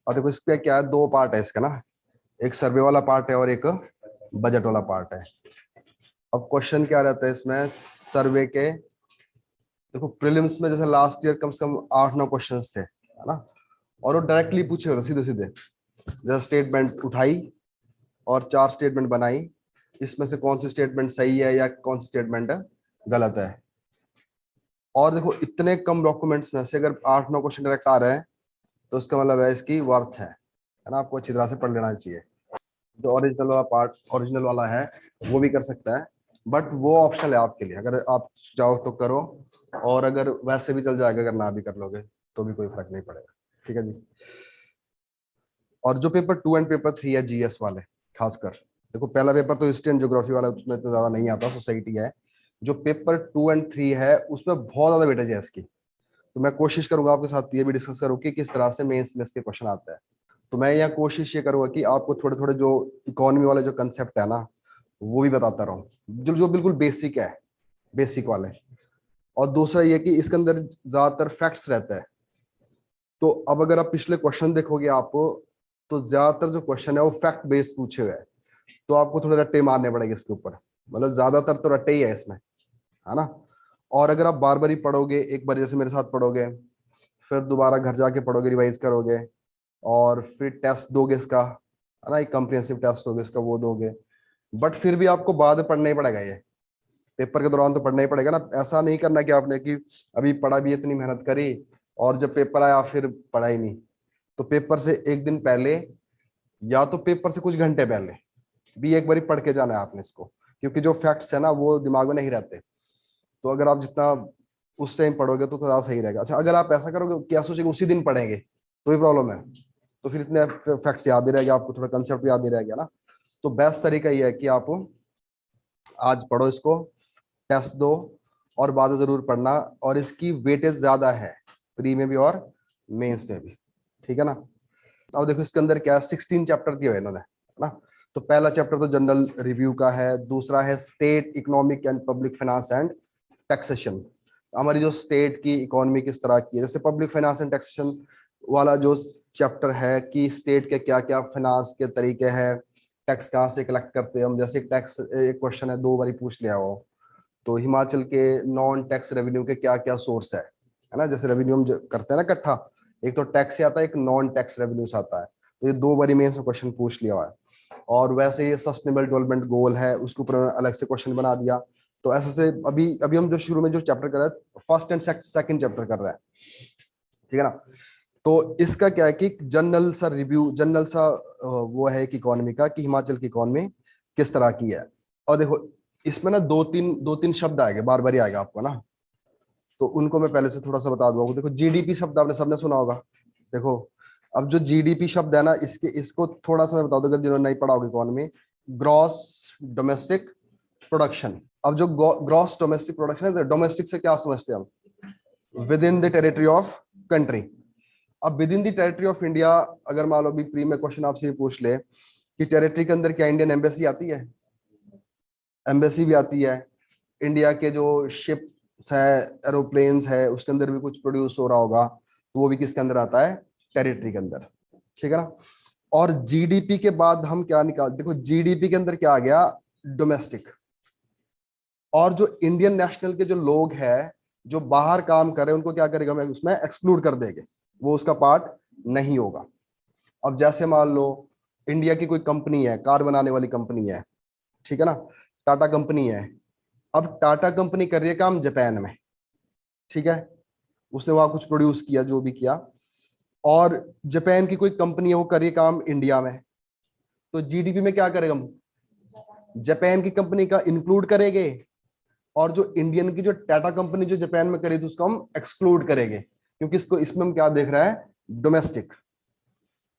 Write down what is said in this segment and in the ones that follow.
और देखो इसका क्या है, दो पार्ट है इसका ना, एक सर्वे वाला पार्ट है और एक बजट वाला पार्ट है। अब क्वेश्चन क्या रहता है इसमें सर्वे के, देखो प्रीलिम्स में जैसे लास्ट ईयर कम से कम 8-9 क्वेश्चन थे, है ना, और वो डायरेक्टली पूछे होते सीधे सीधे, जैसे स्टेटमेंट उठाई और 4 स्टेटमेंट बनाई, इसमें से कौन सी स्टेटमेंट सही है या कौन सी स्टेटमेंट गलत है। और देखो इतने कम डॉक्यूमेंट्स में से अगर 8-9 क्वेश्चन डायरेक्ट आ रहे हैं तो उसका मतलब है इसकी वर्थ है ना, आपको अच्छी तरह से पढ़ लेना चाहिए। जो ओरिजिनल वाला पार्ट ओरिजिनल वाला है वो भी कर सकता है, बट वो ऑप्शनल है आपके लिए, अगर आप चाहो तो करो, और अगर वैसे भी चल जाएगा, अगर ना भी कर लोगे तो भी कोई फर्क नहीं पड़ेगा। ठीक है जी। और जो पेपर 2 एंड पेपर 3 है जीएस वाले, खासकर देखो पहला पेपर तो हिस्ट्री एंड ज्योग्राफी वाला, उसमें इतना ज्यादा नहीं आता, सोसाइटी है। जो पेपर 2 एंड 3 है उसमें बहुत ज्यादा वेटेज है इसकी, तो मैं कोशिश करूंगा आपके साथ ये भी डिस्कस करूँ कि किस तरह से मेंस में इसके क्वेश्चन आते हैं। तो मैं यहाँ कोशिश ये करूंगा कि आपको थोड़े थोड़े जो इकोनॉमी वाले जो कंसेप्ट है ना वो भी बताता रहूँ, जो जो बिल्कुल बेसिक है, बेसिक वाले। और दूसरा ये कि इसके अंदर ज्यादातर फैक्ट्स रहता है, तो अब अगर आप पिछले क्वेश्चन देखोगे आप, तो ज्यादातर जो क्वेश्चन है वो फैक्ट बेस्ड पूछे हुए हैं, तो आपको थोड़े रट्टे मारने पड़ेंगे इसके ऊपर, मतलब ज्यादातर तो रट्टे ही है इसमें, है ना। और अगर आप बार बार ही पढ़ोगे, एक बार जैसे मेरे साथ पढ़ोगे, फिर दोबारा घर जाके पढ़ोगे, रिवाइज करोगे, और फिर टेस्ट दोगे इसका, है ना, एक कॉम्प्रिहेंसिव टेस्ट दोगे इसका, वो दोगे, बट फिर भी आपको बाद में पढ़ना ही पड़ेगा, ये पेपर के दौरान तो पढ़ना ही पड़ेगा ना। ऐसा नहीं करना कि आपने कि अभी पढ़ा भी, इतनी मेहनत करी और जब पेपर आया फिर पढ़ा ही नहीं। तो पेपर से एक दिन पहले या तो पेपर से कुछ घंटे पहले भी एक बार पढ़ के जाना है आपने इसको, क्योंकि जो फैक्ट्स है ना वो दिमाग में नहीं रहते, तो अगर आप जितना उस टाइम पढ़ोगे तो थोड़ा सही रहेगा। अच्छा, अगर आप ऐसा करोगे, क्या सोचेंगे उसी दिन पढ़ेंगे, तो भी प्रॉब्लम है, तो फिर इतने फैक्ट्स याद नहीं रहेगा आपको, थोड़ा कंसेप्ट याद नहीं रहेगा ना। तो बेस्ट तरीका ये है कि आप आज पढ़ो इसको, टेस्ट दो, और बाद में जरूर पढ़ना, और इसकी वेटेज ज्यादा है प्री में भी और मेंस में भी, ठीक है ना। अब देखो इसके अंदर क्या है, 16 चैप्टर दिए हुए इन्होंने, है ना। तो पहला चैप्टर तो जनरल रिव्यू का है, दूसरा है state economic and public finance and taxation, हमारी जो स्टेट की इकोनॉमी किस तरह की है, जैसे पब्लिक फाइनेंस एंड टैक्सेशन वाला जो चैप्टर है कि स्टेट के क्या क्या फाइनेंस के तरीके हैं, टैक्स कहाँ से कलेक्ट करते हैं हम, जैसे टैक्स एक क्वेश्चन है 2 बार पूछ लिया हो, तो हिमाचल के नॉन टैक्स रेवेन्यू के क्या क्या सोर्स है ना, जैसे रेवेन्यू हम करते हैं ना इकट्ठा, एक तो टैक्स से आता है, एक नॉन टैक्स रेवेन्यू से आता है, तो ये 2 बार मेंस में क्वेश्चन पूछ लिया हुआ है। और वैसे ये सस्टेनेबल डेवलपमेंट गोल है, उसके ऊपर अलग से क्वेश्चन बना दिया। तो ऐसे से अभी अभी हम जो शुरू में जो चैप्टर कर रहे हैं, फर्स्ट एंड सेकंड चैप्टर कर रहे हैं, ठीक है ना। तो इसका क्या है कि जनरल सा रिव्यू, जनरल सा वो है कि इकोनॉमी का, कि हिमाचल की इकोनॉमी किस तरह की है। और देखो इसमें ना दो तीन शब्द आएंगे, बार बार ही आएगा आपको ना, तो उनको मैं पहले से थोड़ा सा बता दूंगा। देखो जीडीपी शब्द आपने सबने सुना होगा। देखो अब जो जीडीपी शब्द है ना, इसको थोड़ा सा मैं बता दूंगा जिन्होंने नहीं पढ़ा होगा इकोनॉमी, ग्रॉस डोमेस्टिक प्रोडक्शन। अब जो ग्रॉस डोमेस्टिक प्रोडक्शन है, डोमेस्टिक से क्या समझते हैं हम, within the territory of country. अब within the territory of India, अगर मान लो भी प्री में क्वेश्चन आपसे ये पूछ ले कि टेरिटरी के अंदर क्या इंडियन एम्बेसी आती है, एम्बेसी भी आती है, इंडिया के जो शिप्स है, एरोप्लेन्स है, उसके अंदर भी कुछ प्रोड्यूस हो रहा होगा, तो वो भी किसके अंदर आता है, टेरिटरी के अंदर, ठीक है ना। और जीडीपी के बाद हम क्या निकाल, देखो जीडीपी के अंदर क्या आ गया, डोमेस्टिक। और जो इंडियन नेशनल के जो लोग हैं जो बाहर काम कर रहे हैं, उनको क्या करेगा, मैं उसमें एक्सक्लूड कर देंगे, वो उसका पार्ट नहीं होगा। अब जैसे मान लो इंडिया की कोई कंपनी है, कार बनाने वाली कंपनी है, ठीक है ना, टाटा कंपनी है। अब टाटा कंपनी कर रही है काम जापान में, ठीक है, उसने वहां कुछ प्रोड्यूस किया, जो भी किया, और जापान की कोई कंपनी है वो कर रही है काम इंडिया में, तो जीडीपी में क्या करेगा हम, जापान की कंपनी का इंक्लूड करेंगे, और जो इंडियन की जो टाटा कंपनी जो जापान में करी थी उसको हम एक्सक्लूड करेंगे, क्योंकि इसको इसमें हम क्या देख रहा है, डोमेस्टिक।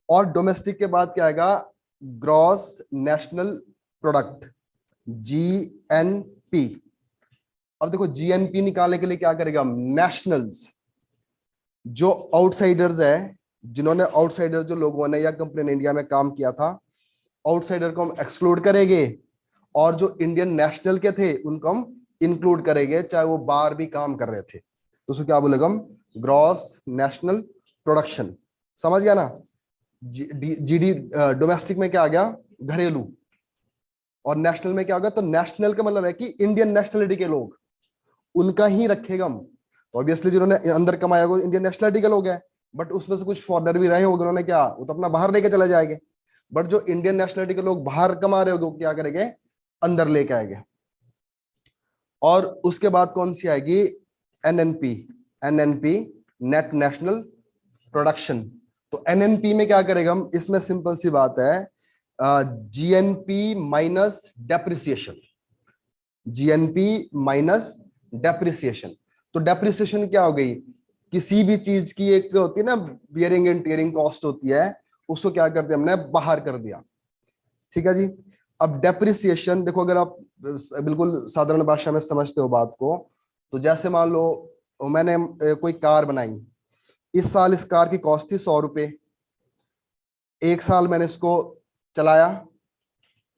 और डोमेस्टिक के बाद क्या आएगा, ग्रॉस नेशनल प्रोडक्ट, जीएनपी। अब देखो जीएनपी निकालने के लिए क्या करेगा, नेशनल्स, जो आउटसाइडर्स है, जिन्होंने आउटसाइडर जो लोगों ने या कंपनी ने इंडिया में काम किया था, आउटसाइडर को हम एक्सक्लूड करेंगे, और जो इंडियन नेशनल के थे उनको हम इंक्लूड करेंगे, चाहे वो बाहर भी काम कर रहे थे, तो उसको क्या बोलेगा हम, ग्रॉस नेशनल प्रोडक्शन। समझ गया ना। जीडी डोमेस्टिक में क्या आ गया, घरेलू, और नेशनल में क्या होगा, तो नेशनल का मतलब है कि इंडियन नेशनलिटी के लोग, उनका ही रखेगा हम। तो ऑब्वियसली जिन्होंने अंदर कमाया वो इंडियन नेशनलिटी के लोग हैं, बट उसमें से कुछ फॉरेनर भी रहे होंगे, उन्होंने क्या, वो तो अपना बाहर लेके चले जाएंगे, बट जो इंडियन नेशनलिटी के लोग बाहर कमा रहे होंगे वो क्या करेंगे, अंदर लेके आएंगे। और उसके बाद कौन सी आएगी, NNP, NNP net national production. तो एनएनपी में क्या करेगा हम, इसमें सिंपल सी बात है, GNP minus depreciation, GNP minus depreciation. तो डेप्रिसिएशन क्या हो गई, किसी भी चीज की एक होती है ना बियरिंग एंड टीयरिंग कॉस्ट होती है, उसको क्या कर दिया हमने, बाहर कर दिया। ठीक है जी। अब डेप्रिसिएशन देखो, अगर आप बिल्कुल साधारण भाषा में समझते हो बात को, तो जैसे मान लो मैंने कोई कार बनाई, इस साल इस कार की कॉस्ट थी 100 रुपए, एक साल मैंने इसको चलाया,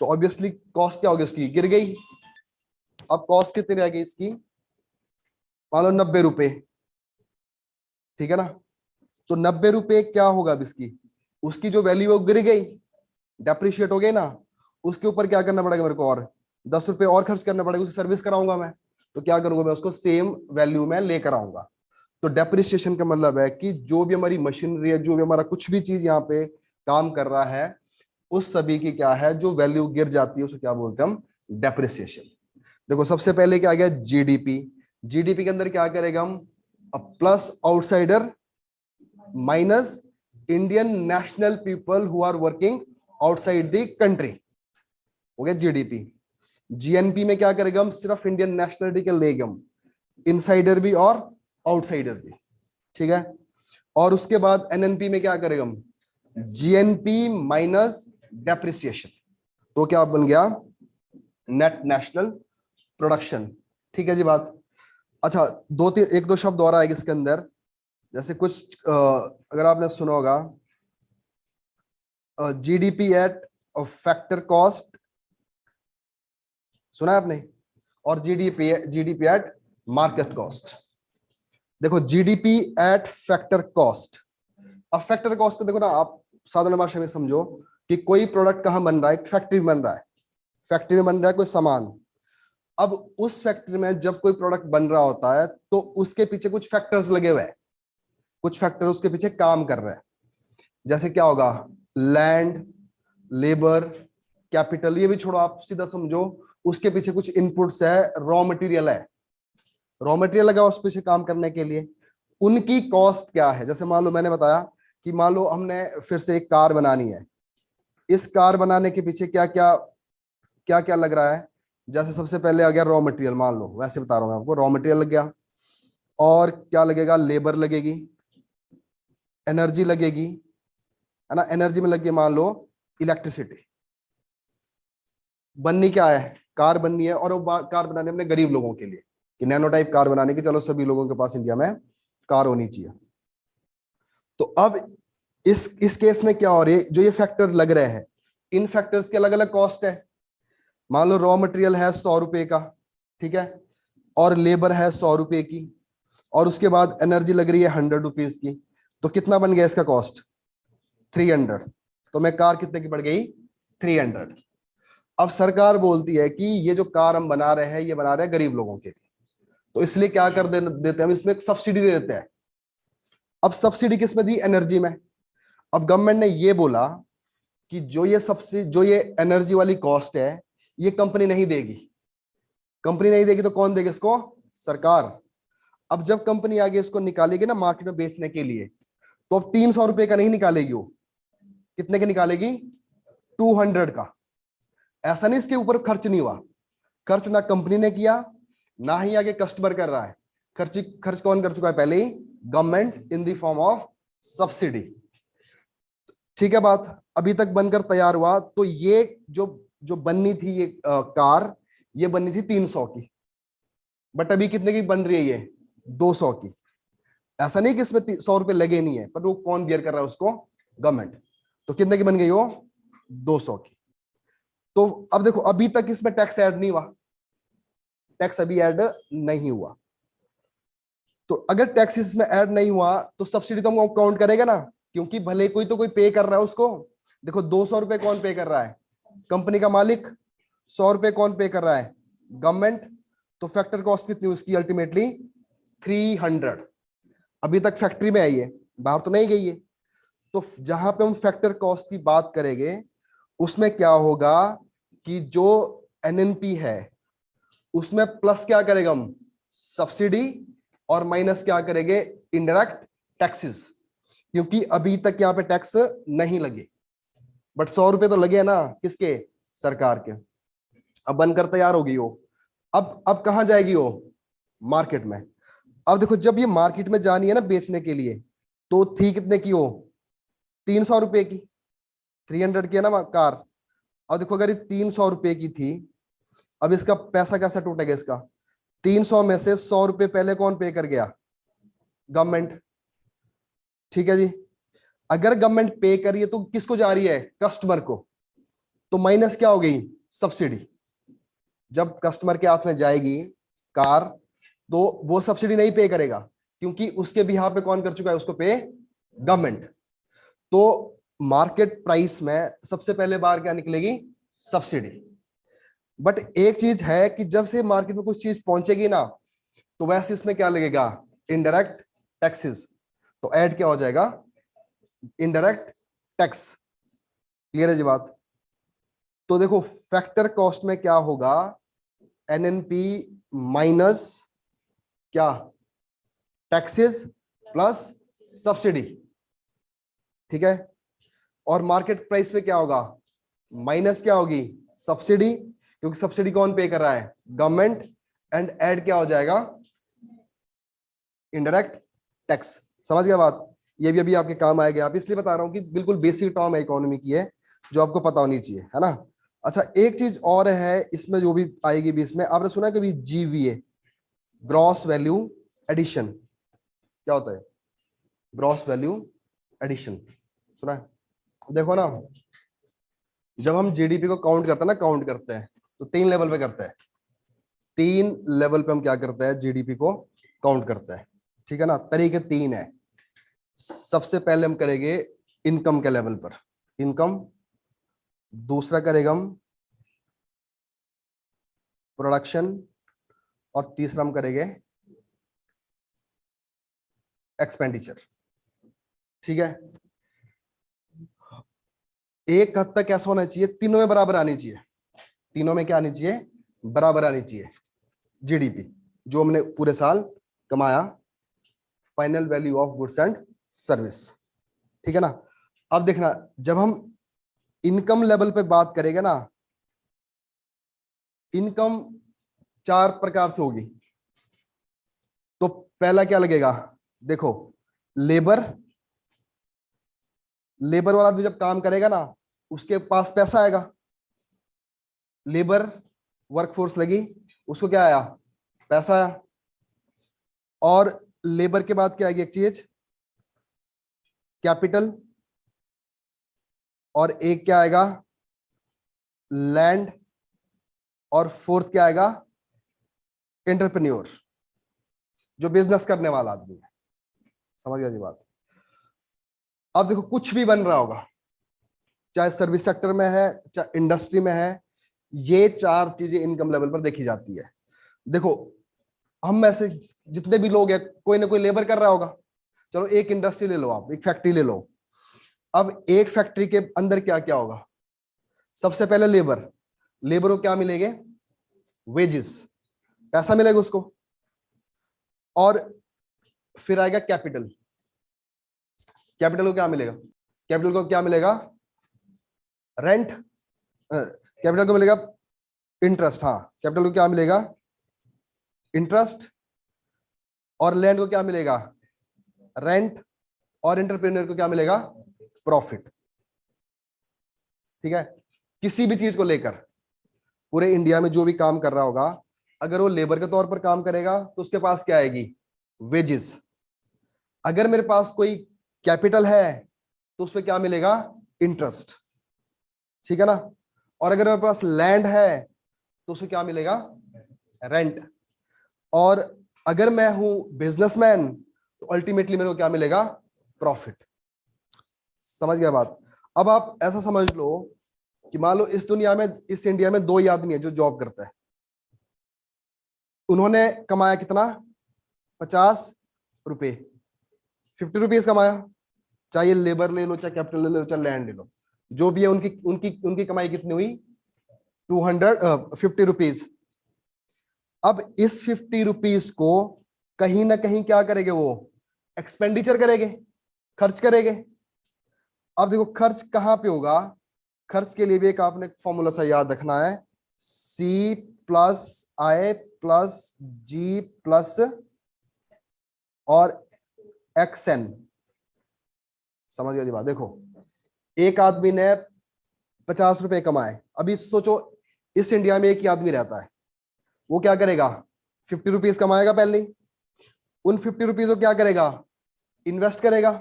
तो ऑब्वियसली कॉस्ट क्या होगी उसकी, गिर गई। अब कॉस्ट कितनी रह गई इसकी, मान लो 90 रुपए, ठीक है ना। तो 90 रुपए क्या होगा अब इसकी, उसकी जो वैल्यू है वो गिर गई, डेप्रिशिएट हो गई ना। उसके ऊपर क्या करना पड़ेगा मेरे को, और 10 रुपए और खर्च करना पड़ेगा, उसे सर्विस कराऊंगा मैं, तो क्या करूंगा मैं, उसको सेम वैल्यू में लेकर आऊंगा। तो डेप्रिसिएशन का मतलब है कि जो भी हमारी मशीनरी है, जो भी हमारा कुछ भी चीज यहाँ पे काम कर रहा है, उस सभी की क्या है, जो वैल्यू गिर जाती है उसे क्या बोलते हैं हम, डेप्रिसिएशन। देखो सबसे पहले क्या आ गया, जीडीपी, जीडीपी के अंदर क्या करेगा हम, plus outsider minus Indian national people who are working outside the country, हो गया जीडीपी। जीएनपी में क्या करेगा हम, सिर्फ इंडियन नेशनलिटी के लेगा हम, इनसाइडर भी और आउटसाइडर भी, ठीक है। और उसके बाद एनएनपी में क्या करेगा हम, जीएनपी माइनस डेप्रिसिएशन, तो क्या बन गया, नेट नेशनल प्रोडक्शन। ठीक है जी बात। अच्छा, दो तीन एक दो शब्द और आएगा इसके अंदर, जैसे कुछ अगर आपने सुना होगा, जीडीपी एट फैक्टर कॉस्ट, सुना है आपने, और GDP GDP at market cost. देखो जीडीपी एट फैक्टर कॉस्ट, अब फैक्टर कॉस्ट देखो ना आप, साधारण भाषा में समझो कि कोई प्रोडक्ट कहां बन रहा है, फैक्ट्री में बन रहा है, फैक्ट्री में बन रहा है कोई सामान। अब उस फैक्ट्री में जब कोई प्रोडक्ट बन रहा होता है तो उसके पीछे कुछ फैक्टर्स लगे हुए हैं, कुछ फैक्टर उसके पीछे काम कर रहे हैं। जैसे क्या होगा, लैंड, लेबर, कैपिटल, ये भी छोड़ो, आप सीधा समझो उसके पीछे कुछ इनपुट्स है, रॉ मटेरियल है, रॉ मटेरियल लगा उस पीछे काम करने के लिए, उनकी कॉस्ट क्या है। जैसे मान लो मैंने बताया कि मान लो हमने फिर से एक कार बनानी है, इस कार बनाने के पीछे क्या क्या क्या क्या लग रहा है। जैसे सबसे पहले आ गया रॉ मटेरियल, मान लो वैसे बता रहा हूं मैं आपको, रॉ मटेरियल लग गया, और क्या लगेगा, लेबर लगेगी, एनर्जी लगेगी, है ना। एनर्जी में लग गई मान लो इलेक्ट्रिसिटी। बननी क्या है, कार बननी है, और वो कार बनाने अपने गरीब लोगों के लिए, कि नैनो टाइप कार बनाने की, चलो सभी लोगों के पास इंडिया में कार होनी चाहिए। तो अब इस केस में क्या हो रही है, जो ये फैक्टर लग रहे हैं, इन फैक्टर्स के अलग अलग कॉस्ट है। मान लो रॉ मटेरियल है 100 रुपए का, ठीक है, और लेबर है 100 रुपए की, और उसके बाद एनर्जी लग रही है 100 रुपीज की, तो कितना बन गया इसका कॉस्ट, 300। तो मैं कार कितने की पड़ गई, 300। अब सरकार बोलती है कि ये जो कार हम बना रहे हैं, ये बना रहे हैं गरीब लोगों के लिए, तो इसलिए क्या कर देते हैं हम, इसमें एक सब्सिडी दे देते हैं। अब सब्सिडी किस में दी, एनर्जी में। अब गवर्नमेंट ने ये बोला कि जो ये सब्सिडी, जो ये एनर्जी वाली कॉस्ट है, ये कंपनी नहीं देगी, कंपनी नहीं देगी तो कौन देगा इसको, सरकार। अब जब कंपनी आगे इसको निकालेगी ना मार्केट में बेचने के लिए, तो अब 300 रुपए का नहीं निकालेगी वो, कितने का निकालेगी, 200 का। ऐसा नहीं इसके ऊपर खर्च नहीं हुआ, खर्च ना कंपनी ने किया, ना ही आगे कस्टमर कर रहा है, खर्च खर्च कौन कर चुका है पहले ही, government in the form of subsidy. ठीक है बात। अभी तक बनकर तैयार हुआ, तो ये जो जो बननी थी ये कार, ये बननी थी 300 की, बट अभी कितने की बन रही है ये, 200 की। ऐसा नहीं कि इसमें 100 रुपए लगे नहीं है, पर वो कौन बियर कर रहा है उसको, गवर्नमेंट। तो कितने की बन गई वो, 200 की। तो अब देखो अभी तक इसमें टैक्स ऐड नहीं हुआ, टैक्स अभी ऐड नहीं हुआ। तो अगर टैक्स इसमें ऐड नहीं हुआ तो सब्सिडी तो हमको काउंट करेगा ना, क्योंकि भले कोई तो कोई पे कर रहा है उसको। देखो 200 रुपए कौन पे कर रहा है? कंपनी का मालिक। 100 रुपए कौन पे कर रहा है? गवर्नमेंट। तो फैक्टर कॉस्ट कितनी उसकी अल्टीमेटली? 300। अभी तक फैक्ट्री में आई है, बाहर तो नहीं गई है। तो जहां पे हम फैक्टर कॉस्ट की बात करेंगे उसमें क्या होगा कि जो एनएनपी है उसमें प्लस क्या करेगा हम? सब्सिडी। और माइनस क्या करेंगे? Indirect taxes. क्योंकि अभी तक यहाँ पे टैक्स नहीं लगे, बट 100 रुपए तो लगे ना, किसके? सरकार के। अब बनकर तैयार होगी वो। अब कहां जाएगी वो? मार्केट में। अब देखो जब ये मार्केट में जानी है ना बेचने के लिए, तो थी कितने की वो? 300 रुपए की। 300 की है ना कार। और देखो अगर ये 300 रुपए की थी, अब इसका पैसा कैसा टूटेगा इसका? 300 में से 100 रुपए पहले कौन पे कर गया? गवर्नमेंट। ठीक है जी। अगर गवर्नमेंट पे करी है तो किसको जा रही है? कस्टमर को। तो माइनस क्या हो गई? सब्सिडी। जब कस्टमर के हाथ में जाएगी कार, तो वो सब्सिडी नहीं पे करेगा, क्योंकि उसके बिहाफ पे कौन कर चुका है उसको पे? गवर्नमेंट। तो मार्केट प्राइस में सबसे पहले बार क्या निकलेगी? सब्सिडी। बट एक चीज है कि जब से मार्केट में कुछ चीज पहुंचेगी ना, तो वैसे इसमें क्या लगेगा? Indirect taxes. तो ऐड क्या हो जाएगा? Indirect tax. क्लियर है जी बात? तो देखो फैक्टर कॉस्ट में क्या होगा? एनएनपी माइनस क्या? Taxes plus subsidy. ठीक है। और मार्केट प्राइस में क्या होगा? माइनस क्या होगी? सब्सिडी, क्योंकि सब्सिडी कौन पे कर रहा है? गवर्नमेंट। एंड ऐड क्या हो जाएगा? Indirect tax. समझ गया बात? ये भी अभी आपके काम आएगा। आप इसलिए बता रहा हूं कि बिल्कुल बेसिक टर्म है इकोनॉमी की है, जो आपको पता होनी चाहिए, है ना? अच्छा एक चीज और है इसमें जो भी आएगी भी, इसमें आपने सुना कभी जीवीए, ग्रॉस वैल्यू एडिशन? क्या होता है ग्रॉस वैल्यू एडिशन? सुना है? देखो ना, जब हम जीडीपी को काउंट करते हैं ना, काउंट करते हैं तो 3 लेवल पे करते हैं। 3 लेवल पे हम क्या करते हैं? जीडीपी को काउंट करते हैं। ठीक है ना? तरीके 3 है। सबसे पहले हम करेंगे इनकम के लेवल पर, इनकम। दूसरा करेगा हम प्रोडक्शन। और तीसरा हम करेंगे एक्सपेंडिचर। ठीक है। एक हद तक कैसा होना चाहिए? तीनों में बराबर आनी चाहिए। तीनों में क्या आनी चाहिए? बराबर आनी चाहिए। जीडीपी जो हमने पूरे साल कमाया, final value of goods and service. ठीक है ना? अब देखना, जब हम इनकम लेवल पे बात करेंगे ना, इनकम 4 प्रकार से होगी। तो पहला क्या लगेगा? देखो लेबर। लेबर वाला भी जब काम करेगा ना, उसके पास पैसा आएगा। लेबर वर्कफोर्स लगी, उसको क्या आया? पैसा आया। और लेबर के बाद क्या आएगी एक चीज? कैपिटल। और एक क्या आएगा? लैंड। और फोर्थ क्या आएगा? एंटरप्रेन्योर, जो बिजनेस करने वाला आदमी है। समझ गया जी बात? अब देखो कुछ भी बन रहा होगा, चाहे सर्विस सेक्टर में है चाहे इंडस्ट्री में है, ये 4 चीजें इनकम लेवल पर देखी जाती है। देखो हम में से जितने भी लोग हैं, कोई ना कोई लेबर कर रहा होगा। चलो एक इंडस्ट्री ले लो, आप एक फैक्ट्री ले लो। अब एक फैक्ट्री के अंदर क्या क्या होगा? सबसे पहले लेबर। लेबर को क्या मिलेंगे? वेजेस, पैसा मिलेगा उसको। और फिर आएगा कैपिटल। कैपिटल को क्या मिलेगा? कैपिटल को क्या मिलेगा? रेंट। कैपिटल को मिलेगा इंटरेस्ट। हाँ, कैपिटल को क्या मिलेगा? इंटरेस्ट। और लैंड को क्या मिलेगा? रेंट। और एंटरप्रेन्योर को क्या मिलेगा? प्रॉफिट। ठीक है। किसी भी चीज को लेकर पूरे इंडिया में जो भी काम कर रहा होगा, अगर वो लेबर के तौर पर काम करेगा तो उसके पास क्या आएगी? वेजेस। अगर मेरे पास कोई कैपिटल है तो उसमें क्या मिलेगा? इंटरेस्ट। ठीक है ना? और अगर मेरे पास लैंड है तो उसमें क्या मिलेगा? रेंट। और अगर मैं हूं बिजनेसमैन तो अल्टीमेटली मेरे को क्या मिलेगा? प्रॉफिट। समझ गया बात। अब आप ऐसा समझ लो कि मान लो इस दुनिया में, इस इंडिया में दो ही आदमी है जो जॉब करता है। उन्होंने कमाया कितना? 50 रुपए, 50 रुपीज कमाया। चाहे लेबर ले लो, चाहे कैपिटल ले लो, चाहे लैंड ले लो, जो भी है उनकी उनकी उनकी कमाई कितनी हुई? 250 रुपीज। अब इस 50 रुपीज को कहीं ना कहीं क्या करेंगे वो? एक्सपेंडिचर करेंगे, खर्च करेंगे। अब देखो खर्च कहां पे होगा? खर्च के लिए भी एक आपने फॉर्मूला सा याद रखना है, C प्लस आई प्लस जी प्लस और XN। समझ गया जी बात। देखो एक आदमी ने 50 रुपए कमाए। अभी सोचो इस इंडिया में एक ही आदमी रहता है, वो क्या करेगा? 50 रुपीज कमाएगा पहले। उन 50 रुपीज को क्या करेगा? इन्वेस्ट करेगा,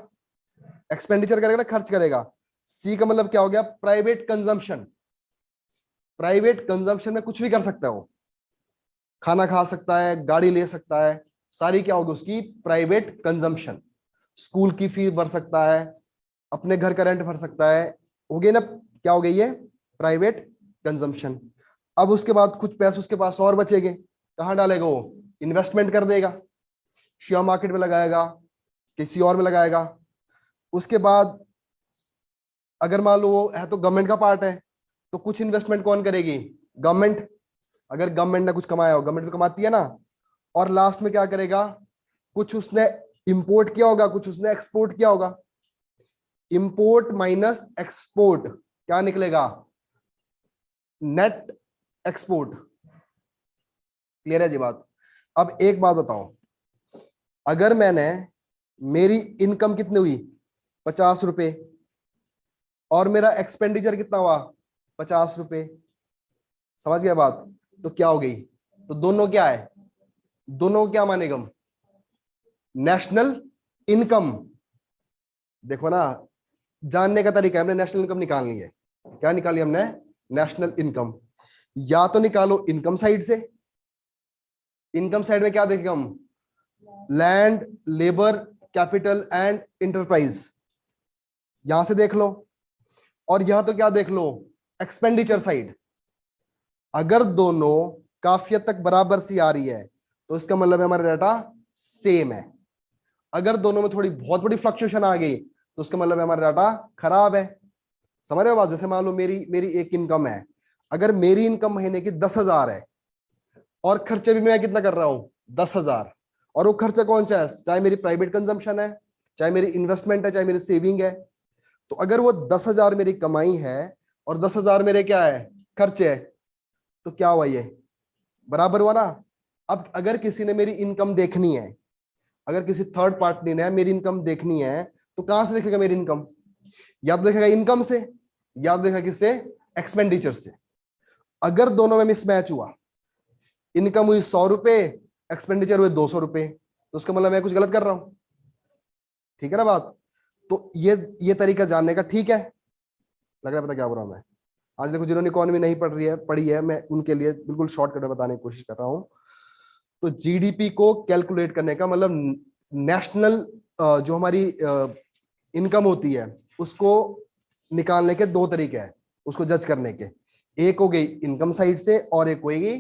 एक्सपेंडिचर करेगा ना, खर्च करेगा। सी का मतलब क्या हो गया? Private consumption. प्राइवेट कंजम्पशन में कुछ भी कर सकता है वो, खाना खा सकता है, गाड़ी ले सकता है, सारी क्या होगी उसकी? Private consumption. स्कूल की फीस भर सकता है, अपने घर का रेंट भर सकता है, हो गई ना? क्या हो गई ये? Private consumption. अब उसके बाद कुछ पैसे उसके पास और बचेंगे, कहां डालेगा वो? इन्वेस्टमेंट कर देगा, शेयर मार्केट में लगाएगा, किसी और में लगाएगा। उसके बाद अगर मान लो वो है तो गवर्नमेंट का पार्ट है, तो कुछ इन्वेस्टमेंट कौन करेगी? गवर्नमेंट। अगर गवर्नमेंट ने कुछ कमाया हो, गवर्नमेंट तो कमाती है ना। और लास्ट में क्या करेगा? कुछ उसने इंपोर्ट किया होगा, कुछ उसने एक्सपोर्ट किया होगा। इंपोर्ट माइनस एक्सपोर्ट क्या निकलेगा? Net export. क्लियर है जी बात। अब एक बात बताओ, अगर मैंने, मेरी इनकम कितनी हुई? 50 रुपए, और मेरा एक्सपेंडिचर कितना हुआ? 50 रुपए। समझ गया बात? तो क्या हो गई? तो दोनों क्या है? दोनों को क्या मानेगा हम? National income. देखो ना, जानने का तरीका है, हमने नेशनल इनकम निकालनी है। क्या निकाली हमने? National income. या तो निकालो इनकम साइड से। इनकम साइड में क्या देखेंगे हम? Land, labour, capital and enterprise, यहां से देख लो। और यहां तो क्या देख लो? Expenditure side. अगर दोनों काफी हद तक बराबर सी आ रही है तो इसका मतलब है हमारा डाटा सेम है। अगर दोनों में थोड़ी बहुत बड़ी फ्लक्चुएशन आ गई तो उसका मतलब है हमारा डाटा खराब है। समझ रहे हो बात? जैसे मान लो मेरी मेरी एक इनकम है, अगर मेरी इनकम महीने की 10,000 है और खर्चे भी मैं कितना कर रहा हूं? 10,000। और वो खर्चा कौन सा है? चाहे मेरी प्राइवेट कंजम्पशन है, चाहे मेरी इन्वेस्टमेंट है, चाहे मेरी सेविंग है। तो अगर वो 10,000 मेरी कमाई है और 10,000 मेरे क्या है? खर्चे है, तो क्या हुआ? ये बराबर हुआ ना। अब अगर किसी ने मेरी इनकम देखनी है, अगर किसी थर्ड पार्टी ने मेरी इनकम देखनी है, तो कहां से देखेगा मेरी इनकम? या तो देखेगा इनकम से, या तो देखेगा किससे? एक्सपेंडिचर से। अगर दोनों में मिसमैच हुआ, इनकम हुई 100 रुपए, एक्सपेंडिचर हुए 200 रुपए, तो उसका मतलब मैं कुछ गलत कर रहा हूं। ठीक है ना बात? तो ये तरीका जानने का ठीक है। लग रहा है पता क्या बोल रहा हूं मैं? आज देखो जिन्होंने इकोनॉमी नहीं पढ़ी है, मैं उनके लिए बिल्कुल शॉर्टकट में बताने की कोशिश कर रहा हूं। तो जीडीपी को कैलकुलेट करने का मतलब, नेशनल जो हमारी इनकम होती है उसको निकालने के दो तरीके हैं, उसको जज करने के। एक हो गई इनकम साइड से और एक होगी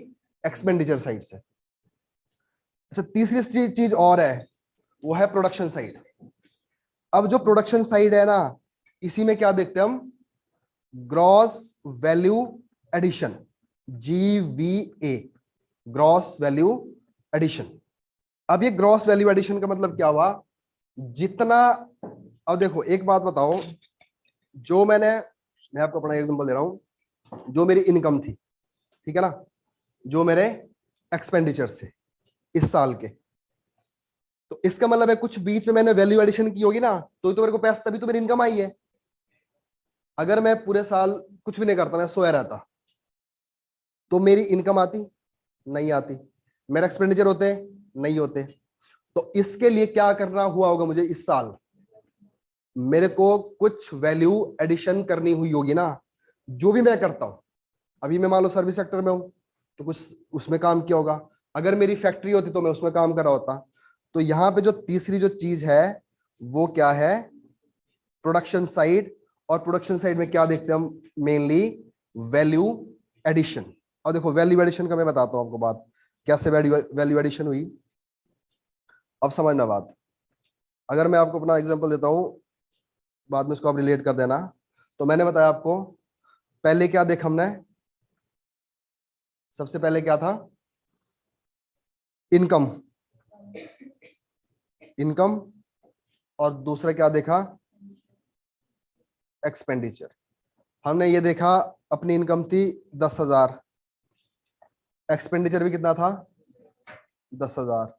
एक्सपेंडिचर साइड से। अच्छा, तीसरी चीज और है, वो है प्रोडक्शन साइड। अब जो प्रोडक्शन साइड है ना, इसी में क्या देखते हैं हम? Gross value addition, GVA, gross value addition. अब ये ग्रॉस वैल्यू एडिशन का मतलब क्या हुआ? जितना, अब देखो एक बात बताओ, जो मैं आपको अपना एग्जांपल दे रहा हूं, जो मेरी इनकम थी, ठीक है ना, जो मेरे एक्सपेंडिचर थे इस साल के, तो इसका मतलब है कुछ बीच में मैंने वैल्यू एडिशन की होगी ना, तो मेरे को पैसा, तभी तो मेरी इनकम आई है। अगर मैं पूरे साल कुछ भी नहीं करता, मैं सोया रहता, तो मेरी इनकम आती? नहीं आती। मेरे एक्सपेंडिचर होते? नहीं होते। तो इसके लिए क्या करना हुआ होगा मुझे इस साल? मेरे को कुछ वैल्यू एडिशन करनी हुई होगी ना। जो भी मैं करता हूं, अभी मैं मान लो सर्विस सेक्टर में हूं, तो कुछ उसमें काम किया होगा। अगर मेरी फैक्ट्री होती तो मैं उसमें काम कर रहा होता। तो यहां पे जो तीसरी जो चीज है वो क्या है? प्रोडक्शन साइड, और प्रोडक्शन साइड में क्या देखते हैं हम मेनली, वैल्यू एडिशन। और देखो वैल्यू एडिशन का मैं बताता हूं आपको बात, कैसे वैल्यू एडिशन हुई। अब समझना बात, अगर मैं आपको अपना एग्जांपल देता हूं, बाद में इसको आप रिलेट कर देना। तो मैंने बताया आपको, पहले क्या देखा हमने, सबसे पहले क्या था, इनकम, इनकम, और दूसरा क्या देखा, एक्सपेंडिचर। हमने ये देखा अपनी इनकम थी 10,000, एक्सपेंडिचर भी कितना था 10,000,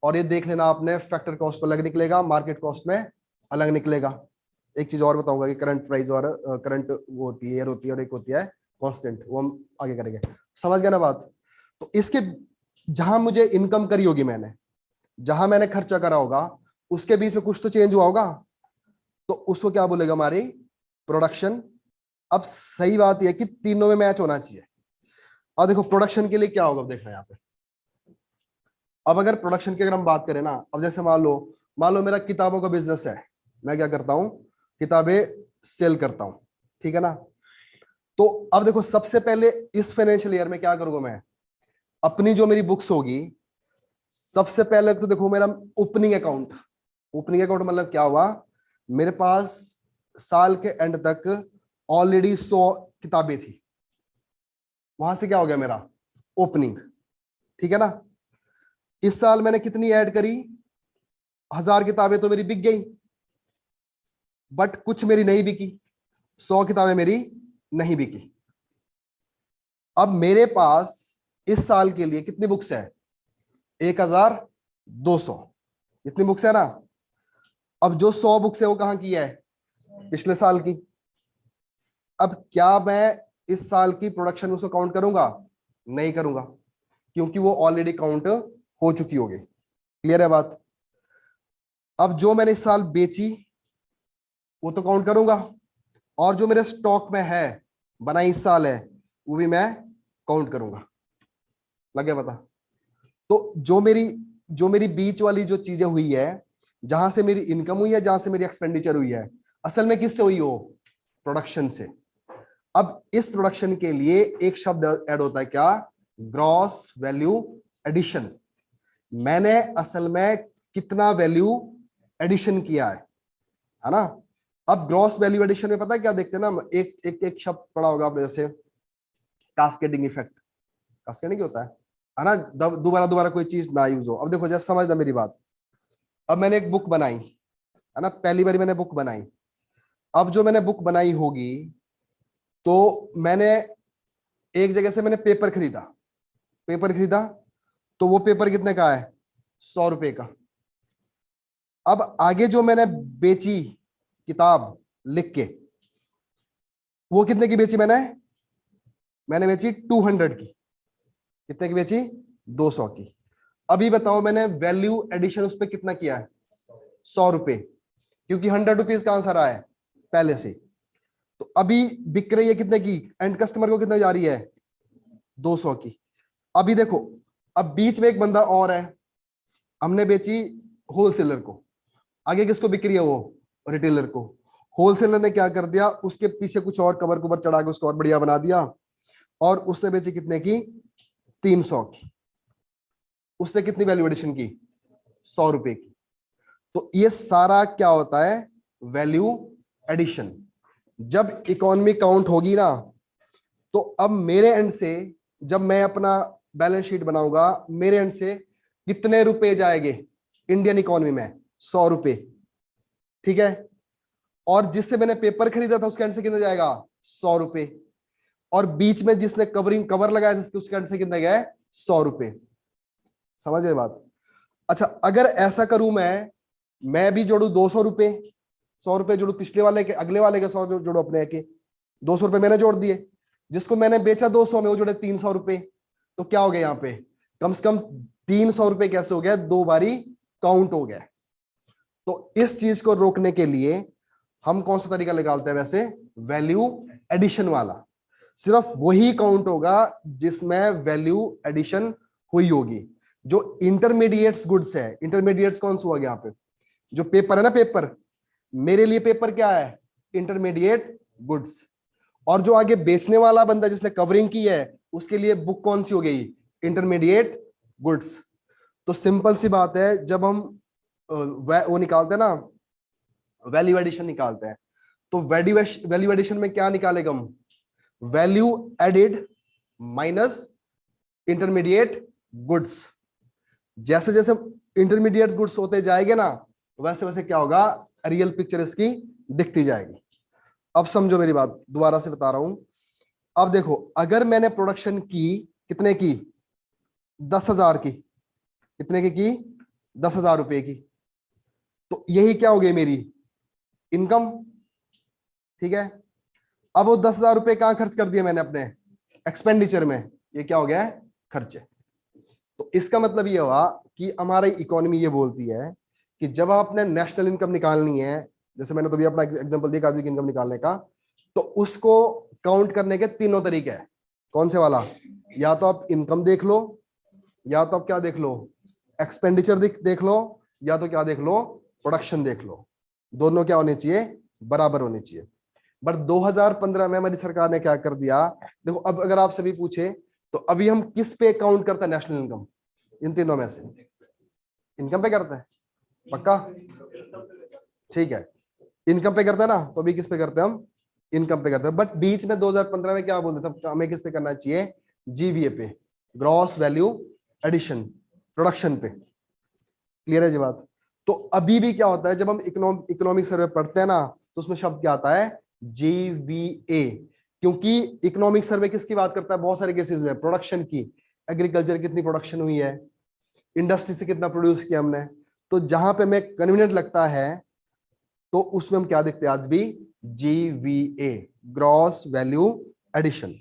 और ये देख लेना आपने फैक्टर कॉस्ट अलग निकलेगा, मार्केट कॉस्ट में अलग निकलेगा। एक चीज और बताऊंगा कि करंट प्राइस और करंट वो होती है, ईयर होती है, और एक होती है कांस्टेंट, वो हम आगे करेंगे। समझ गए ना बात। तो इसके जहां मुझे इनकम करी होगी मैंने, जहां मैंने खर्चा करा होगा, उसके बीच में कुछ तो चेंज हुआ होगा, तो उसको क्या बोलेगा, हमारी प्रोडक्शन। अब सही बात यह कि तीनों में मैच होना चाहिए। और देखो प्रोडक्शन के लिए क्या होगा, अब देखना यहाँ पे। अब अगर प्रोडक्शन की अगर हम बात करें ना, अब जैसे मान लो मेरा किताबों का बिजनेस है, मैं क्या करता हूं, किताबें सेल करता हूं, ठीक है ना। तो अब देखो सबसे पहले इस फाइनेंशियल ईयर में क्या करूंगा मैं, अपनी जो मेरी बुक्स होगी, सबसे पहले तो देखो मेरा ओपनिंग अकाउंट, ओपनिंग अकाउंट मतलब क्या हुआ, मेरे पास साल के एंड तक ऑलरेडी 100 किताबें थी, वहां से क्या हो गया मेरा ओपनिंग, ठीक है ना। इस साल मैंने कितनी ऐड करी, 1000 किताबें तो मेरी बिक गई, बट कुछ मेरी नहीं बिकी, 100 किताबें मेरी नहीं बिकी। अब मेरे पास इस साल के लिए कितनी बुक्स है, 1200, इतनी बुक्स है ना। अब जो 100 बुक्स है वो कहां की है, पिछले साल की। अब क्या मैं इस साल की प्रोडक्शन उसको काउंट करूंगा, नहीं करूंगा, क्योंकि वो ऑलरेडी काउंट हो चुकी होगी। क्लियर है बात। अब जो मैंने इस साल बेची वो तो काउंट करूंगा, और जो मेरे स्टॉक में है, बनाई इस साल है, वो भी मैं काउंट करूंगा। लगे पता। तो जो मेरी बीच वाली जो चीजें हुई है, जहां से मेरी इनकम हुई है, जहां से मेरी एक्सपेंडिचर हुई है, असल में किससे हुई हो, प्रोडक्शन से। अब इस प्रोडक्शन के लिए एक शब्द ऐड होता है, क्या, ग्रॉस वैल्यू एडिशन। मैंने असल में कितना वैल्यू एडिशन किया है ना। अब ग्रॉस वैल्यू एडिशन में पता है क्या देखते हैं ना, एक शब्द पढ़ा होगा आपने, जैसे कास्केडिंग इफेक्ट। कास्केडिंग होता है ना, दोबारा दोबारा कोई चीज ना यूज हो। अब देखो जैसे समझना मेरी बात, अब मैंने एक बुक बनाई है ना, पहली बार मैंने बुक बनाई। अब जो मैंने बुक बनाई होगी, तो मैंने एक जगह से मैंने पेपर खरीदा, तो वो पेपर कितने का है, 100 रुपए का। अब आगे जो मैंने बेची किताब लिख के, वो कितने की बेची मैंने बेची 200 की। कितने की बेची, 200 की। अभी बताओ मैंने वैल्यू एडिशन उस पर कितना किया है, 100 रुपए, क्योंकि 100 रुपीज का आंसर आया है पहले से। तो अभी बिक रही है कितने की, एंड कस्टमर को कितने जा रही है, 200 की। अभी देखो, अब बीच में एक बंदा और है, हमने बेची होलसेलर को, आगे किसको बिक रही है, वो रिटेलर को। होलसेलर ने क्या कर दिया, उसके पीछे कुछ और कवर कुबर चढ़ा के उसको और बढ़िया बना दिया, और उसने बेची कितने की, 300 की। उसने कितनी वैल्यू एडिशन की, 100 रुपए की। तो ये सारा क्या होता है, वैल्यू एडिशन। जब इकोनॉमी काउंट होगी ना, तो अब मेरे एंड से, जब मैं अपना बैलेंस शीट बनाऊंगा, मेरे एंड से कितने रुपए जाएंगे इंडियन इकोनॉमी में, 100 रुपए, ठीक है। और जिससे मैंने पेपर खरीदा था उसके एंड से कितना जाएगा, 100 रुपए। और बीच में जिसने कवर लगाया था उसके एंड से कितने गए, 100 रुपए। समझ गए बात। अच्छा अगर ऐसा करूं मैं भी जोड़ू 200 रुपए, 100 रुपए जोड़ू पिछले वाले के, अगले वाले के 100 जोड़ो अपने के, 200 रुपए मैंने जोड़ दिए, जिसको मैंने बेचा 200 में वो जोड़े 300 रुपए। तो क्या हो गया यहाँ पे, कम से कम 300 रुपए कैसे हो गया, 2 बारी काउंट हो गया। तो इस चीज को रोकने के लिए हम कौन सा तरीका निकालते हैं वैसे, वैल्यू एडिशन वाला। सिर्फ वही काउंट होगा जिसमें वैल्यू एडिशन हुई होगी। जो इंटरमीडिएट्स गुड्स है, इंटरमीडिएट्स कौन सा हुआ यहाँ पे, जो पेपर है ना, पेपर, मेरे लिए पेपर क्या है, इंटरमीडिएट गुड्स। और जो आगे बेचने वाला बंदा जिसने कवरिंग की है उसके लिए बुक कौन सी हो गई, इंटरमीडिएट गुड्स। तो सिंपल सी बात है, जब हम वो निकालते हैं ना, वैल्यू एडिशन निकालते हैं, तो वैल्यू एडिशन में क्या निकालेगा हम, value added minus intermediate goods. जैसे जैसे इंटरमीडिएट गुड्स होते जाएंगे ना, वैसे वैसे क्या होगा, रियल पिक्चर इसकी दिखती जाएगी। अब समझो मेरी बात, दोबारा से बता रहा हूं। अब देखो, अगर मैंने प्रोडक्शन की कितने की, 10,000 की, कितने की 10,000 रुपए की, तो यही क्या हो गई मेरी इनकम, ठीक है। अब वो 10,000 रुपए कहां खर्च कर दिए मैंने, अपने एक्सपेंडिचर में, ये क्या हो गया है, खर्चे। तो इसका मतलब ये हुआ कि हमारी इकोनॉमी ये बोलती है कि जब आप अपने नेशनल इनकम निकालनी है, जैसे मैंने तो भी अपना एग्जांपल दिया आदमी की इनकम निकालने का, तो उसको काउंट करने के तीनों तरीके हैं। कौन से वाला, या तो आप इनकम देख लो, या तो आप क्या देख लो, एक्सपेंडिचर देख लो, या तो क्या देख लो, प्रोडक्शन देख लो। दोनों क्या होने चाहिए, बराबर होने चाहिए। बट 2015 में हमारी सरकार ने क्या कर दिया, देखो अब अगर आप सभी पूछे तो अभी हम किस पे काउंट करते हैं नेशनल इनकम, इन तीनों में से इनकम पे करते हैं, पक्का, ठीक है, इनकम पे करते हैं ना, तो अभी किस पे करते हैं हम, इनकम पे करते हैं। बट बीच में 2015 में क्या बोलते थे, हमें किस पे करना चाहिए, जीवीए पे, ग्रॉस वैल्यू एडिशन, प्रोडक्शन पे। क्लियर है जी बात। तो अभी भी क्या होता है, जब हम इकोनॉमिक सर्वे पढ़ते हैं ना, तो उसमें शब्द क्या आता है, जीवीए। क्योंकि इकोनॉमिक सर्वे किसकी बात करता है, बहुत सारे केसेस में प्रोडक्शन की, एग्रीकल्चर कितनी प्रोडक्शन हुई है, इंडस्ट्री से कितना प्रोड्यूस किया हमने। तो जहां पे हमें कन्वीनियंट लगता है तो उसमें हम क्या देखते हैं आज भी, जीवीए, ग्रॉस वैल्यू एडिशन।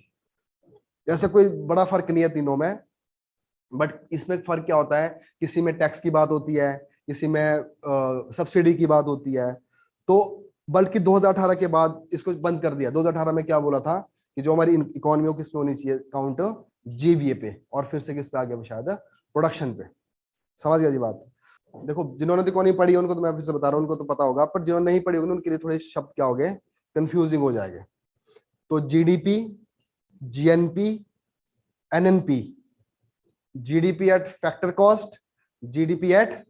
ऐसा कोई बड़ा फर्क नहीं है तीनों में, बट इसमें फर्क क्या होता है, किसी में टैक्स की बात होती है, किसी में सब्सिडी की बात होती है। तो बल्कि 2018 के बाद इसको बंद कर दिया। 2018 में क्या बोला था कि जो हमारी इकोनॉमी हो किस पे होनी चाहिए काउंट, जीवीए पे, और फिर से किस पे आ गया शायद, प्रोडक्शन पे। समझ गया जी बात। देखो जिन्होंने इकोनॉमी पढ़ी है उनको तो मैं फिर से बता रहा हूँ, उनको तो पता होगा, पर जिन्होंने नहीं पढ़ी होगी उनके लिए थोड़े शब्द क्या हो गए, कंफ्यूजिंग हो जाएंगे। तो GDP, GNP, NNP, GDP at factor cost, GDP at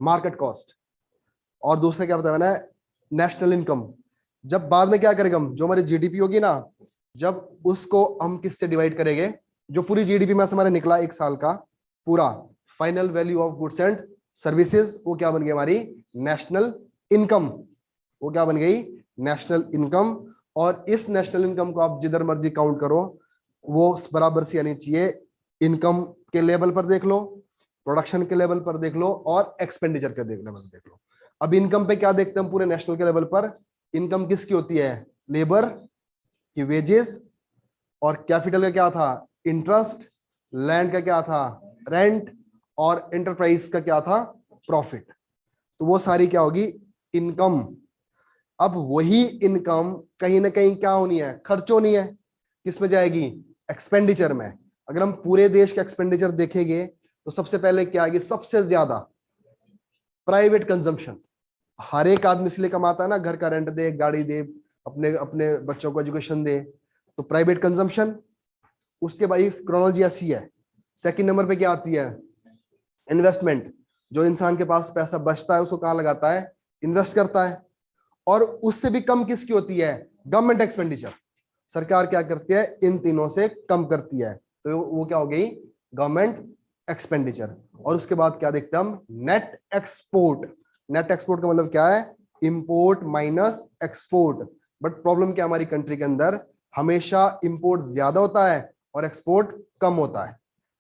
market cost, और दूसरे क्या बताया मैंने, नेशनल इनकम। जब बाद में क्या करेंगे हम, जो हमारी जीडीपी होगी ना, जब उसको हम किससे डिवाइड करेंगे, जो पूरी जीडीपी में से हमारे निकला एक साल का पूरा final value of goods and services, वो क्या बन गई हमारी नेशनल इनकम। वो क्या बन गई, नेशनल इनकम। और इस नेशनल इनकम को आप जिधर मर्जी काउंट करो, वो बराबर से आनी चाहिए, इनकम के लेवल पर देख लो, प्रोडक्शन के लेवल पर देख लो, और एक्सपेंडिचर के लेवल देख लो। अब इनकम पे क्या देखते हैं हम पूरे नेशनल के लेवल पर, इनकम किसकी होती है, लेबर की वेजेस, और कैपिटल का क्या था, इंटरेस्ट, लैंड का क्या था, रेंट, और एंटरप्राइज का क्या था, प्रॉफिट। तो वो सारी क्या होगी, इनकम। अब वही इनकम कहीं ना कहीं क्या होनी है, खर्च होनी है, किसमें जाएगी, एक्सपेंडिचर में। अगर हम पूरे देश का एक्सपेंडिचर देखेंगे तो सबसे पहले क्या आएगी, सबसे ज्यादा प्राइवेट कंजम्पशन। हर एक आदमी इसलिए कमाता है ना, घर का रेंट दे, गाड़ी दे, अपने अपने बच्चों को एजुकेशन दे, तो प्राइवेट कंजम्पशन। उसके बाद क्रोनोलॉजी ऐसी है। सेकंड नंबर पे क्या आती है, इन्वेस्टमेंट। जो इंसान के पास पैसा बचता है उसको कहां लगाता है, इन्वेस्ट करता है। और उससे भी कम किसकी होती है, गवर्नमेंट एक्सपेंडिचर। सरकार क्या करती है, इन तीनों से कम करती है, तो वो क्या हो गई, गवर्नमेंट एक्सपेंडिचर। और उसके बाद क्या देखते हैं हम, नेट एक्सपोर्ट। नेट एक्सपोर्ट का मतलब क्या है, import minus export. But problem क्या हमारी कंट्री के अंदर, हमेशा इंपोर्ट ज्यादा होता है और एक्सपोर्ट कम होता है,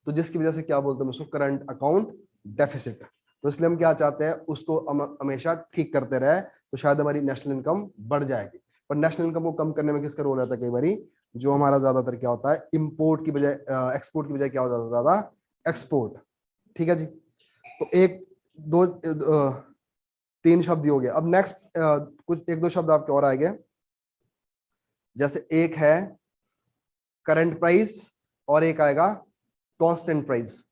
तो जिसकी वजह से क्या बोलते हैं उसको, करंट अकाउंट डेफिसिट। तो इसलिए हम क्या चाहते हैं, उसको हमेशा ठीक करते रहे, तो शायद हमारी नेशनल इनकम बढ़ जाएगी। पर नेशनल इनकम को कम करने में किसका रोल रहता है, कई बारी जो हमारा ज्यादातर क्या होता है, इंपोर्ट की बजाय एक्सपोर्ट की बजाय क्या हो जाता है, ज्यादा एक्सपोर्ट। ठीक है जी। तो एक दो तीन शब्द हो गए। अब नेक्स्ट कुछ एक दो शब्द आपके और आएंगे, जैसे एक है करंट प्राइस और एक आएगा कांस्टेंट प्राइस,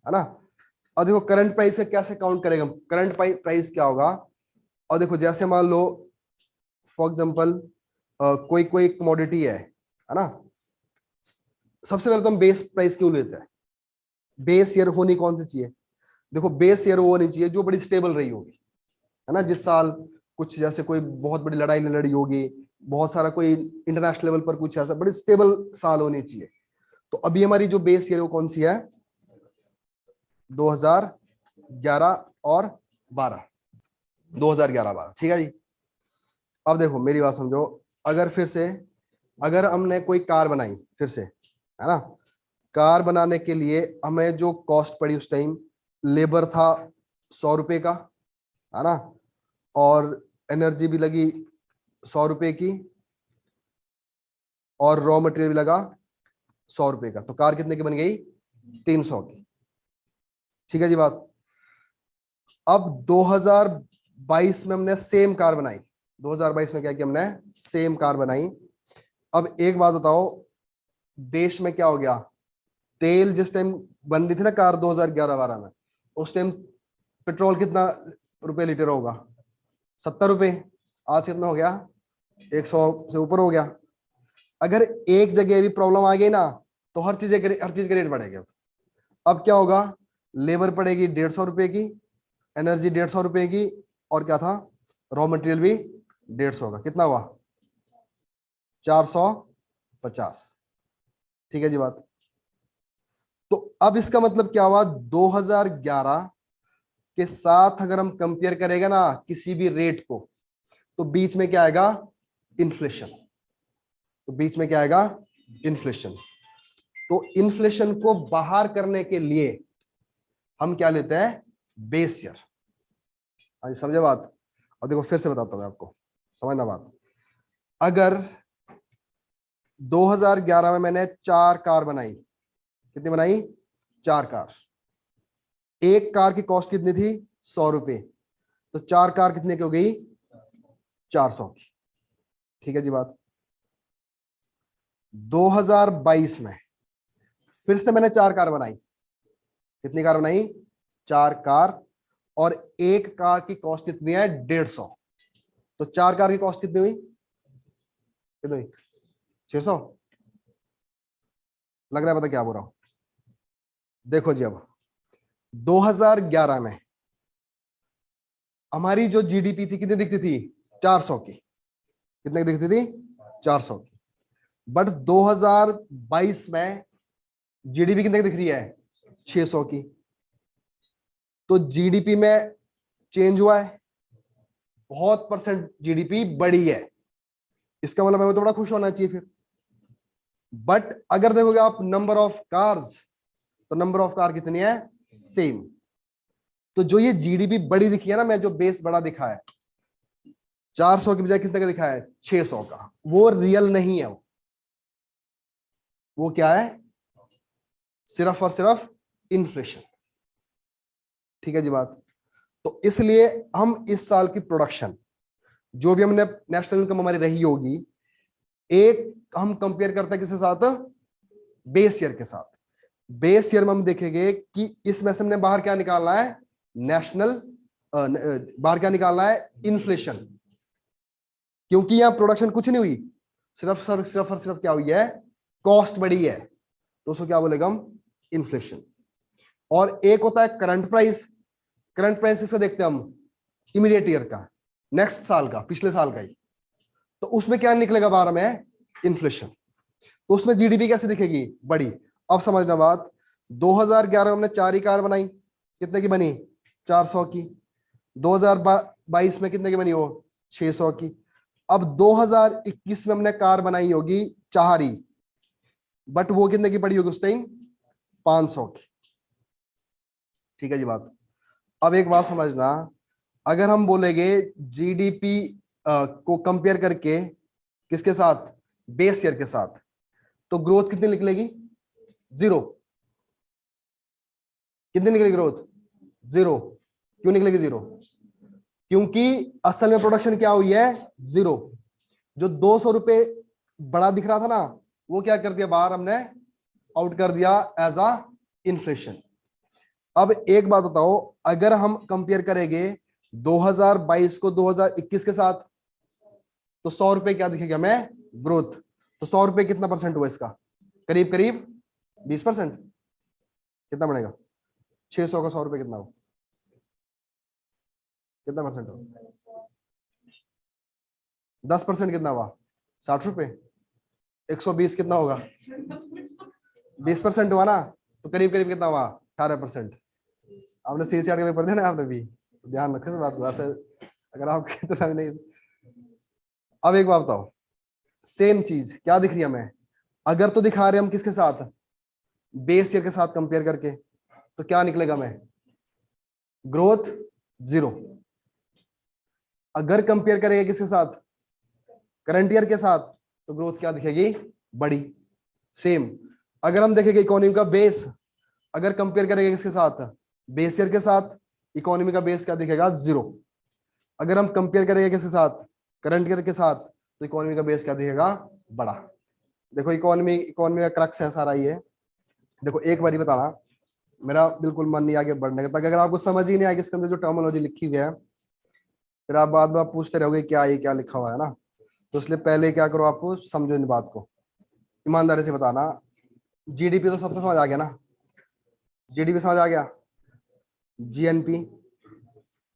है ना। अब देखो करंट प्राइस का कैसे काउंट करेंगे हम, करंट प्राइस क्या होगा, और देखो जैसे मान लो फॉर एग्जांपल कोई कोई कमोडिटी है ना, सबसे पहले तो हम बेस प्राइस क्यों लेते हैं? बेस ईयर होनी कौन सी चाहिए? देखो बेस ईयर वो होनी चाहिए जो बड़ी स्टेबल रही होगी, है ना। जिस साल कुछ जैसे कोई बहुत बड़ी लड़ाई लड़ी होगी, बहुत सारा कोई इंटरनेशनल लेवल पर कुछ ऐसा बड़ी स्टेबल साल होनी चाहिए। तो अभी हमारी जो बेस ईयर वो कौन सी है? 2011 और 12, 2011-12, ठीक है जी। अब देखो मेरी बात समझो, अगर फिर से अगर हमने कोई कार बनाई फिर से, है ना, कार बनाने के लिए हमें जो कॉस्ट पड़ी उस टाइम, लेबर था 100 रुपए का, है ना, और एनर्जी भी लगी 100 रुपए की, और रॉ मटेरियल भी लगा 100 रुपए का, तो कार कितने की बन गई? 300 की, ठीक है जी बात। अब 2022 में हमने सेम कार बनाई, 2022 में क्या किया हमने? सेम कार बनाई। अब एक बात बताओ, देश में क्या हो गया? तेल जिस टाइम बन रही थी ना कार 2011-12 में, उस टाइम पेट्रोल कितना रुपए लीटर होगा? 70 रुपए। आज कितना हो गया? 100 से ऊपर हो गया। अगर एक जगह भी प्रॉब्लम आ गई ना, तो हर चीज का रेट बढ़ेगा। अब क्या होगा? लेबर पड़ेगी 150 रुपए की, एनर्जी 150 रुपए की, और क्या था? रॉ मटेरियल भी 150 का। कितना हुआ? 450, ठीक है जी बात। तो अब इसका मतलब क्या हुआ? 2011 के साथ अगर हम कंपेयर करेंगे ना किसी भी रेट को, तो बीच में क्या आएगा? इन्फ्लेशन। तो बीच में क्या आएगा? इन्फ्लेशन। तो इन्फ्लेशन को बाहर करने के लिए हम क्या लेते हैं? Base year. हाँ जी, समझे बात? अब देखो फिर से बताता हूं आपको, समझना बात। अगर 2011 में मैंने 4 कार बनाई, कितनी बनाई? 4 कार। एक कार की कॉस्ट कितनी थी? 100 रुपए। तो 4 कार कितने की हो गई? 400 की, ठीक है जी बात। 2022 में फिर से मैंने 4 कार बनाई। कितनी कार बनाई? 4 कार। और एक कार की कॉस्ट कितनी है? 150। तो 4 कार की कॉस्ट कितनी हुई? कितनी हुई? 600। लग रहा है पता क्या बोल रहा हूं? देखो जी, अब 2011 में हमारी जो जीडीपी थी कितनी दिखती थी? 400 की। कितने की दिखती थी? 400 की। बट 2022 में जीडीपी कितने की दिख रही है? 600 की। तो जीडीपी में चेंज हुआ है, बहुत परसेंट जीडीपी बढ़ी है। इसका मतलब हमें तो बड़ा खुश होना चाहिए फिर। बट अगर देखोगे आप नंबर ऑफ कार्स, तो नंबर ऑफ कार कितनी है? सेम। तो जो ये जीडीपी बड़ी दिखी है ना, मैं जो बेस बड़ा दिखा है 400 की बजाय किसने का दिखा है? 600 का, वो रियल नहीं है। वो क्या है? सिर्फ और सिर्फ इन्फ्लेशन, ठीक है जी बात। तो इसलिए हम इस साल की प्रोडक्शन जो भी हमने नेशनल इनकम हमारी रही होगी, एक हम कंपेयर करते हैं किसके साथ? बेस ईयर के साथ। बेस ईयर में हम देखेंगे कि इसमें से हमने बाहर क्या निकालना है? नेशनल बाहर क्या निकालना है? इन्फ्लेशन। क्योंकि यहां प्रोडक्शन कुछ नहीं हुई, सिर्फ और सिर्फ क्या हुई है? कॉस्ट बढ़ी है। तो उसको क्या बोलेगा हम? इन्फ्लेशन। और एक होता है करंट प्राइस। करंट प्राइस इसका देखते हैं हम इमीडिएट ईयर का, नेक्स्ट साल का, पिछले साल का ही। तो उसमें क्या निकलेगा बाहर में? इन्फ्लेशन। तो उसमें जीडीपी कैसे दिखेगी? बड़ी। अब समझना बात, 2011 में हमने 4 ही कार बनाई, कितने की बनी? 400 की। 2022 में कितने की बनी? वो 600 की। अब 2021 में हमने कार बनाई होगी 4 ही, बट वो कितने की पड़ी होगी उस टाइम? 500 की, ठीक है जी बात। अब एक बात समझना, अगर हम बोलेंगे जीडीपी को कंपेयर करके किसके साथ? बेस ईयर के साथ, तो ग्रोथ कितनी निकलेगी? 0। कितनी निकलेगी ग्रोथ? 0। क्यों निकलेगी 0? क्योंकि असल में प्रोडक्शन क्या हुई है? 0। जो 200 रुपए बड़ा दिख रहा था ना, वो क्या कर दिया बाहर हमने? आउट कर दिया एज अ इन्फ्लेशन। अब एक बात बताओ, अगर हम कंपेयर करेंगे 2022 को 2021 के साथ, तो 100 रुपए क्या दिखेगा मैं ग्रोथ। तो 100 रुपए कितना परसेंट हुआ इसका, करीब करीब 20%। कितना बनेगा 600 का 100 रुपए कितना हो, कितना परसेंट हो, 10% कितना हुआ 60 रुपए। 120 कितना होगा 20% हुआ ना, तो करीब करीब कितना हुआ 18%। आपने CCR के पेपर दिया ना आपने भी, ध्यान रखे इस बात को, ऐसे अगर आप कितना नहीं। अब एक बात बताओ, सेम चीज क्या दिख रही है हमें, अगर तो दिखा रहे हम किसके साथ, बेस ईयर के साथ कंपेयर करके, तो क्या निकलेगा हमें ग्रोथ 0। अगर कंपेयर करेंगे किसके साथ, करंट ईयर के साथ, तो ग्रोथ क्या दिखेगी बड़ी। सेम अगर हम देखेंगे इकोनॉमी का बेस, अगर कंपेयर करेंगे किसके साथ, बेस ईयर के साथ, इकोनॉमी का बेस क्या दिखेगा 0। अगर हम कंपेयर करेंगे किसके साथ, करंट ईयर के साथ, तो इकोनॉमी का बेस क्या दिखेगा बड़ा। देखो इकोनॉमी का क्रक्स है सारा ये। देखो एक बारी बताना, मेरा बिल्कुल मन नहीं आगे बढ़ने का, ताकि अगर आपको समझ ही नहीं आएगी इसके अंदर जो टर्मिनोलॉजी लिखी हुई है, फिर आप बाद में आप पूछते रहोगे क्या ये क्या लिखा हुआ है ना। तो इसलिए पहले क्या करो, आपको समझो इन बात को, ईमानदारी से बताना। जीडीपी तो सबको समझ आ गया ना, जीडीपी समझ आ गया, GNP,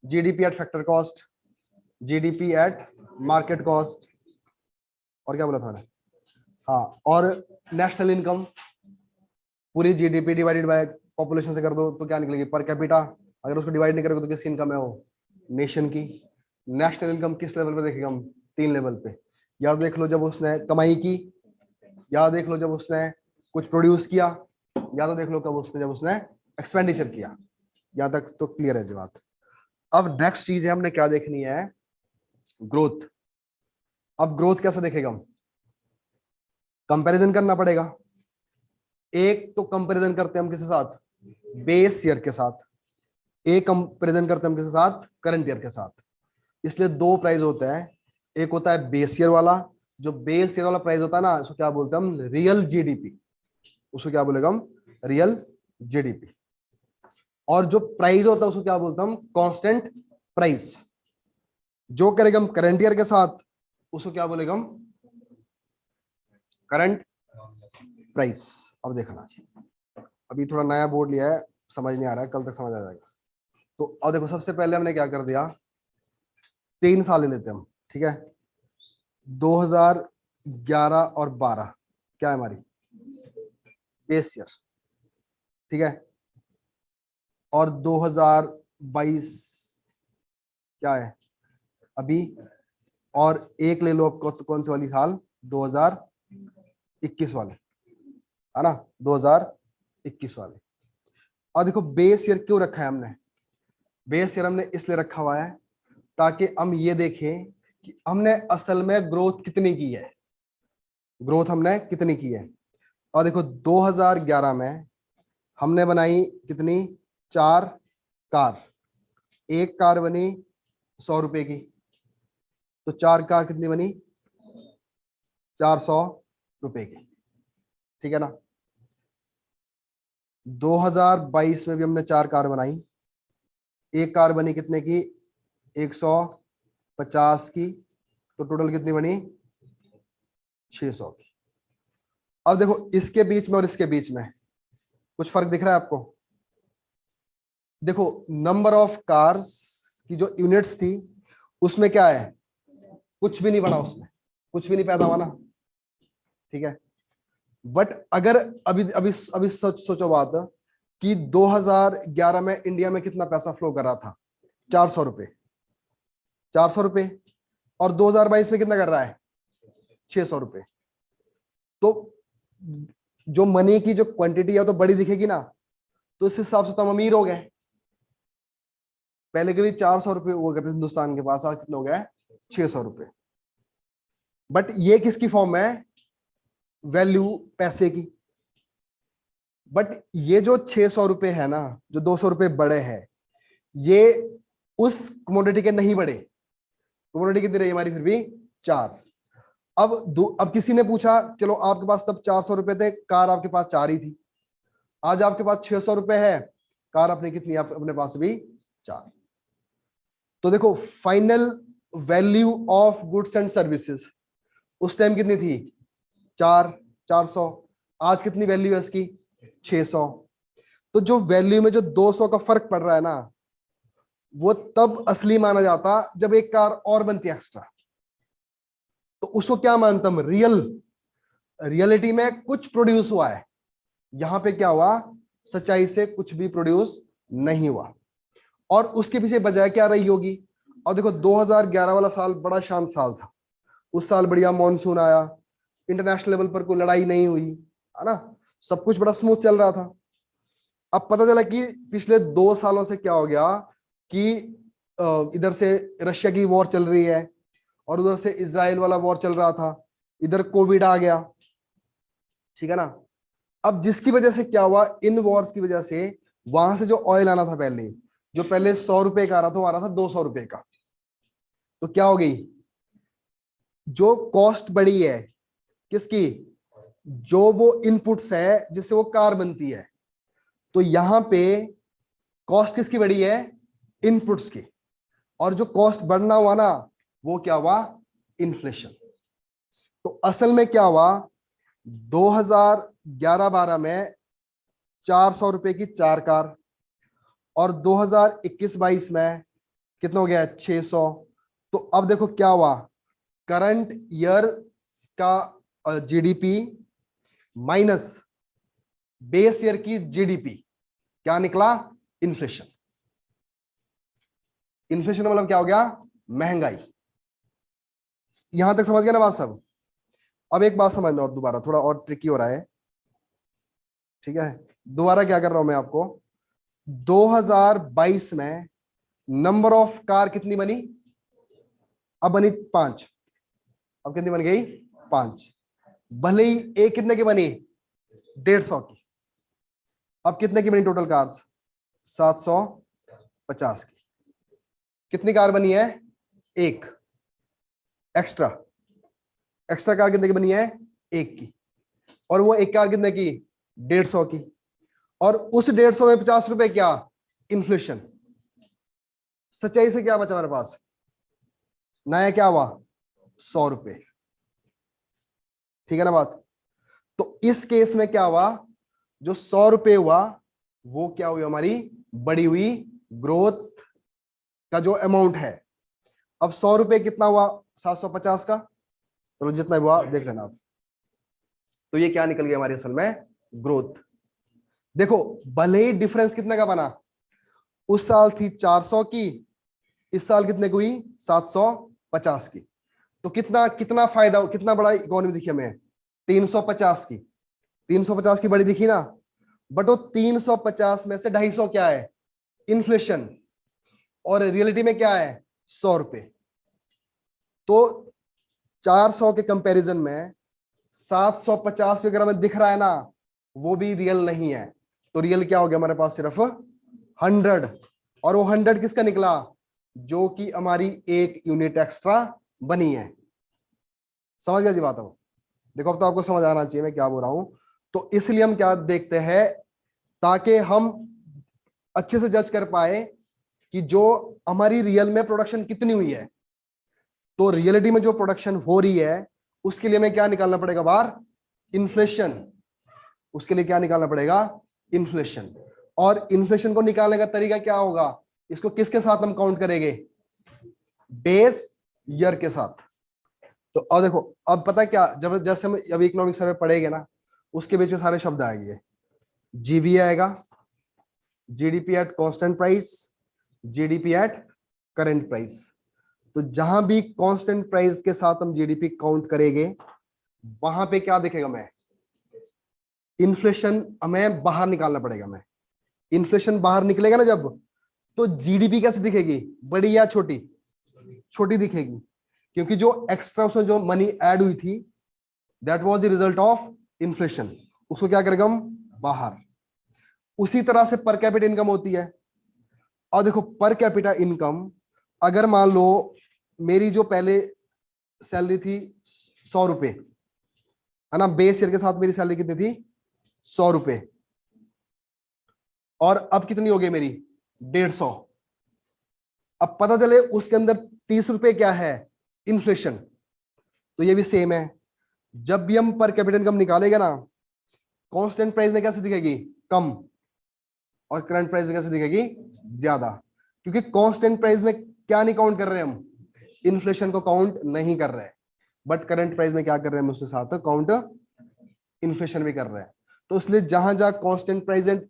GDP at factor cost, GDP at market cost, और क्या बोला था मैंने, हाँ, और नेशनल इनकम, पूरी जीडीपी डिवाइडेड बाय पॉपुलेशन से कर दो तो क्या निकलेगी पर कैपिटा। अगर उसको डिवाइड नहीं करोगे तो किसकी इनकम है वो, नेशन की। नेशनल इनकम किस लेवल पे देखेगा हम, 3 लेवल पे। या देख लो जब उसने कमाई की, या देख लो जब उसने कुछ प्रोड्यूस किया, या तो देख लो कब उसने जब उसने एक्सपेंडिचर किया। यहाँ तक तो क्लियर है जी बात। अब नेक्स्ट चीज है हमने क्या देखनी है, ग्रोथ। अब ग्रोथ कैसे देखेगा हम, कंपैरिजन करना पड़ेगा। एक तो कंपैरिजन करते हैं हम किसके साथ, बेस ईयर के साथ, एक कंपैरिजन करते हैं हम किसके साथ, करंट ईयर के साथ। इसलिए 2 प्राइस होते हैं, एक होता है बेस ईयर वाला, जो बेस ईयर वाला प्राइस होता है ना, उसको क्या बोलते हैं हम, रियल जीडीपी। उसको क्या बोलेगा हम, रियल जीडीपी। और जो प्राइस होता है उसको क्या बोलते हैं हम, कांस्टेंट प्राइस। जो करेगा हम करंट ईयर के साथ, उसको क्या बोलेगा हम, करंट प्राइस। अब देखना, अभी थोड़ा नया बोर्ड लिया है, समझ नहीं आ रहा है, कल तक समझ आ जाएगा। तो अब देखो सबसे पहले हमने क्या कर दिया, 3 साल ले लेते हैं हम, ठीक है। 2011 और 12 क्या है हमारी बेस ईयर, ठीक है। और 2022 क्या है अभी, और एक ले लो आपको, तो कौन सी वाली साल, 2021 वाले, है ना, 2021 वाले। और देखो बेस ईयर क्यों रखा है हमने, बेस ईयर हमने इसलिए रखा हुआ है ताकि हम ये देखें कि हमने असल में ग्रोथ कितनी की है, ग्रोथ हमने कितनी की है। और देखो 2011 में हमने बनाई कितनी, 4 कार, एक कार बनी 100 रुपए की, तो 4 कार कितनी बनी 400 रुपए की, ठीक है ना। 2022 में भी हमने 4 कार बनाई, एक कार बनी कितने की 150 की, तो टोटल कितनी बनी 600 की। अब देखो इसके बीच में और इसके बीच में कुछ फर्क दिख रहा है आपको। देखो नंबर ऑफ कार्स की जो यूनिट्स थी उसमें क्या है, कुछ भी नहीं बढ़ा, उसमें कुछ भी नहीं पैदा हुआ ना, ठीक है। बट अगर अभी अभी अभी सोचो बात कि 2011 में इंडिया में कितना पैसा फ्लो कर रहा था, 400 रुपए, 400 रुपए, और 2022 में कितना कर रहा है 600 रुपए। तो जो मनी की जो क्वांटिटी है तो बड़ी दिखेगी ना, तो इस हिसाब से तो हम अमीर हो गए। पहले के भी 400 रुपए हुआ करते हिंदुस्तान के पास, आज कितना हो गया है 600 रुपए। बट ये किसकी फॉर्म है, वैल्यू पैसे की। बट ये जो 600 रुपए है ना, जो 200 रुपए बड़े हैं, ये उस कमोडिटी के नहीं बढ़े। कमोडिटी कितनी रही हमारी फिर भी 4। अब किसी ने पूछा, चलो आपके पास तब 400 रुपए थे, कार आपके पास 4 ही थी, आज आपके पास 600 रुपए है, कार अपनी कितनी अपने पास भी 4। तो देखो final value of goods and services उस टाइम कितनी थी? 400। आज कितनी वैल्यू है इसकी? 600। तो जो वैल्यू में जो 200 का फर्क पड़ रहा है ना, वो तब असली माना जाता जब एक कार और बनती एक्स्ट्रा। तो उसको क्या मानता हम? रियलिटी में कुछ प्रोड्यूस हुआ है, यहां पे क्या हुआ? सच्चाई से कुछ भी प्रोड्यूस नहीं हुआ। और उसके पीछे वजह क्या रही होगी? और देखो 2011 वाला साल बड़ा शांत साल था। उस साल बढ़िया मॉनसून आया, इंटरनेशनल लेवल पर कोई लड़ाई नहीं हुई, है ना, सब कुछ बड़ा स्मूथ चल रहा था। अब पता चला कि पिछले 2 सालों से क्या हो गया कि इधर से रशिया की वॉर चल रही है और उधर से इजराइल वाला वॉर चल रहा था, इधर कोविड आ गया, ठीक है ना। अब जिसकी वजह से क्या हुआ, इन वॉर्स की वजह से वहां से जो ऑयल आना था पहले, जो पहले 100 रुपए का आ रहा था, वो आ रहा था 200 रुपए का। तो क्या हो गई? जो कॉस्ट बढ़ी है किसकी? जो वो इनपुट्स है जिससे वो कार बनती है। तो यहां पे कॉस्ट किसकी बढ़ी है? इनपुट्स की। और जो कॉस्ट बढ़ना हुआ ना, वो क्या हुआ? इन्फ्लेशन। तो असल में क्या हुआ, 2011-12 में 400 रुपए की 4 कार, और 2021-22 में कितना हो गया? 600। तो अब देखो क्या हुआ, करंट ईयर का जीडीपी माइनस बेस ईयर की जीडीपी, क्या निकला? इन्फ्लेशन। इन्फ्लेशन मतलब क्या हो गया? महंगाई। यहां तक समझ गया ना बात सब? अब एक बात समझ लो, और दोबारा थोड़ा और ट्रिकी हो रहा है, ठीक है। दोबारा क्या कर रहा हूं मैं आपको, 2022 में नंबर ऑफ कार कितनी बनी? अब बनी 5। अब कितनी बन गई? 5। भले ही एक कितने की बनी? 150 की। अब कितने की बनी टोटल कार्स? 750 की। कितनी कार बनी है? एक। एक्स्ट्रा एक्स्ट्रा कार कितने की बनी है? एक की। और वो एक कार कितने की? 150 की। और उस 150 में 50 रुपए क्या? इन्फ्लेशन। सच्चाई से क्या बचा मेरे पास? नया क्या हुआ? 100 रुपए। ठीक है ना बात? तो इस केस में क्या हुआ, जो 100 रुपए हुआ वो क्या हुई? हमारी बढ़ी हुई ग्रोथ का जो अमाउंट है। अब 100 रुपए कितना हुआ? 750 का। चलो जितना हुआ देख लेना आप। तो ये क्या निकल गया हमारी असल में? ग्रोथ। देखो भले ही डिफरेंस कितने का बना, उस साल थी 400 की, इस साल कितने की हुई? 750 की। तो कितना कितना फायदा, कितना बड़ा इकोनॉमी दिखी हमें? 350 की। 350 की बड़ी दिखी ना, बट वो 350 में से 250 क्या है? इन्फ्लेशन। और रियलिटी में क्या है? 100 रुपए। तो 400 के कंपैरिजन में 750 अगर हमें दिख रहा है ना, वो भी रियल नहीं है। तो रियल क्या हो गया हमारे पास? सिर्फ 100। और वो 100 किसका निकला? जो कि हमारी एक यूनिट एक्स्ट्रा बनी है। समझ गया जी बात? अब देखो, अब तो आपको समझ आना चाहिए मैं क्या बोल रहा हूं। तो इसलिए हम क्या देखते हैं, ताकि हम अच्छे से जज कर पाए कि जो हमारी रियल में प्रोडक्शन कितनी हुई है। तो रियलिटी में जो प्रोडक्शन हो रही है उसके लिए हमें क्या निकालना पड़ेगा बाहर? इन्फ्लेशन। उसके लिए क्या निकालना पड़ेगा? इन्फ्लेशन। और इन्फ्लेशन को निकालने का तरीका क्या होगा? इसको किसके साथ हम काउंट करेंगे? बेस ईयर के साथ। तो अब देखो, अब पता है क्या, जब जैसे हम अभी इकोनॉमिक सर्वे पढ़ेंगे ना, उसके बीच में सारे शब्द आएंगे। जीबी आएगा, GDP at constant price, GDP at current price. तो जहां भी कांस्टेंट प्राइस के साथ हम जीडीपी काउंट करेंगे, वहां पे क्या दिखेगा? मैं इन्फ्लेशन हमें बाहर निकालना पड़ेगा। मैं इन्फ्लेशन बाहर निकलेगा ना जब, तो जीडीपी कैसे दिखेगी? बड़ी या छोटी? छोटी दिखेगी, क्योंकि जो एक्स्ट्रा उसमें जो मनी ऐड हुई थी, that was the result of inflation. उसको क्या करेगा हम? बाहर। उसी तरह से पर कैपिटा इनकम होती है। और देखो पर कैपिटा इनकम, अगर मान लो मेरी जो पहले सैलरी थी 100 रुपए, है ना, बेस ईयर के साथ मेरी सैलरी कितनी थी? 100 रुपए। और अब कितनी हो गई मेरी? 150। अब पता चले उसके अंदर 30 रुपए क्या है, इन्फ्लेशन, तो ये भी सेम है। जब भी हम पर कैपिटा इनकम निकालेगा ना, कांस्टेंट प्राइस में कैसे दिखेगी, कम, और करंट प्राइस में कैसे दिखेगी, ज्यादा, क्योंकि कांस्टेंट प्राइस में क्या नहीं काउंट कर रहे हम, इन्फ्लेशन को काउंट नहीं कर रहे, बट करंट प्राइस में क्या कर रहे हैं हम, उसके साथ काउंट इन्फ्लेशन भी कर रहे हैं। तो इसलिए जहां जहां कांस्टेंट प्राइस एंड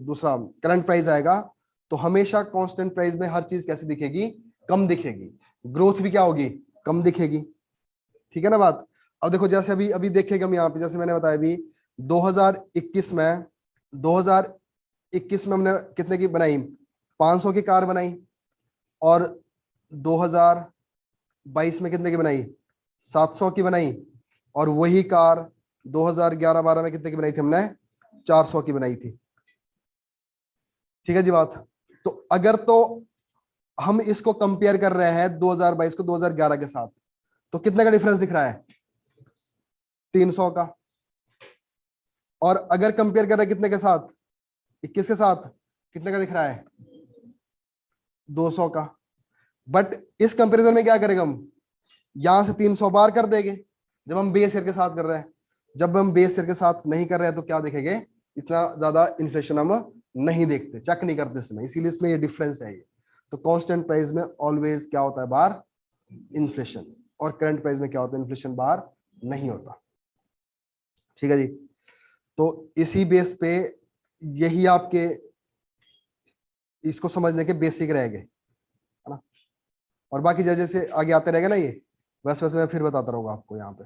दूसरा करंट प्राइस आएगा, तो हमेशा कांस्टेंट प्राइस में हर चीज कैसी दिखेगी, कम दिखेगी, ग्रोथ भी क्या होगी, कम दिखेगी। ठीक है ना बात। अब देखो जैसे अभी अभी देखेगा हम यहाँ पे, जैसे मैंने बताया अभी 2021 में हमने कितने की बनाई, 500 की कार बनाई, और 2022 में कितने की बनाई, 700 की बनाई, और वही कार 2011-12 में कितने की बनाई थी हमने, 400 की बनाई थी। ठीक है जी बात। तो अगर तो हम इसको कंपेयर कर रहे हैं 2022 को 2011 के साथ, तो कितने का डिफरेंस दिख रहा है, 300 का। और अगर कंपेयर कर रहे हैं कितने के साथ, 21 के साथ, कितने का दिख रहा है, 200 का। बट इस कंपैरिजन में क्या करेंगे हम, यहां से 300 बार कर देंगे जब हम बेस ईयर के साथ कर रहे हैं। जब हम बेस ईयर के साथ नहीं कर रहे हैं तो क्या देखेंगे, इतना ज्यादा इन्फ्लेशन हम नहीं देखते, चेक नहीं करते इसमें, इसीलिए इसमें ये डिफरेंस है ये। तो कांस्टेंट प्राइस में ऑलवेज क्या होता है, बार इन्फ्लेशन, और करंट प्राइस में क्या होता है, इन्फ्लेशन बार नहीं होता। ठीक है जी। तो इसी बेस पे यही आपके इसको समझने के बेसिक रहेंगे, है ना। और बाकी जैसे जैसे आगे आते रहेगा ना ये, वैसे वैसे मैं फिर बताता रहूंगा आपको यहाँ पे।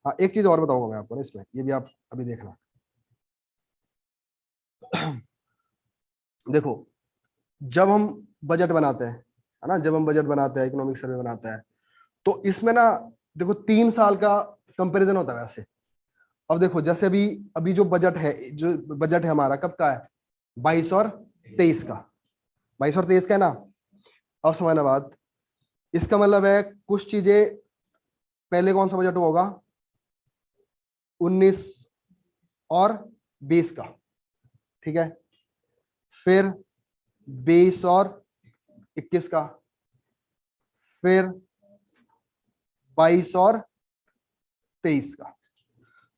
हाँ एक चीज और बताऊंगा मैं आपको ना इसमें, ये भी आप अभी देखना। देखो जब हम बजट बनाते हैं, है ना, जब हम बजट बनाते हैं, इकोनॉमिक सर्वे बनाते हैं, तो इसमें ना देखो 3 साल का कंपैरिजन होता है वैसे। अब देखो जैसे अभी अभी जो बजट है हमारा कब का है, 22 और 23 का, 22 और 23 का है ना। अब समझना बात, इसका मतलब है कुछ चीजें, पहले कौन सा बजट होगा, 19 और 20 का, ठीक है, फिर 20 और 21 का, फिर 22 और 23 का।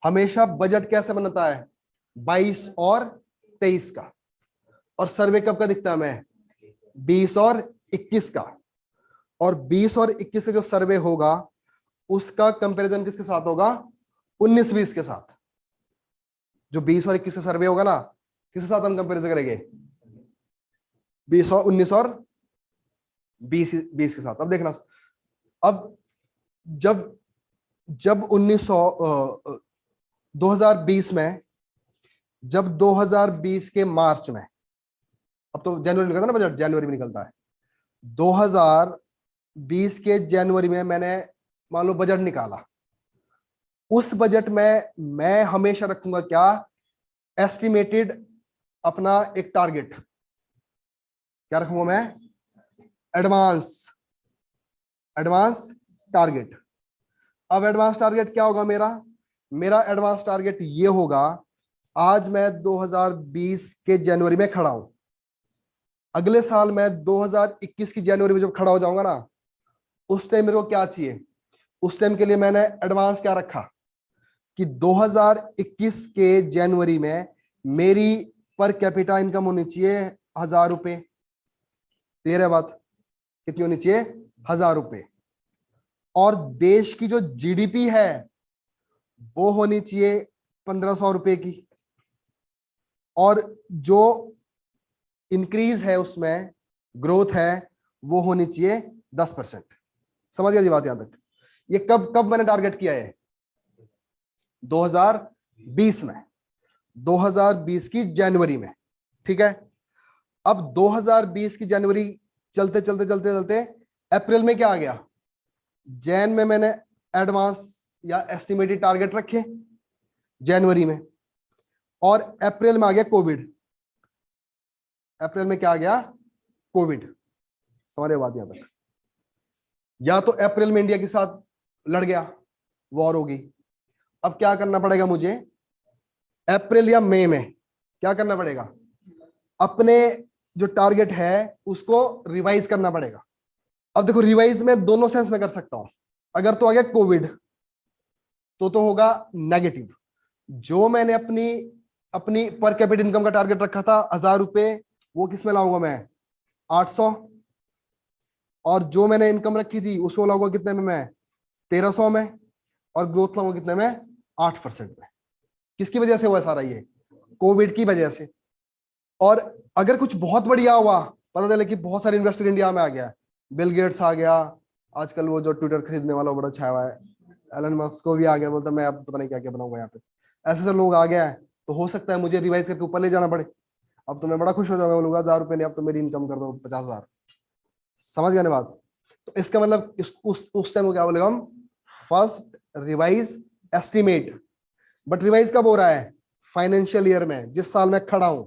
हमेशा बजट कैसे बनता है, 22 और 23 का। और सर्वे कब का दिखता है हमें, 20 और 21 का। और 20 और 21 का जो सर्वे होगा उसका कंपैरिजन किसके साथ होगा, 19-20 के साथ। जो 20 और 21 का सर्वे होगा ना, किसके साथ हम कंपैरिजन करेंगे, 20 और 19 और 20 के साथ। अब देखना, अब जब जब 2020 में, जब 2020 के मार्च में, अब तो जनवरी निकलता है ना बजट, जनवरी में निकलता है, 2020 के जनवरी में मैंने मान लो बजट निकाला। उस बजट में मैं हमेशा रखूंगा क्या, एस्टिमेटेड अपना एक टारगेट, क्या रखूंगा मैं, एडवांस एडवांस टारगेट। अब एडवांस टारगेट क्या होगा मेरा, मेरा एडवांस टारगेट ये होगा, आज मैं 2020 के जनवरी में खड़ा हूं, अगले साल मैं 2021 की जनवरी में जब खड़ा हो जाऊंगा ना, उस टाइम मेरे को क्या चाहिए, उस टाइम के लिए मैंने एडवांस क्या रखा कि 2021 के जनवरी में मेरी पर कैपिटा इनकम होनी चाहिए 1,000 रुपए। क्लियर है बात, कितनी होनी चाहिए, 1,000 रुपए। और देश की जो जीडीपी है वो होनी चाहिए 1,500 रुपए की, और जो इंक्रीज है उसमें, ग्रोथ है, वो होनी चाहिए 10%। समझ गया जी बात यहां तक। ये कब कब मैंने टारगेट किया है, 2020 में, 2020 की जनवरी में। ठीक है। अब 2020 की जनवरी चलते चलते चलते चलते अप्रैल में क्या आ गया, जैन में मैंने एडवांस या एस्टिमेटेड टारगेट रखे जनवरी में, और अप्रैल में आ गया कोविड। अप्रैल में क्या आ गया, कोविड। समझ बात यहां तक। या तो अप्रैल में इंडिया के साथ लड़ गया, वॉर होगी। अब क्या करना पड़ेगा मुझे, अप्रैल या मई में क्या करना पड़ेगा, अपने जो टारगेट है उसको रिवाइज करना पड़ेगा। अब देखो रिवाइज में दोनों सेंस में कर सकता हूं। अगर तो आ गया कोविड तो होगा नेगेटिव। जो मैंने अपनी अपनी पर कैपिटा इनकम का टारगेट रखा था 1000 रुपए, वो किस में लाऊंगा मैं 800। और जो मैंने इनकम रखी थी उसको लाऊंगा कितने में मैं 1300 में। और ग्रोथ लाऊंगा कितने में 8% में। किसकी वजह से हुआ सारा ये कोविड की वजह से। और अगर कुछ बहुत बढ़िया हुआ, पता चले कि बहुत सारे इन्वेस्टर इंडिया में आ गया, बिल गेट्स आ गया, आजकल वो जो ट्विटर खरीदने वाला वो बड़ा छाया हुआ है, एलन मस्क को भी आ गया, बोलता मैं अब पता नहीं क्या क्या बनाऊंगा यहाँ पे। ऐसे ऐसे लोग आ गया है तो हो सकता है मुझे रिवाइज करके ऊपर ले जाना पड़े। अब तो मैं बड़ा खुश हो जाऊंगा, बोलूंगा 1000 रुपये नहीं, अब तो मेरी इनकम कर दो 50,000। समझ गए ना बात। तो इसका मतलब उस टाइम को क्या बोलेगा हम, first revise estimate. But revise कब हो रहा है, फाइनेंशियल ईयर में, जिस साल मैं खड़ा हूं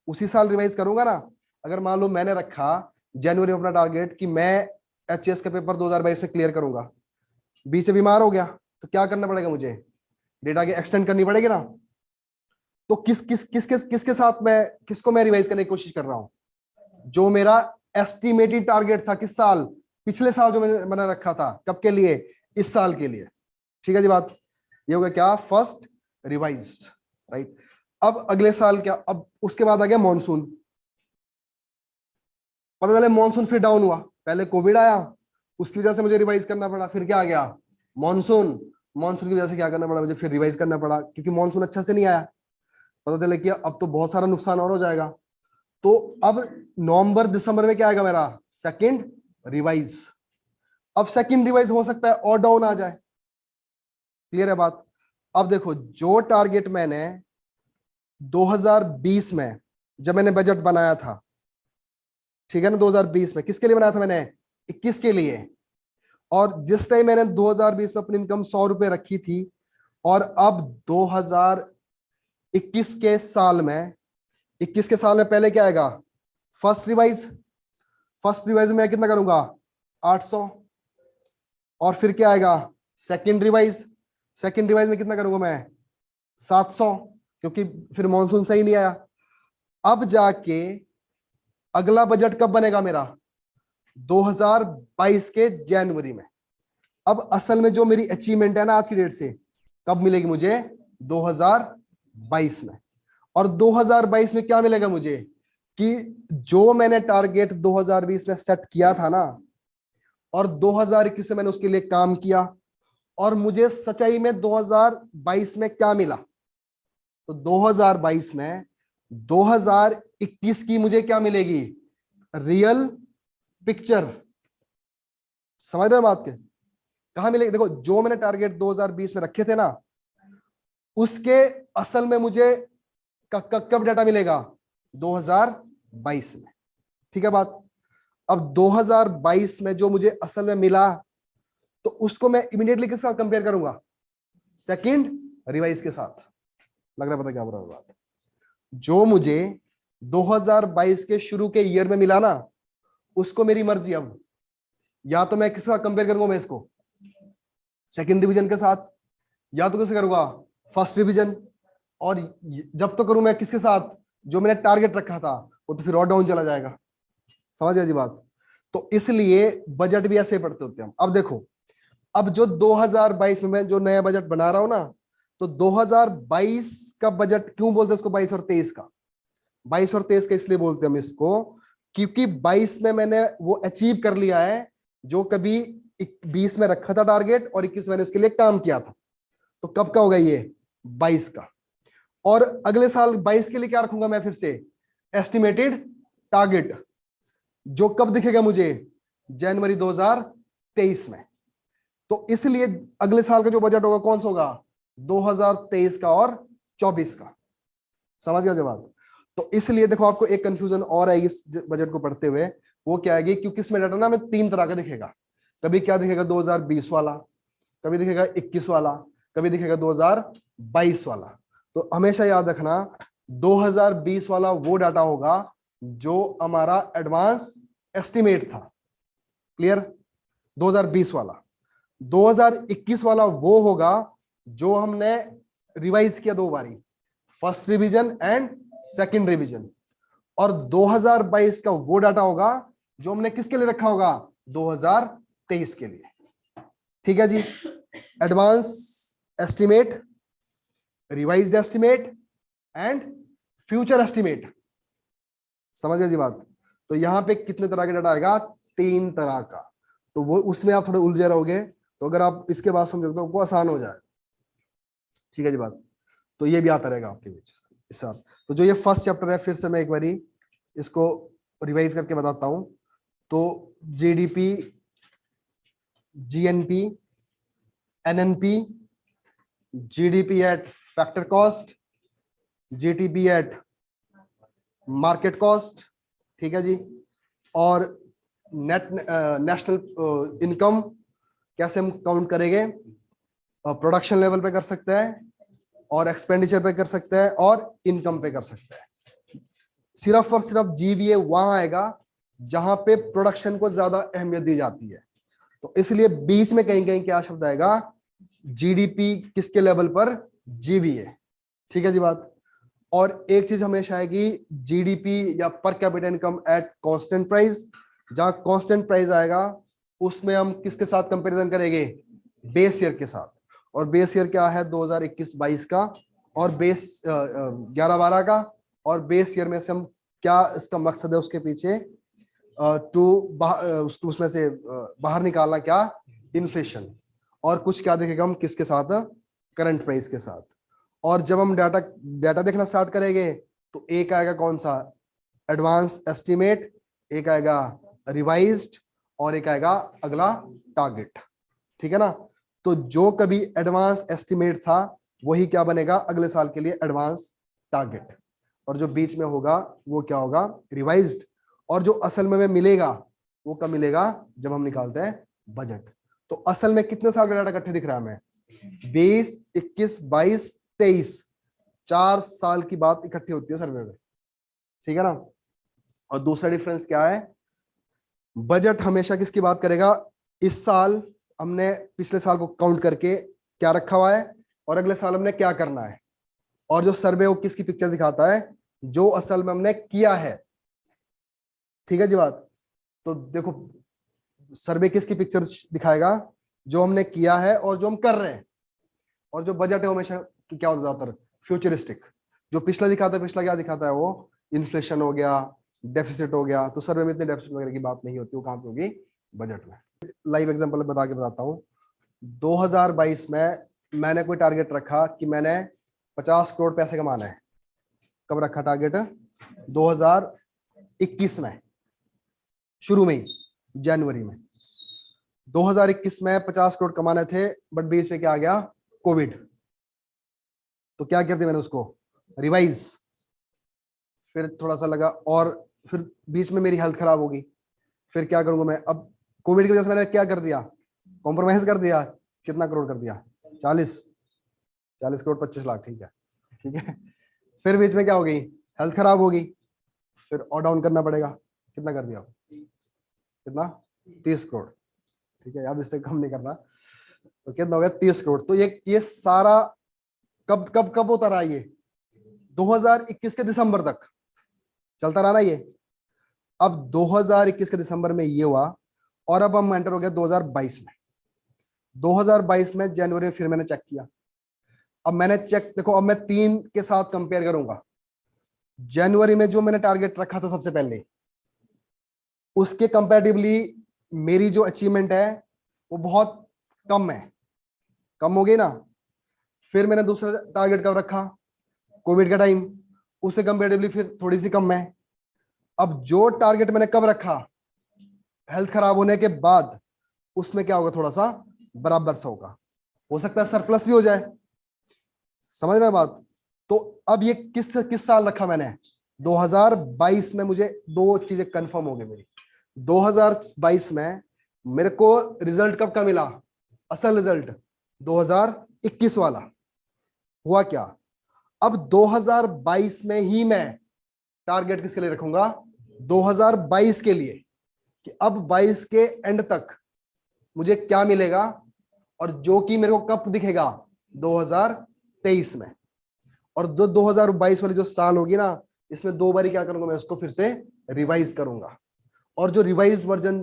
उसी साल रिवाइज करूंगा ना। अगर मान लो मैंने रखा जनवरी में अपना टारगेट कि मैं एचएस का पेपर 2022 में क्लियर करूंगा, बीच में बीमार हो गया, तो क्या करना पड़ेगा मुझे, डेटा की एक्सटेंड करनी पड़ेगी ना। तो किसके साथ मैं, किसको मैं रिवाइज करने की कोशिश कर रहा हूं, जो मेरा एस्टिमेटेड टारगेट था किस साल, पिछले साल जो मैंने बना रखा था, कब के लिए, इस साल के लिए। ठीक है जी बात। ये हो गया क्या, फर्स्ट रिवाइज्ड, राइट। अब अगले साल क्या, अब उसके बाद आ गया मॉनसून। पता चले मॉनसून फिर डाउन हुआ, पहले कोविड आया उसकी वजह से मुझे रिवाइज करना पड़ा, फिर क्या आ गया मॉनसून, मॉनसून की वजह से क्या करना पड़ा मुझे, फिर रिवाइज करना पड़ा क्योंकि मॉनसून अच्छा से नहीं आया। पता चले कि अब तो बहुत सारा नुकसान और हो जाएगा। तो अब नवंबर दिसंबर में क्या आएगा मेरा, सेकंड रिवाइज। अब सेकंड रिवाइज हो सकता है और डाउन आ जाए। क्लियर है बात। अब देखो जो टारगेट मैंने 2020 में जब मैंने बजट बनाया था, ठीक है ना, 2020 में किसके लिए बनाया था मैंने, 21 के लिए। और जिस टाइम मैंने 2020 में अपनी इनकम 100 रुपए रखी थी, और अब 2021 के साल में, 21 के साल में पहले क्या आएगा, फर्स्ट रिवाइज। फर्स्ट रिवाइज में कितना करूंगा 800। और फिर क्या आएगा सेकंड रिवाइज, सेकंड रिवाइज में कितना करूंगा मैं 700, क्योंकि फिर मॉनसून सही नहीं आया। अब जाके अगला बजट कब बनेगा मेरा, 2022 के जनवरी में। अब असल में जो मेरी अचीवमेंट है ना आज की डेट से, कब मिलेगी मुझे 2022 में। और 2022 में क्या मिलेगा मुझे, कि जो मैंने टारगेट 2020 में सेट किया था ना, और 2021 में मैंने उसके लिए काम किया, और मुझे सच्चाई में 2022 में क्या मिला, तो 2022 में 2021 की मुझे क्या मिलेगी, रियल पिक्चर। समझ रहे हो बात के, कहां मिलेगी, देखो जो मैंने टारगेट 2020 में रखे थे ना, उसके असल में मुझे कब डाटा मिलेगा 2022 में। ठीक है बात। अब 2022 में जो मुझे असल में मिला, तो उसको मैं इमीडिएटली किसके साथ कंपेयर करूंगा, सेकंड रिवाइज के साथ। लग रहा है पता क्या बोल रहा हूं बात। जो मुझे 2022 के शुरू के ईयर में मिला ना, उसको मेरी मर्जी, अब या तो मैं किसके साथ कंपेयर करूंगा, मैं इसको सेकंड डिवीजन के साथ, या तो किससे करूंगा फर्स्ट डिवीजन। और जब तो करूं मैं किसके साथ, जो मैंने टारगेट रखा था, वो तो फिर और डाउन चला जाएगा। समझ गए जी बात। तो इसलिए बजट भी ऐसे पढ़ते होते हैं। अब देखो, अब जो 2022 में मैं जो नया बजट बना रहा हूं ना, तो 2022 का बजट क्यों बोलते हैं इसको 22 और 23 का, 22 और 23 का इसलिए बोलते हैं हम इसको, क्योंकि 22 में मैंने वो अचीव कर लिया है जो कभी 20 में रखा था टारगेट, और 21 मैंने इसके लिए काम किया था। तो कब का होगा ये 22 का। और अगले साल 22 के लिए क्या रखूंगा मैं फिर से, एस्टिमेटेड टारगेट, जो कब दिखेगा मुझे, जनवरी 2023 में। तो इसलिए अगले साल का जो बजट होगा कौन सा होगा, 2023 का और 24 का। समझ गया जवाब। तो इसलिए देखो आपको एक कंफ्यूजन और आएगी इस बजट को पढ़ते हुए, वो क्या आएगी, क्योंकि इसमें डाटा ना में 3 तरह का दिखेगा। कभी क्या दिखेगा 2020 वाला, कभी दिखेगा 21 वाला, कभी दिखेगा 2022 वाला। तो हमेशा याद रखना 2020 वाला वो डाटा होगा जो हमारा एडवांस एस्टिमेट था। क्लियर, 2020 वाला। 2021 वाला वो होगा जो हमने रिवाइज किया 2 बारी, first revision and second revision. और 2022 का वो डाटा होगा जो हमने किसके लिए रखा होगा, 2023 के लिए। ठीक है जी। Advance estimate, revised estimate and future estimate, समझ गए जी बात। तो यहाँ पे कितने तरह का डाटा आएगा, 3 तरह का। तो वो उसमें आप थोड़े उलझे रहोगे, तो अगर आप इसके बाद समझोगे तो आपको आसान हो जाए। ठीक है जी बात। तो ये भी आता रहेगा आपके बीच इस साथ। तो जो ये फर्स्ट चैप्टर है, फिर से मैं एक बारी इसको रिवाइज करके बताता हूं। तो GDP, GNP, NNP, GDP at factor cost, GTP eight market cost, ठीक है जी। और नेशनल इनकम कैसे हम काउंट करेंगे, प्रोडक्शन लेवल पे कर सकते हैं, और एक्सपेंडिचर पे कर सकते हैं, और इनकम पे कर सकते हैं। सिर्फ और सिर्फ जीवीए वहां आएगा जहां पे प्रोडक्शन को ज्यादा अहमियत दी जाती है। तो इसलिए बीच में कहीं कहीं क्या शब्द आएगा, जीडीपी किसके लेवल पर, जीवीए। ठीक है जी बात। और एक चीज हमेशा आएगी, जीडीपी या पर capita income eight constant price. जहां कांस्टेंट प्राइस आएगा उसमें हम किसके साथ कंपैरिजन करेंगे, बेस ईयर के साथ। और बेस ईयर क्या है, 2021-22 का, और बेस 11-12 का। और बेस ईयर में से हम क्या इसका मकसद है उसके पीछे, टू उसको उसमें से बाहर निकालना क्या, इन्फ्लेशन। और कुछ क्या देखेगा हम किसके साथ, करंट प्राइस के साथ। और जब हम डाटा डाटा देखना स्टार्ट करेंगे तो एक आएगा कौन सा, एडवांस एस्टिमेट, एक आएगा रिवाइज्ड, और एक आएगा अगला टारगेट। ठीक है ना। तो जो कभी एडवांस एस्टिमेट था वही क्या बनेगा अगले साल के लिए, एडवांस टारगेट। और जो बीच में होगा वो क्या होगा, रिवाइज्ड। और जो असल में मिलेगा वो कब मिलेगा, जब हम निकालते हैं बजट। तो असल में कितने साल का डाटा इकट्ठे दिख रहा है हमें, 20, 21, 22, 23, 4 साल की बात इकट्ठी होती है सर्वे में। ठीक है ना। और दूसरा डिफरेंस क्या है, बजट हमेशा किसकी बात करेगा, इस साल हमने पिछले साल को काउंट करके क्या रखा हुआ है, और अगले साल हमने क्या करना है। और जो सर्वे वो किसकी पिक्चर दिखाता है, जो असल में हमने किया है। ठीक है जी बात। तो देखो सर्वे किसकी पिक्चर दिखाएगा, जो हमने किया है और जो हम कर रहे हैं। और जो बजट है हमेशा क्या होता है, ज्यादातर फ्यूचरिस्टिक। जो पिछला दिखाता है, पिछला क्या दिखाता है, वो इन्फ्लेशन हो गया, डेफिसिट हो गया। तो सर्वे में इतने डेफिसिट वगैरह की बात नहीं होती, वो कहां पे होगी, बजट में। लाइव एग्जांपल बता के बताता हूँ। 2022 में मैंने कोई टारगेट रखा कि मैंने 50 करोड़ पैसे कमाना है। कब रखा टारगेट, 2021 में, शुरू में ही, जनवरी में। 2021 में 50 करोड़ कमाने थे, बट बीच में क्या आ गया, कोविड। तो क्या कर दिया मैंने उसको, रिवाइज। फिर थोड़ा सा लगा, और फिर बीच में मेरी हेल्थ खराब होगी। फिर क्या करूंगा मैं, अब कोविड की वजह से मैंने क्या कर दिया, कॉम्प्रोमाइज कर दिया। कितना करोड़ कर दिया, 40 करोड़ 25 लाख, ठीक है। ठीक है। फिर बीच में क्या हो गई, हेल्थ खराब होगी। फिर और डाउन करना पड़ेगा। कितना कर दिया, कितना, 30 करोड़। ठीक है, अब इससे कम नहीं करना। तो कितना हो गया, 30 करोड़। तो ये सारा कब कब कब होता रहा, ये 2021 के दिसंबर तक चलता रहा ना ये। अब 2021 के दिसंबर में ये हुआ, और अब हम एंटर हो गया 2022 में। 2022 में जनवरी में फिर मैंने चेक किया। अब मैंने चेक देखो, अब मैं 3 के साथ कंपेयर करूंगा। जनवरी में जो मैंने टारगेट रखा था सबसे पहले, उसके कंपैरेटिवली मेरी जो अचीवमेंट है वो बहुत कम है, कम हो गई ना। फिर मैंने दूसरा टारगेट कब रखा, कोविड का टाइम, उससे कंपैरेटिवली फिर थोड़ी सी कम है। अब जो टारगेट मैंने कब रखा, हेल्थ खराब होने के बाद, उसमें क्या होगा, थोड़ा सा बराबर सा होगा। हो सकता है सरप्लस भी हो जाए, समझ रहे हैं बात। तो अब ये किस किस साल रखा मैंने, 2022 में। मुझे 2 चीजें कंफर्म हो गई मेरी। 2022 में मेरे को रिजल्ट कब का मिला, असल रिजल्ट 2021 वाला। हुआ क्या, अब 2022 में ही मैं टारगेट किसके लिए रखूंगा, 2022 के लिए, कि अब 22 के एंड तक मुझे क्या मिलेगा, और जो कि मेरे को कब दिखेगा, 2023 में। और जो 2022 वाली जो साल होगी ना, इसमें 2 बारी क्या करूंगा, मैं उसको फिर से रिवाइज करूंगा, और जो रिवाइज्ड वर्जन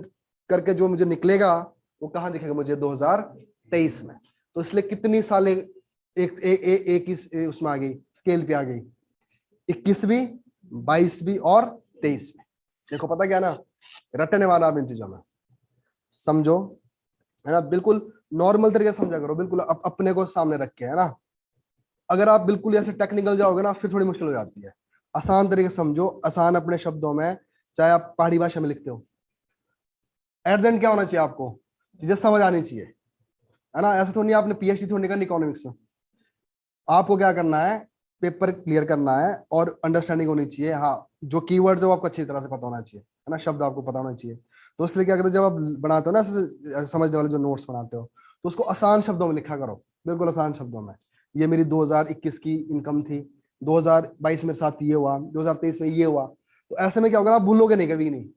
करके जो मुझे निकलेगा वो कहाँ दिखेगा मुझे, 2023 में। तो इसलिए कितनी साल एक इस उसमें आ गई, स्केल पे आ गई, 21वीं, 22वीं और 23वीं। देखो पता क्या ना, रटने वाला आप इन चीजों में समझो, है ना, बिल्कुल नॉर्मल तरीके से समझा करो, बिल्कुल अपने को सामने रख के, है ना। अगर आप बिल्कुल ऐसे टेक्निकल जाओगे ना फिर थोड़ी मुश्किल हो जाती है। आसान तरीके से समझो, आसान अपने शब्दों में, चाहे आप पहाड़ी भाषा में लिखते हो, एट द एंड क्या होना चाहिए आपको, चीजें समझ आनी चाहिए, है ना। ऐसा तो नहीं आपने पीएचडी थोड़ी करनी इकोनॉमिक्स में, आपको क्या करना है, पेपर क्लियर करना है और अंडरस्टैंडिंग होनी चाहिए। हाँ, जो कीवर्ड्स है वो आपको अच्छी तरह से पता होना चाहिए, है ना, शब्द आपको पता होना चाहिए। तो इसलिए क्या करते हो, जब आप बनाते हो ना ऐसे समझने वाले जो नोट्स बनाते हो, तो उसको आसान शब्दों में लिखा करो, बिल्कुल आसान शब्दों में। ये मेरी 2021 की इनकम थी, 2022 मेरे साथ ये हुआ, 2023 में ये हुआ। तो ऐसे में क्या होगा, आप भूलोगे नहीं, कभी नहीं।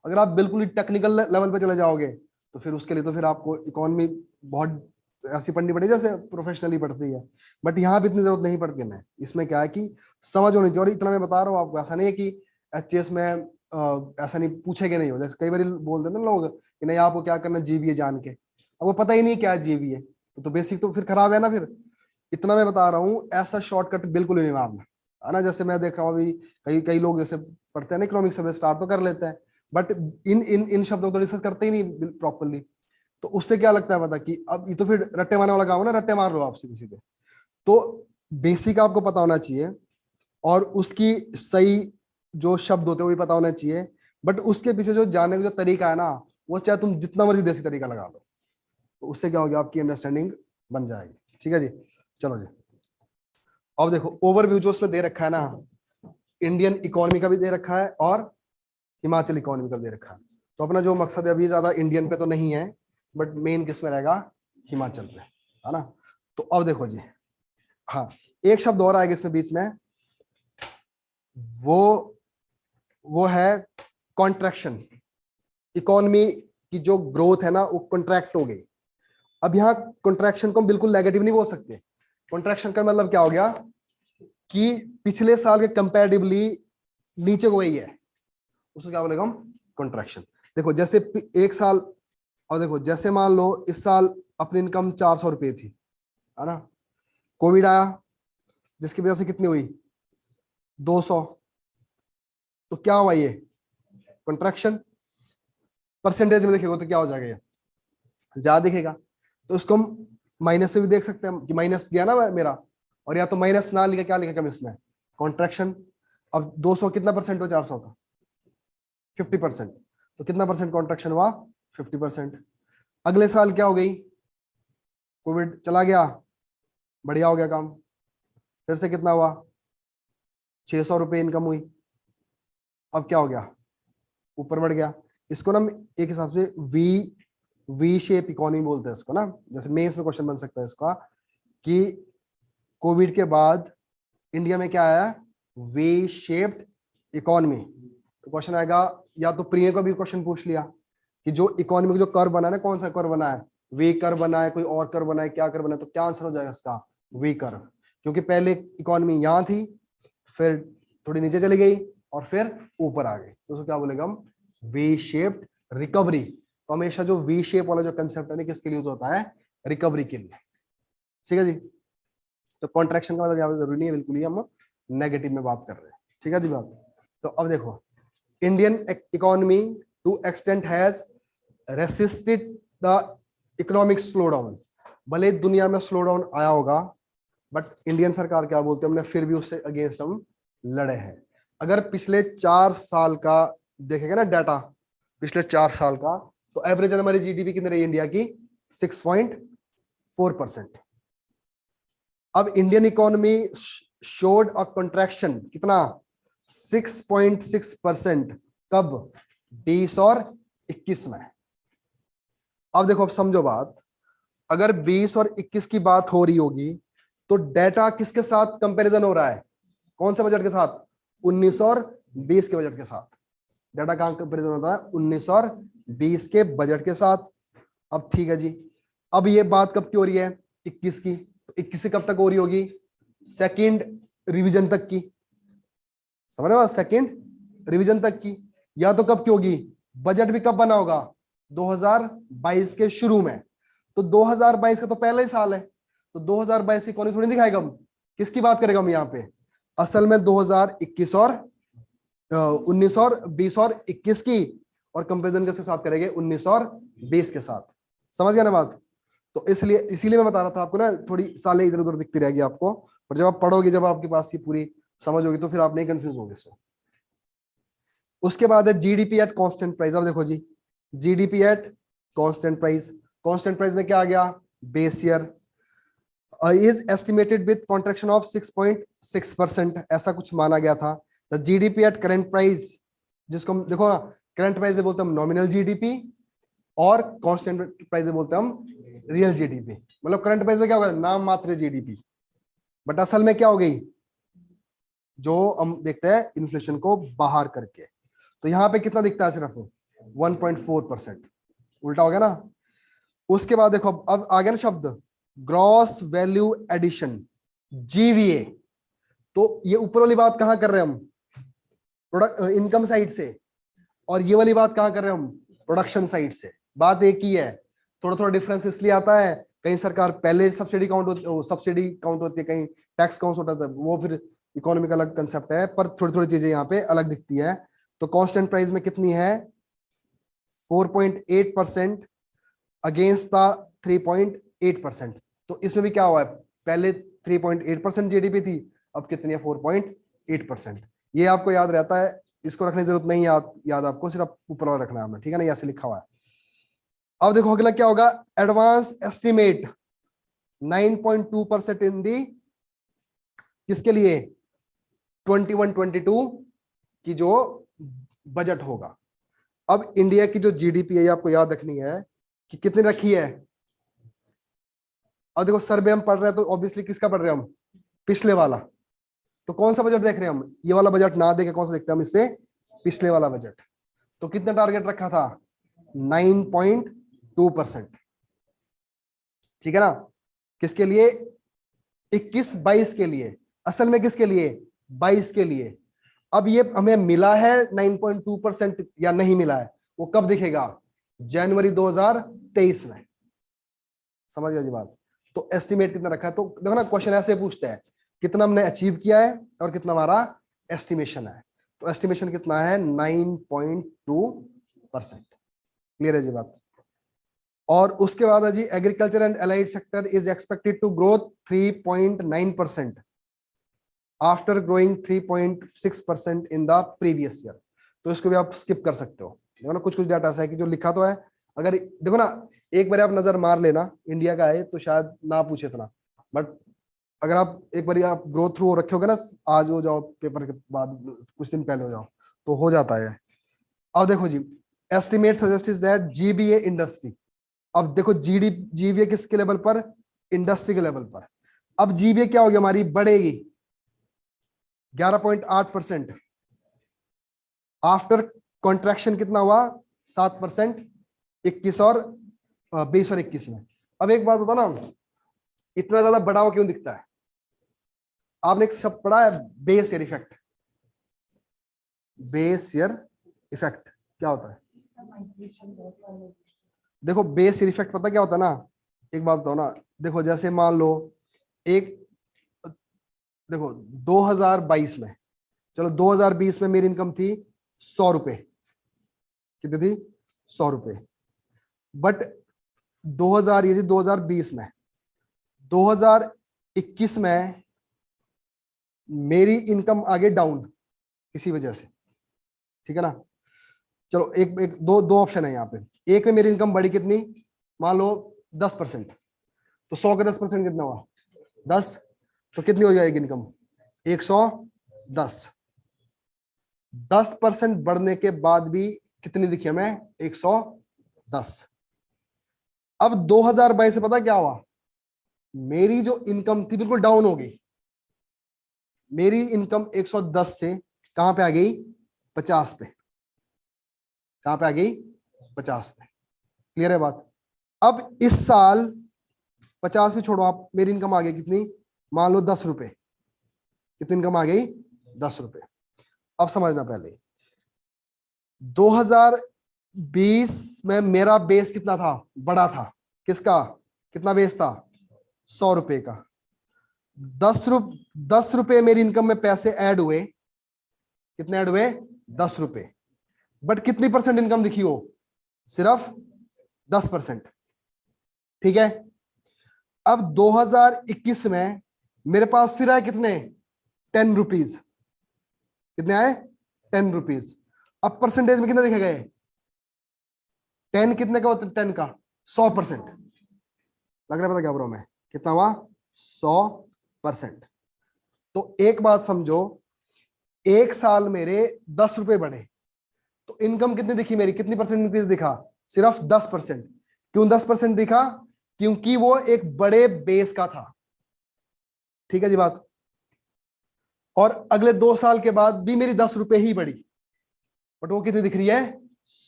अगर आप बिल्कुल टेक्निकल लेवल पे चले जाओगे तो फिर उसके लिए तो फिर आपको इकोनॉमी बहुत ऐसी पढ़नी पड़ेगी जैसे प्रोफेशनली पढ़ती है। बट यहाँ पे इतनी जरूरत नहीं पड़ती है। इसमें क्या है कि समझ होनी चाहिए, और इतना मैं बता रहा हूँ आपको, ऐसा नहीं है कि एचएस में ऐसा नहीं पूछेगे नहीं हो, जैसे कई बार बोल देते ना लोग कि नहीं आपको क्या करना जीबीए जान के, आपको पता ही नहीं क्या है जीबीए, तो बेसिक तो फिर खराब है ना। फिर इतना मैं बता रहा हूँ, ऐसा शॉर्टकट बिल्कुल ही नहीं मारना, है ना। जैसे मैं देख रहा हूँ अभी कई कई लोग जैसे पढ़ते हैं ना इकोनॉमिक्स से स्टार्ट तो कर लेते हैं, बट इन शब्दों को डिस्कस करते ही नहीं प्रॉपरली। तो उससे क्या लगता है पता, कि अब ये तो फिर रट्टे मारने वाला काम है ना, रट्टे मार लो आपसे किसी पे। तो बेसिक आपको पता होना चाहिए, और उसकी सही जो शब्द होते हैं वो भी पता होना चाहिए। बट उसके पीछे जो जानने का जो तरीका है ना, वो चाहे तुम जितना मर्जी देसी तरीका लगा लो, तो उससे क्या होगी, आपकी अंडरस्टैंडिंग बन जाएगी। ठीक है जी, चलो जी। अब देखो ओवरव्यू जो उसमें दे रखा है ना, इंडियन इकोनॉमी का भी दे रखा है और हिमाचल इकोनॉमी का भी दे रखा है। तो अपना जो मकसद है अभी ज्यादा इंडियन पे तो नहीं है, बट मेन किस में रहेगा, हिमाचल पे, है ना। तो अब देखो जी, हाँ, एक शब्द और आएगा इसमें बीच में, वो वो है कॉन्ट्रैक्शन। इकोनॉमी की जो ग्रोथ है ना वो कॉन्ट्रैक्ट हो गई। अब यहाँ कॉन्ट्रैक्शन को हम बिल्कुल नेगेटिव नहीं बोल सकते। कॉन्ट्रैक्शन का मतलब क्या हो गया, कि पिछले साल के कंपैरेटिवली नीचे हो गई है, उसको क्या बोलेगा हम, कॉन्ट्रैक्शन। देखो जैसे एक साल, और देखो जैसे मान लो इस साल अपनी इनकम 400 रुपये थी, है ना, कोविड आया जिसकी वजह से कितनी हुई, 200। तो क्या हुआ ये, कॉन्ट्रैक्शन। परसेंटेज में देखेगा तो क्या हो जाएगा, ये ज्यादा दिखेगा। तो उसको हम माइनस में भी देख सकते हैं कि माइनस गया ना मेरा, और या तो माइनस ना लिखा, क्या लिखेगा हम इसमें, कॉन्ट्रैक्शन। अब 200 कितना परसेंट हो 400 का, 50%। तो कितना परसेंट कॉन्ट्रैक्शन हुआ, 50%। अगले साल क्या हो गई, कोविड चला गया, बढ़िया हो गया काम, फिर से कितना हुआ, 600 रुपये इनकम हुई। अब क्या हो गया, ऊपर बढ़ गया। इसको ना एक हिसाब से वी वी शेप इकोनॉमी बोलते हैं इसको ना। जैसे मेंस में क्वेश्चन बन सकता है इसका, कि कोविड के बाद इंडिया में क्या आया, वी शेप्ड इकोनॉमी। तो क्वेश्चन आएगा, या तो प्रिय को भी क्वेश्चन पूछ लिया कि जो इकोनॉमी का जो कर्व बना है ना, कौन सा कर्व बना है, वी कर्व बना है, कोई और कर्व बना है, क्या कर्व बना है, तो क्या आंसर हो जाएगा इसका, वी कर्व। क्योंकि पहले इकोनॉमी यहाँ थी, फिर थोड़ी नीचे चली गई, और फिर ऊपर आ गई, तो उसको क्या बोलेगा हम, वी शेप्ड रिकवरी। तो हमेशा जो वी शेप वाला जो कंसेप्ट है ना, किसके लिए यूज होता है, रिकवरी के लिए। ठीक है जी। तो कॉन्ट्रैक्शन का मतलब यहाँ पे जरूरी नहीं है बिल्कुल ही हम नेगेटिव में बात कर रहे हैं। ठीक है जी बात। तो अब देखो, Indian economy to extent has resisted the economic slow down. भले दुनिया में स्लो डाउन आया होगा, बट इंडियन सरकार क्या बोलते हैं, हमने फिर भी उससे अगेंस्ट हम लड़े हैं। अगर पिछले 4 साल का देखेगा ना डाटा, पिछले 4 साल का, तो एवरेज हमारी जीडीपी कितनी रही इंडिया की, 6.4%। अब Indian economy showed a contraction कितना, 6.6%। कब, 20 और 21 में। अब देखो, अब समझो बात, अगर 20 और 21 की बात हो रही होगी, तो डेटा किसके साथ कंपैरिजन हो रहा है, कौन से बजट के साथ, 19 और 20 के बजट के साथ। डाटा कहां कंपैरिजन होता है, 19 और 20 के बजट के साथ। अब ठीक है जी, अब ये बात कब की हो रही है, 21 की। तो 21 से कब तक हो रही होगी, सेकंड रिवीजन तक की। समझ रहे हो, सेकंड रिवीजन तक की। या तो कब की होगी, बजट भी कब बना होगा, 2022 के शुरू में। तो 2022 का तो पहला ही साल है, तो 2022 की कौन थोड़ी दिखाएगा हम, किसकी बात करेगा हम यहाँ पे, असल में 2021 और 19 और 20 और 21 की, और कंपेरिजन किसके साथ करेंगे, 19 और 20 के साथ। समझ गया ना बात। तो इसलिए इसीलिए मैं बता रहा था आपको ना, थोड़ी सालें इधर उधर दिखती रहेगी आपको, पर जब आप पढ़ोगे, जब आपके पास ये पूरी समझ होगी, तो फिर आप नहीं कंफ्यूज होंगे इसमें। उसके बाद है जीडीपी एट कांस्टेंट प्राइस। अब देखो जी, GDP at constant price, constant price में क्या आ गया, base year is estimated with contraction of 6.6%, ऐसा कुछ माना गया था। The GDP at current price, जिसको हम देखो ना, करंट प्राइस से बोलते हैं हम नॉमिनल जीडीपी, और कांस्टेंट प्राइस से बोलते हैं हम रियल जीडीपी। मतलब करंट प्राइस में क्या होगा, नाम मात्र जीडीपी, बट असल में क्या हो गई, जो हम देखते हैं इन्फ्लेशन को बाहर करके। तो यहाँ पे कितना दिखता है, सिर्फ 1.4%, उल्टा हो गया ना। उसके बाद देखो अब आ गया ना शब्द ग्रॉस वैल्यू एडिशन, जीवीए। तो ये ऊपर वाली बात कहां कर रहे हैं हम, प्रोडक्ट इनकम साइड से, और ये वाली बात कहां कर रहे हैं हम, प्रोडक्शन साइड से। बात एक ही है, थोड़ा थोड़ा डिफरेंस इसलिए आता है, कहीं सरकार पहले सब्सिडी काउंट होती है, कहीं टैक्स काउंट होता है, वो फिर इकोनॉमी का अलग कंसेप्ट है, पर थोड़ी थोड़ी चीजें यहाँ पे अलग दिखती है। तो कांस्टेंट प्राइस में कितनी है, 4.8% अगेंस्ट द 3.8%। तो इसमें भी क्या हुआ है, पहले 3.8% जीडीपी थी, अब कितनी है, 4.8%। ये आपको याद रहता है, इसको रखने की जरूरत नहीं, याद आपको सिर्फ ऊपर वाला रखना है हमें, ठीक है ना, ऐसे लिखा हुआ है। अब देखो अगला क्या होगा, एडवांस एस्टिमेट 9.2% इन दी, किसके लिए, 21-22 की जो बजट होगा। अब इंडिया की जो जीडीपी है, आपको याद रखनी है कि कितनी रखी है। अब देखो सर्वे हम पढ़ रहे हैं, तो ऑब्वियसली किसका पढ़ रहे हैं हम, पिछले वाला। तो कौन सा बजट देख रहे हैं हम, ये वाला बजट ना देखे कौन सा देखते हैं हम, इससे पिछले वाला बजट। तो कितना टारगेट रखा था, 9.2%, ठीक है ना, किसके लिए, 21-22 के लिए, असल में किसके लिए, 22 के लिए। अब ये हमें मिला है 9.2% या नहीं मिला है, वो कब दिखेगा, जनवरी 2023 में। समझ गया जी बात। तो एस्टिमेट कितना रखा है, तो देखो ना क्वेश्चन ऐसे पूछते हैं, कितना हमने अचीव किया है और कितना हमारा एस्टिमेशन है। तो एस्टिमेशन कितना है, 9.2%। क्लियर है जी बात। और उसके बाद है जी, agriculture and allied sector is expected to growth 3.9% after growing 3.6% in the previous year. तो इसको भी आप स्किप कर सकते हो, देखो ना कुछ कुछ डाटा ऐसा है कि जो लिखा तो है, अगर देखो ना एक बार आप नजर मार लेना, इंडिया का है तो शायद ना पूछे इतना, बट अगर आप एक बार आप ग्रो थ्रू रखे होगे ना, आज हो जाओ पेपर के बाद कुछ दिन पहले हो जाओ, तो हो जाता है। अब देखो जी, estimate suggest is that GBA industry. अब देखो जीबीए किसके लेवल पर, इंडस्ट्री के लेवल पर। अब जीबीए क्या होगी हमारी, बढ़ेगी 11.8%, आफ्टर कॉन्ट्रैक्शन कितना हुआ, 7%, 21 और 20 और 21 में। अब एक बात बताओ ना, इतना ज्यादा बढ़ा हुआ क्यों दिखता है, आपने एक शब्द पढ़ा है, base year effect. Base year effect क्या होता है, देखो बेस ईयर इफेक्ट पता क्या होता है ना, एक बात बताओ ना, देखो जैसे मान लो एक, देखो 2022 में, चलो 2020 में मेरी इनकम थी 100 रुपए, कितनी थी, 100 रुपए, बट 2000 ये थी 2020 में, 2021 में मेरी इनकम आगे डाउन किसी वजह से, ठीक है ना। चलो एक एक दो दो ऑप्शन है यहाँ पे, एक में मेरी इनकम बढ़ी कितनी, मान लो 10%, तो 100 का 10% कितना हुआ, 10, तो कितनी हो जाएगी इनकम, 110। 10% बढ़ने के बाद भी कितनी दिखी हमें, 110। अब 2022 से पता क्या हुआ, मेरी जो इनकम थी बिल्कुल डाउन हो गई, मेरी इनकम 110 से कहां पे आ गई, 50 पे, कहां पे आ गई, 50 पे। क्लियर है बात। अब इस साल 50 भी छोड़ो आप, मेरी इनकम आ गई कितनी, मान लो 10 रुपए, कितनी इनकम आ गई, 10 रुपए। अब समझना पहले, 2020 में मेरा बेस कितना था, बड़ा था। किसका, कितना बेस था, 100 रुपए का। 10 रुपए मेरी इनकम में पैसे ऐड हुए, कितने ऐड हुए, 10 रुपए। बट कितनी परसेंट इनकम दिखी हो, सिर्फ 10%। ठीक है। अब 2021 में मेरे पास फिर आए कितने, 10 रुपीज। कितने आए, 10 रुपीज। अब परसेंटेज में कितने देखे गए, 10 कितने का होता है, 10 का 100%। लग रहा है पता क्या बोल रहा हूं मैं, कितना हुआ, 100%। तो एक बात समझो, एक साल मेरे 10 रुपए बढ़े, तो इनकम कितनी दिखी मेरी, कितनी परसेंट इंक्रीज दिखा, सिर्फ 10%। क्यों 10% दिखा, क्योंकि वो एक बड़े बेस का था। ठीक है जी बात। और अगले 2 साल के बाद भी मेरी 10 रुपए ही बढ़ी, बट वो कितनी दिख रही है,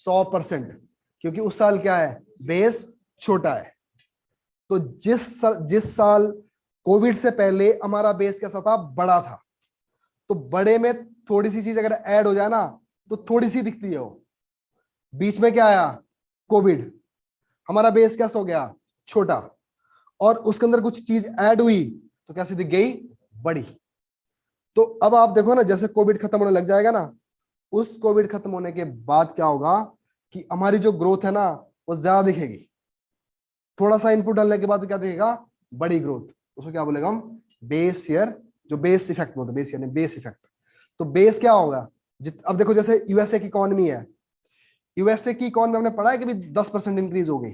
100%, क्योंकि उस साल क्या है, बेस छोटा है। तो जिस साल कोविड से पहले हमारा बेस कैसा था, बड़ा था, तो बड़े में थोड़ी सी चीज अगर ऐड हो जाए ना, तो थोड़ी सी दिखती है वो। बीच में क्या आया, कोविड, हमारा बेस कैसा हो गया, छोटा, और उसके अंदर कुछ चीज ऐड हुई तो कैसी दिख गई, बड़ी। तो अब आप देखो ना, जैसे कोविड खत्म होने लग जाएगा ना, उस कोविड खत्म होने के बाद क्या होगा कि हमारी जो ग्रोथ है ना, वो ज्यादा दिखेगी। थोड़ा सा इनपुट डालने के बाद क्या दिखेगा, बड़ी ग्रोथ। उसको क्या बोलेगा हम, बेस ईयर, जो बेस इफेक्ट बोलते हैं, बेस ईयर नहीं, बेस इफेक्ट। तो बेस क्या होगा, अब देखो जैसे यूएसए की इकोनॉमी है, यूएसए की इकोनॉमी हमने पढ़ा है कि 10% इंक्रीज हो गई,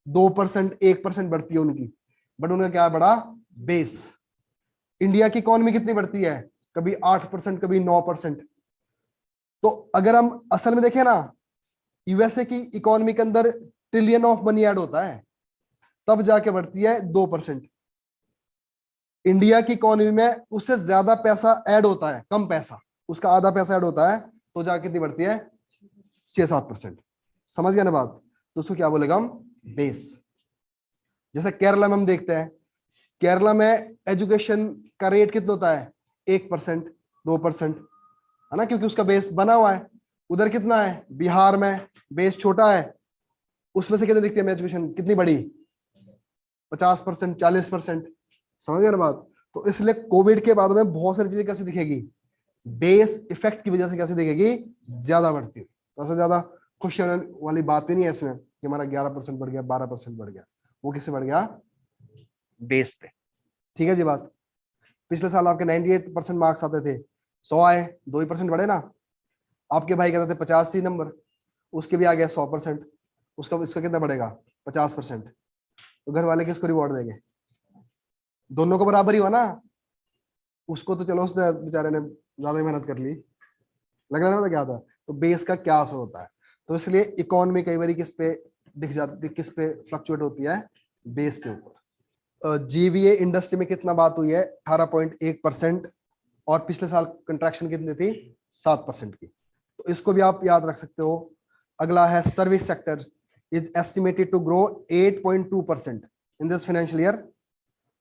2%, 1% बढ़ती है उनकी, बट उनका क्या बड़ा बेस। इंडिया की इकोनॉमी कितनी बढ़ती है, कभी 8%, कभी 9%। तो अगर हम असल में देखें ना, यूएसए की इकोनॉमी के अंदर ट्रिलियन ऑफ मनी ऐड होता है, तब जाके बढ़ती है 2%। इंडिया की इकोनॉमी में उससे ज्यादा पैसा ऐड होता है, कम पैसा, उसका आधा पैसा ऐड होता है, तो जाके कितनी बढ़ती है, 6-7%। समझ गया ना बात। तो उसको क्या बोलेगा हम, बेस। जैसे केरला में हम देखते हैं, केरला में एजुकेशन का रेट कितना होता है, 1%, 2%, है ना, क्योंकि उसका बेस बना हुआ है। उधर कितना है, बिहार में बेस छोटा है, उसमें से कितने दिखती है एजुकेशन, कितनी बड़ी, 50%, 40%। समझ गए ना बात। तो इसलिए कोविड के बाद में बहुत सारी चीजें कैसे दिखेगी, बेस इफेक्ट की वजह से कैसे दिखेगी, ज्यादा बढ़ती है। तो ऐसा ज्यादा खुशी होने वाली बात भी नहीं है इसमें कि हमारा 11% बढ़ गया, 12% बढ़ गया, वो किससे बढ़ गया, बेस पे। ठीक है जी बात। पिछले साल आपके 98% मार्क्स आते थे, 100 आए, 2% बढ़े ना। आपके भाई कहते थे 85 नंबर, उसके भी आ गया 100%, उसका इसका कितना बढ़ेगा, 50%। तो घर वाले किसको रिवॉर्ड देंगे, दोनों को बराबर ही हुआ ना। उसको तो चलो उसने बेचारे ने ज्यादा मेहनत कर ली, लग रहा था क्या था। तो बेस का क्या असर होता है, तो इसलिए इकोनॉमी कई बार किस पे दिख जाती, किस पे फ्लक्चुएट होती है, बेस के ऊपर। जीवीए इंडस्ट्री में कितना बात हुई है, 18.1%, और पिछले साल कंट्रैक्शन कितनी थी, 7% की। तो इसको भी आप याद रख सकते हो। अगला है service sector is estimated to grow 8.2% in this financial year,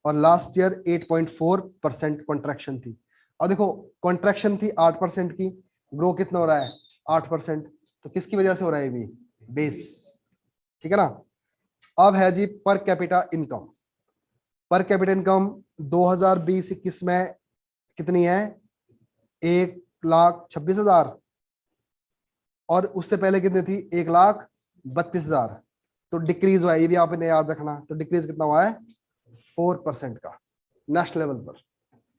और लास्ट ईयर 8.4% कॉन्ट्रैक्शन थी। और देखो कॉन्ट्रैक्शन थी 8% की, ग्रो कितना हो रहा है, 8%। तो किसकी वजह से हो रहा है, भी बेस। ठीक है ना। अब है जी per capita income. Per capita income 2020-21 में कितनी है, 1,26,000, और उससे पहले कितनी थी, 1,32,000। तो डिक्रीज हुआ है, ये भी आपने याद रखना। तो डिक्रीज कितना हुआ है, 4% का, नेशनल लेवल पर।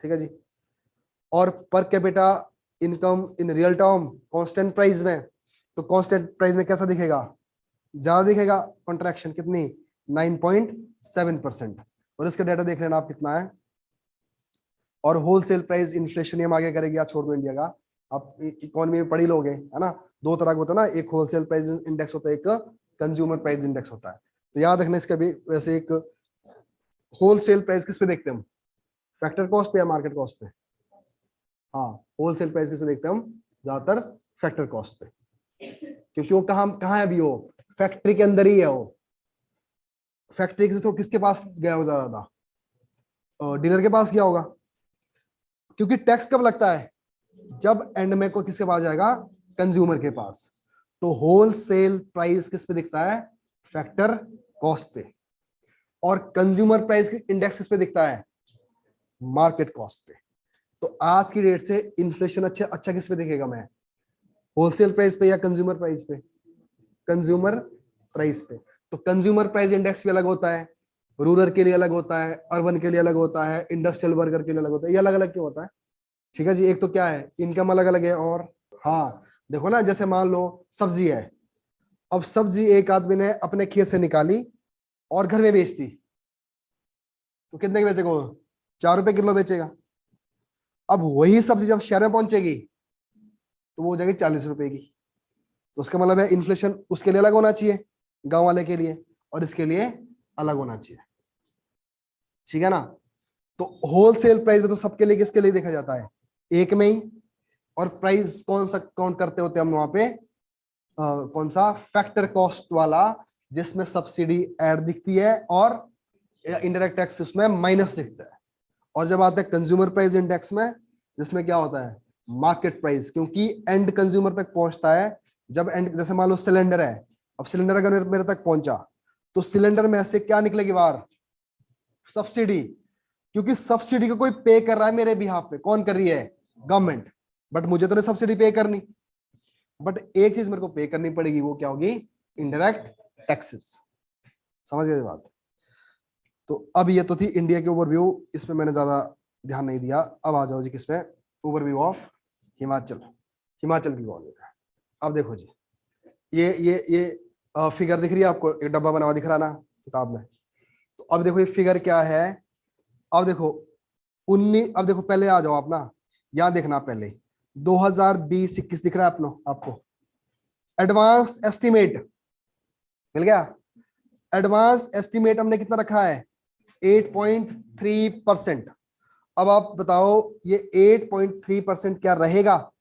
ठीक है जी। और पर capita income in real term constant price में, तो कांस्टेंट प्राइस में कैसा दिखेगा, ज्यादा दिखेगा। कॉन्ट्रैक्शन कितनी, 9.7%। और इसका डाटा देख लेना आप कितना है। और होलसेल प्राइस इन्फ्लेशन हम आगे करेंगे, या छोड़ दो इंडिया का, आप इकोनॉमी में पढ़ी लोगे, है ना। दो तरह का होता है ना, एक होलसेल प्राइस इंडेक्स होता है, एक कंज्यूमर प्राइस इंडेक्स होता है। तो याद रखना इसका भी। वैसे एक होलसेल प्राइस किस पे देखते हैं हम, फैक्टर कॉस्ट पे या मार्केट कॉस्ट पे, हाँ होलसेल प्राइस किस पे देखते हैं हम, ज्यादातर फैक्टर कॉस्ट पे। क्योंकि वो कहाँ कहाँ है अभी, वो फैक्ट्री के अंदर ही है वो। फैक्ट्री से तो किसके पास गया होगा ज्यादा, डीलर के पास गया होगा। क्योंकि टैक्स कब लगता है, जब एंड में को किसके पास जाएगा, कंज्यूमर के पास। तो होलसेल प्राइस किस पे दिखता है, फैक्टर कॉस्ट पे, और कंज्यूमर प्राइस इंडेक्स किस पे दिखता है, मार्केट कॉस्ट पे। तो आज की डेट से इन्फ्लेशन अच्छा अच्छा किस पे दिखेगा, मैं होलसेल प्राइस पे या कंज्यूमर प्राइस पे, कंज्यूमर प्राइस पे। तो कंज्यूमर प्राइस इंडेक्स भी अलग होता है, रूरल के लिए अलग होता है, अर्बन के लिए अलग होता है, इंडस्ट्रियल वर्कर के लिए अलग होता है, ये अलग अलग क्यों होता है, ठीक है जी। एक तो क्या है, इनकम अलग अलग है, और हाँ देखो ना, जैसे मान लो सब्जी है, अब सब्जी एक आदमी ने अपने खेत से निकाली और घर में बेच दी, तो कितने की बेचेगा वो, 4 रुपए किलो बेचेगा। अब वही सब्जी जब शहर में पहुंचेगी तो वो हो जाएगी 40 रुपए की। तो उसका मतलब है इन्फ्लेशन उसके लिए अलग होना चाहिए, गांव वाले के लिए, और इसके लिए अलग होना चाहिए, ठीक है ना। तो होलसेल प्राइस में तो सबके लिए किसके लिए देखा जाता है, एक में ही। और प्राइस कौन सा काउंट करते होते हम वहां पे, कौन सा, फैक्टर कॉस्ट वाला, जिसमें सब्सिडी ऐड दिखती है और इनडायरेक्ट टैक्स उसमें माइनस दिखता है। और जब आता है कंज्यूमर प्राइस इंडेक्स में, जिसमें क्या होता है, मार्केट प्राइस, क्योंकि एंड कंज्यूमर तक पहुंचता है जब एंड, जैसे मान लो सिलेंडर है, अब सिलेंडर अगर मेरे तक पहुंचा तो सिलेंडर में से क्या निकलेगी बाहर, सब्सिडी। क्योंकि सब्सिडी को कोई पे कर रहा है मेरे बिहाफ पे, कौन कर रही है, गवर्नमेंट, बट मुझे तो नहीं सब्सिडी पे करनी, बट एक चीज मेरे को पे करनी पड़ेगी, वो क्या होगी, इनडायरेक्ट टैक्सेस। समझ गए बात। तो अब ये तो थी इंडिया की ओवरव्यू, इसमें मैंने ज्यादा ध्यान नहीं दिया। अब आ जाओ जी किसमें, ओवरव्यू ऑफ हिमाचल, हिमाचल की गवर्नमेंट। अब देखो जी, ये फिगर दिख रही है आपको, एक डब्बा बना हुआ दिख रहा ना किताब में। तो अब देखो ये फिगर क्या है, अब देखो 19, अब देखो पहले आ जाओ आप ना, यहां देखना पहले 2020-21 दिख रहा है आपको एडवांस एस्टिमेट मिल गया। एडवांस एस्टिमेट हमने कितना रखा है, 8.3%। अब आप बताओ ये 8.3% क्या रहेगा,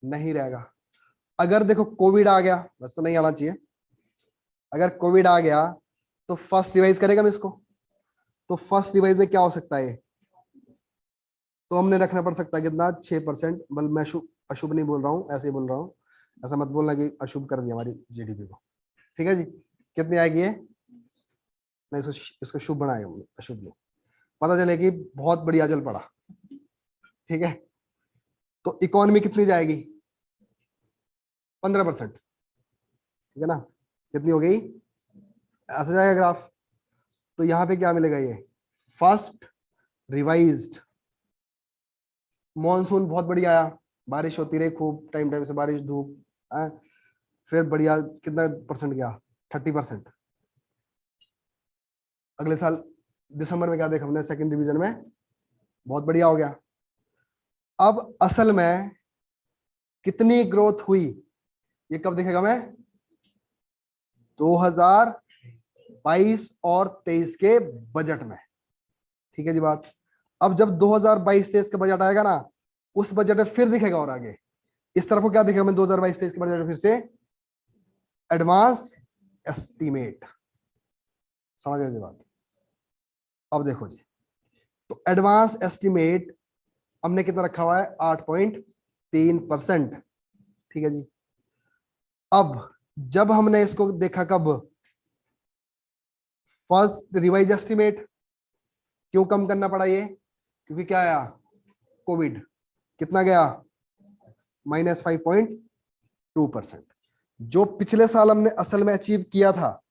नहीं रहेगा। अगर देखो कोविड आ गया, बस तो नहीं आना चाहिए, अगर कोविड आ गया तो फर्स्ट रिवाइज करेगा मैं इसको, तो फर्स्ट रिवाइज में क्या हो सकता है, तो हमने रखना पड़ सकता है कितना, 6%। बल्कि मैं अशुभ नहीं बोल रहा हूँ, ऐसे ही बोल रहा हूँ, ऐसा मत बोलना कि अशुभ कर दिया हमारी जीडीपी को, ठीक है जी। कितनी आएगी ये, नहीं इसको शुभ बनाएगा, अशुभ नहीं, पता चले कि बहुत बढ़िया जल पड़ा, ठीक है। तो इकोनॉमी कितनी जाएगी, 15%, ठीक है ना, कितनी हो गई, ऐसा जाएगा ग्राफ। तो यहाँ पे क्या मिलेगा, ये फर्स्ट रिवाइज्ड, मॉनसून बहुत बढ़िया आया, बारिश होती रही खूब, टाइम टाइम से बारिश, धूप, फिर बढ़िया, कितना परसेंट गया, 30%। अगले साल दिसंबर में क्या देखा हमने, सेकंड डिवीजन में बहुत बढ़िया हो गया। अब असल में कितनी ग्रोथ हुई, ये कब दिखेगा, मैं 2022 और 23 के बजट में, ठीक है जी बात। अब जब 2022-23 का बजट आएगा ना, उस बजट में फिर दिखेगा, और आगे इस तरफ को क्या दिखेगा, मैं 2022-23 के बजट में फिर से एडवांस एस्टीमेट, समझ गए जी बात। अब देखो जी, तो एडवांस एस्टीमेट हमने कितना रखा हुआ है, 8.3%, ठीक है जी। अब जब हमने इसको देखा कब, फर्स्ट रिवाइज एस्टीमेट, क्यों कम करना पड़ा ये, क्योंकि क्या आया, कोविड, कितना गया, -5.2%। जो पिछले साल हमने असल में अचीव किया था,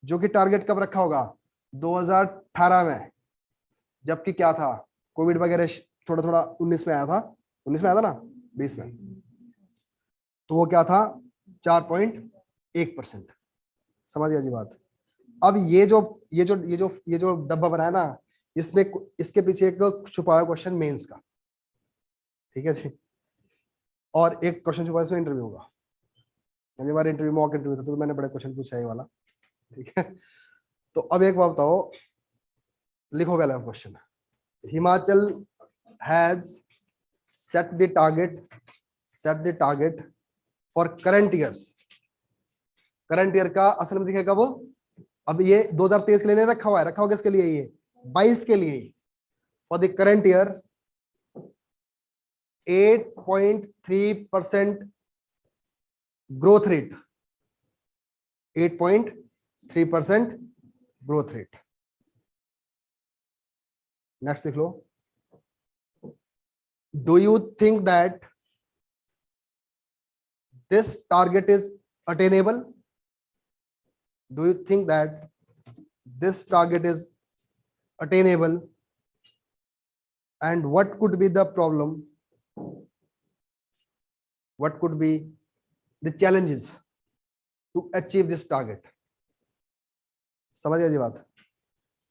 जो कि टारगेट कब रखा होगा, 2018 में, जबकि क्या था, कोविड वगैरह थोड़ा थोड़ा 19 में आया था, 19 में आया था ना, 20 में, तो वो क्या था, 4.1%। समझ गया जी बात। अब ये जो डब्बा बनाया ना, इसमें इसके पीछे एक छुपा हुआ क्वेश्चन मेंस का, ठीक है जी, और एक क्वेश्चन छुपा इसमें इंटरव्यू होगा। अगली बार इंटरव्यू मॉक इंटरव्यू था तो मैंने बड़े क्वेश्चन पूछा ये वाला, ठीक है। तो अब एक बात बताओ, लिखो पहला question, Himachal has set the target for current years। Current year का असल में दिखेगा वो, अब ये 2023 के लिए नहीं रखा हुआ है, रखा होगा इसके लिए, ये 22 के लिए, for the current year 8.3% growth rate, 8.3% growth rate. Next लिख लो, do you think that this target is attainable? Do you think that this target is attainable, and what could be the problem, what could be the challenges to achieve this target? समझ गए जी बात?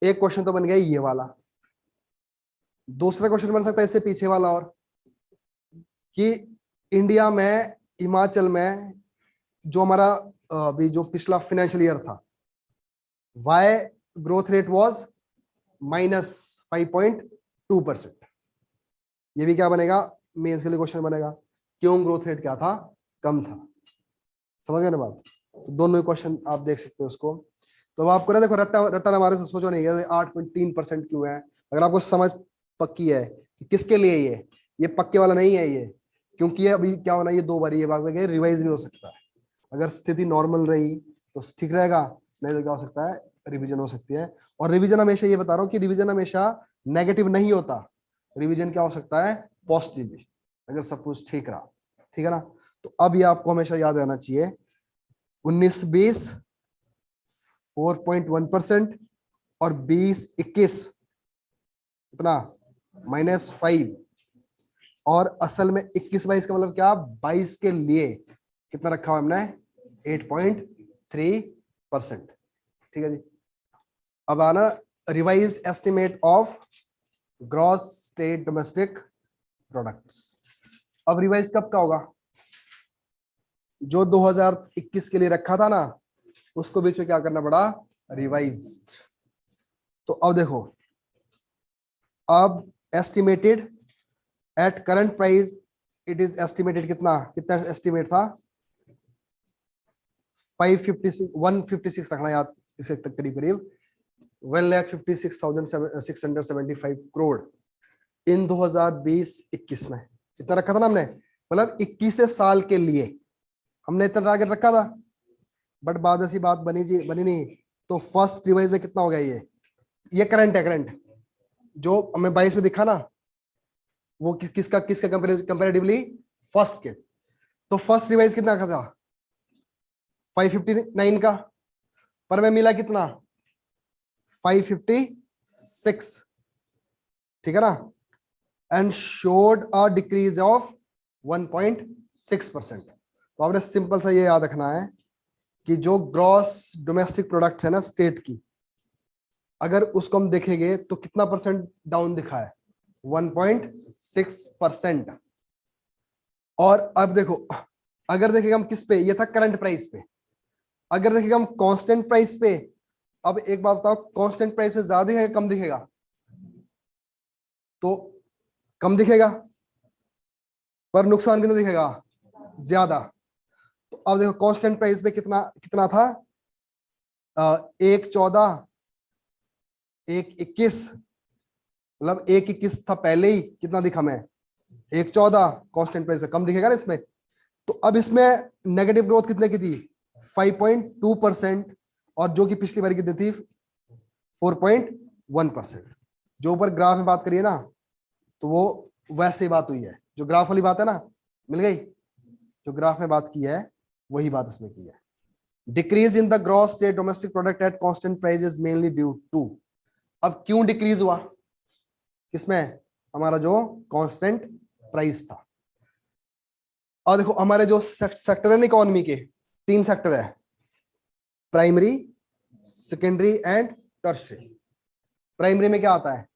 एक question तो बन गया ये वाला, दूसरा क्वेश्चन बन सकता है इससे पीछे वाला, और कि इंडिया में, हिमाचल में जो हमारा अभी जो पिछला फाइनेंशियल ईयर था, वाई ग्रोथ रेट वाज -5.2%। ये भी क्या बनेगा, मेंस के लिए क्वेश्चन बनेगा, क्यों ग्रोथ रेट क्या था, कम था। समझ गए ना बात? तो दोनों ही क्वेश्चन आप देख सकते हो उसको। तो अब आपको ना देखो, रट्टा रट्टा हमारे से सोचो नहीं, 8.3% क्यों है। अगर आपको समझ पक्की है कि किसके लिए ये पक्के वाला नहीं है ये, क्योंकि ये अभी क्या होना, ये 2 बार ये भाग में रिवाइज भी हो सकता है। अगर स्थिति नॉर्मल रही तो ठीक रहेगा, नहीं तो क्या हो सकता है, रिवीजन हो सकती है। और रिवीजन हमेशा, ये बता रहा हूँ कि रिवीजन हमेशा नेगेटिव नहीं होता, रिवीजन क्या हो सकता है, पॉजिटिव भी, अगर सब कुछ ठीक रहा। ठीक है ना? तो अब ये आपको हमेशा याद रहना चाहिए, 19-20 4.1% और 20-21 कितना, -5, और असल में 21-22 का मतलब क्या, 22 के लिए कितना रखा हुआ हमने, 8.3%। ठीक है जी। अब आना revised estimate of gross state domestic products. अब रिवाइज कब का होगा, जो 2021 के लिए रखा था ना, उसको बीच में क्या करना पड़ा, रिवाइज्ड। तो अब देखो, अब estimated at current price, it is estimated, कितना कितना एस्टिमेट था, 156 रखना याद, इसे तक करीब 1,56,675 करोड़ इन 2020-21 में कितना रखा था ना हमने, मतलब 21 साल के लिए हमने इतना टारगेट रखा था। बट बाद ऐसी बात बनी नहीं, तो फर्स्ट रिवाइज में कितना हो गया, ये करंट है, करंट जो हमें 22 में दिखा ना, वो किसका कंपैरेटिवली फर्स्ट के। तो फर्स्ट रिवाइज कितना का था, 559 का, पर में मिला कितना, 556। ठीक है ना? And showed a decrease of 1.6%। तो आपने सिंपल सा ये याद रखना है कि जो ग्रॉस डोमेस्टिक प्रोडक्ट है ना स्टेट की, अगर उसको हम देखेंगे तो कितना परसेंट डाउन दिखा है, 1.6%। और अब देखो, अगर देखेंगे हम किस पे, ये था करंट प्राइस पे, अगर देखेंगे हम कांस्टेंट प्राइस पे, अब एक बात बताओ, कांस्टेंट प्राइस पे ज्यादा दिखेगा कम दिखेगा, तो कम दिखेगा, पर नुकसान कितना दिखेगा, ज्यादा। तो अब देखो कांस्टेंट प्राइस पे कितना कितना था, 1.14, 1.21, मतलब 1.21 था पहले ही, कितना दिखा मैं, 1.14, कांस्टेंट प्राइस से कम दिखेगा ना इसमें। तो अब इसमें नेगेटिव ग्रोथ कितने की थी, 5.2%, और जो कि पिछली बार कितनी थी, 4.1%। जो ऊपर ग्राफ में बात करिए ना, तो वो वैसे ही बात हुई है, जो ग्राफ वाली बात है ना, मिल गई, जो ग्राफ में बात की है वही बात इसमें की है। Decrease in the gross state domestic product at constant price is mainly due to, अब क्यों डिक्रीज हुआ, किसमें, हमारा जो कांस्टेंट प्राइस था। और देखो हमारे जो सेक्टर है ना इकोनॉमी के, 3 सेक्टर है, primary, secondary and tertiary. Primary में क्या आता है,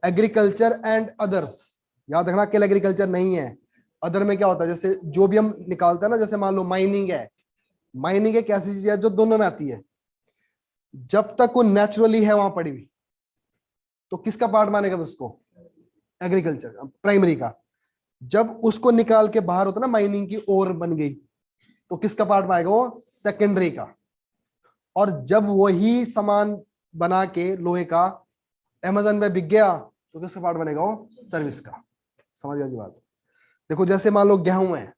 एग्रीकल्चर एंड अदर्स, याद रखना केवल एग्रीकल्चर नहीं है, अदर में क्या होता है, जैसे जो भी हम निकालते हैं ना, जैसे मान लो माइनिंग है, माइनिंग एक ऐसी चीज है जो दोनों में आती है, जब तक वो नेचुरली है वहां पड़ी हुई, तो किसका पार्ट मानेगा उसको, एग्रीकल्चर, प्राइमरी का। जब उसको निकाल के बाहर होता ना, माइनिंग की ओर बन गई, तो किसका पार्ट मानेगा वो, सेकेंडरी का। और जब वही सामान बना के लोहे का अमेज़न में बिक गया, तो किसका पार्ट बनेगा वो, सर्विस का। समझ गया जी बात? देखो जैसे मान लो गेहूं है,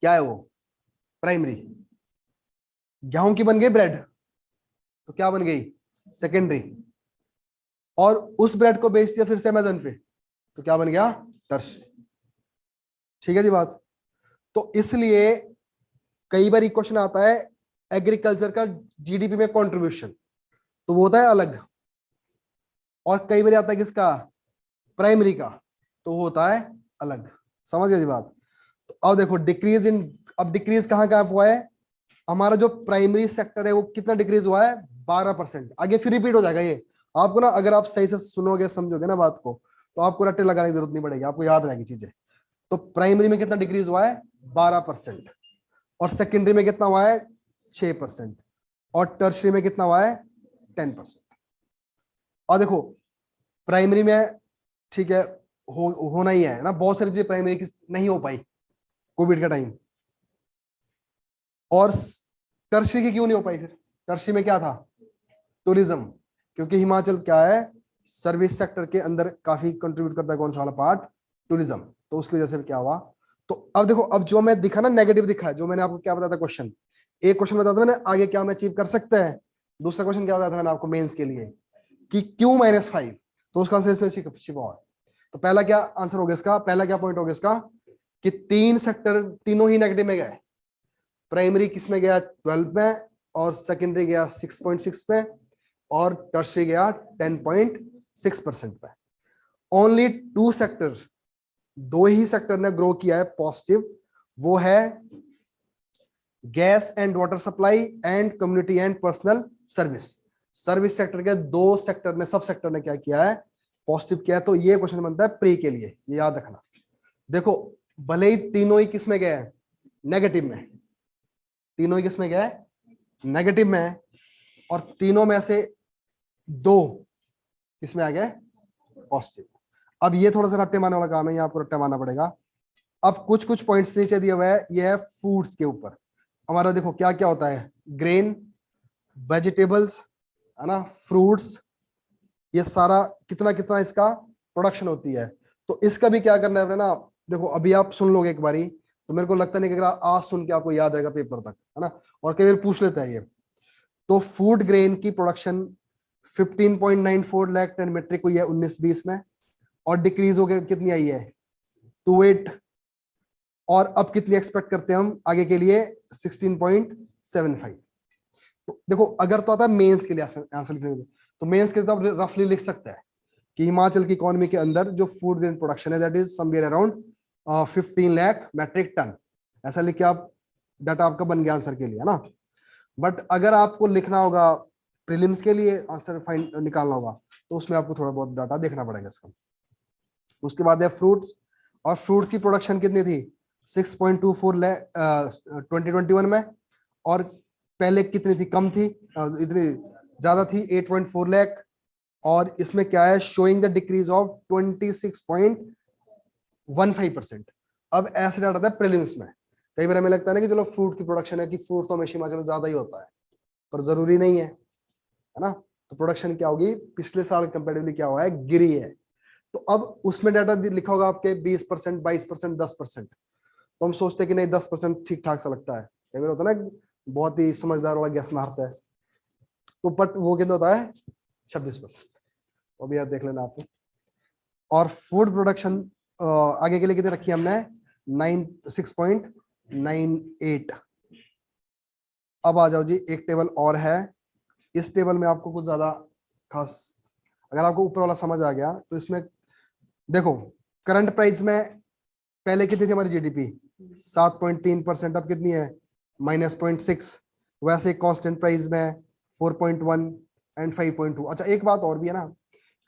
क्या है वो, प्राइमरी। गेहूं की बन गई ब्रेड, तो क्या बन गई, सेकेंडरी। और उस ब्रेड को बेच दिया फिर से अमेजन पे, तो क्या बन गया, टर्शरी। ठीक है जी बात। तो इसलिए कई बार क्वेश्चन आता है एग्रीकल्चर का जीडीपी में कंट्रीब्यूशन, तो वो होता है अलग। और कई बार आता है किसका, प्राइमरी का, तो वो होता है अलग। समझ गए जी बात। तो अब देखो डिक्रीज इन, अब डिक्रीज कहां कहां हुआ है, हमारा जो प्राइमरी सेक्टर है वो कितना डिक्रीज हुआ है, 12%। आगे फिर रिपीट हो जाएगा ये आपको ना, अगर आप सही से सुनोगे समझोगे ना बात को, तो आपको रट्टे लगाने की जरूरत नहीं पड़ेगी, आपको याद रहेगी चीजें। तो प्राइमरी में कितना डिक्रीज हुआ है, 12%। और सेकेंडरी में कितना हुआ है, 6%। और टर्शरी में कितना हुआ है, 10%। और देखो प्राइमरी में, ठीक है, होना ही है ना, बहुत सारी चीजें प्राइमरी की नहीं हो पाई कोविड का टाइम। और टर्शरी की क्यों नहीं हो पाई फिर, टर्शरी में क्या था, टूरिज्म। क्योंकि हिमाचल क्या है, सर्विस सेक्टर के अंदर काफी कंट्रीब्यूट करता है, कौन सा वाला पार्ट, टूरिज्म। तो उसकी वजह से क्या हुआ। तो अब देखो, अब जो मैं दिखा ना नेगेटिव दिखा है, जो मैंने आपको क्या बताया था क्वेश्चन, एक क्वेश्चन बताया था मैंने आगे क्या हम अचीव कर सकते हैं, दूसरा क्वेश्चन क्या बताया था मैंने आपको मेंस के लिए कि Q-5, तो उसका आंसर इसमें छिपा हुआ है। तो पहला क्या आंसर होगा इसका, पहला क्या पॉइंट होगा इसका, कि तीन सेक्टर तीनों ही नेगेटिव में गए। प्राइमरी किस में गया, 12 में, और सेकेंडरी गया 6.6 पे, और टर्शरी गया 10.6% पे। ओनली 2 सेक्टर, दो ही सेक्टर ने ग्रो किया है पॉजिटिव, वो है gas and water supply and community and personal service. Service sector के दो सेक्टर ने, सब सेक्टर ने क्या किया है, पॉजिटिव किया है। तो ये क्वेश्चन बनता है प्री के लिए, ये याद रखना। देखो भले ही तीनों ही किस में गए, नेगेटिव में, तीनों ही किस में गए, नेगेटिव में, और तीनों में से दो किस में आ गए, पॉजिटिव। अब ये थोड़ा सा रट्टे मारने वाला काम है, ये आपको रट्टा मारना पड़ेगा। अब कुछ कुछ पॉइंट्स नीचे दिया हुआ है, ये है फूड्स के ऊपर। हमारा देखो क्या क्या होता है, ग्रेन, वेजिटेबल्स, है ना, फ्रूट्स, ये सारा कितना कितना इसका प्रोडक्शन होती है। तो इसका भी क्या करना है ना, देखो अभी आप सुन लोगे एक बारी, तो मेरे को लगता नहीं कि अगर आज सुन के आपको याद रहेगा पेपर तक, है ना, और कई बार पूछ लेता है ये। तो फूड ग्रेन की प्रोडक्शन 15.94 लाख टन मेट्रिक हुई है 19-20 में, और डिक्रीज हो गई, कितनी आई है, 28। और अब कितनी एक्सपेक्ट करते हैं हम आगे के लिए, 16.75। तो देखो अगर तो आता है मेंस के लिए आंसर लिखने के लिए, तो मेंस के लिए तो आप रफली लिख सकते हैं कि हिमाचल की इकोनॉमी के अंदर जो फूड ग्रेन प्रोडक्शन है that is somewhere around 15 lakh metric tonne. ऐसा लिख के आप, डाटा आपका बन गया आंसर के लिए, है ना। बट अगर आपको लिखना होगा प्रीलिम्स के लिए आंसर फाइंड निकालना होगा, तो उसमें आपको थोड़ा बहुत डाटा देखना पड़ेगा इसका। उसके बाद है फ्रूट्स, और फ्रूट की प्रोडक्शन कितनी थी, 6.24 लाख 2021 में, और पहले कितनी थी, कम थी, इतनी ज्यादा थी 8.4 लाख। और इसमें क्या है, शोइंग द डिक्रीज ऑफ 26.15%। अब ऐसे डाटा था प्रीलिम्स में। कई बार हमें लगता है ना कि चलो फ्रूट की प्रोडक्शन है, कि फ्रूट तो हमेशा हिमाचल में ज्यादा ही होता है, पर जरूरी नहीं है ना। तो प्रोडक्शन क्या होगी, पिछले साल कंपेरेटिवली क्या हुआ है, गिरी है। तो अब उसमें डाटा लिखा होगा आपके 20%, 22%, 10%। तो हम सोचते हैं कि नहीं 10% ठीक ठाक सा लगता है, कई बार होता है ना बहुत ही समझदार वाला गैस मारता है, तो बट वो कितना होता है, 26%। तो अभी आप देख लेना आपको। और फूड प्रोडक्शन आगे के लिए कितनी रखी है हमने, 6.98। अब आ जाओ जी, एक टेबल और है, इस टेबल में आपको कुछ ज्यादा खास, अगर आपको ऊपर वाला समझ आ गया तो इसमें देखो, करंट प्राइस में पहले कितनी थी हमारी जीडीपी, 7.3%, अब कितनी है, -0.6। वैसे कांस्टेंट प्राइस में 4.1 एंड 5.2। अच्छा एक बात और भी है ना,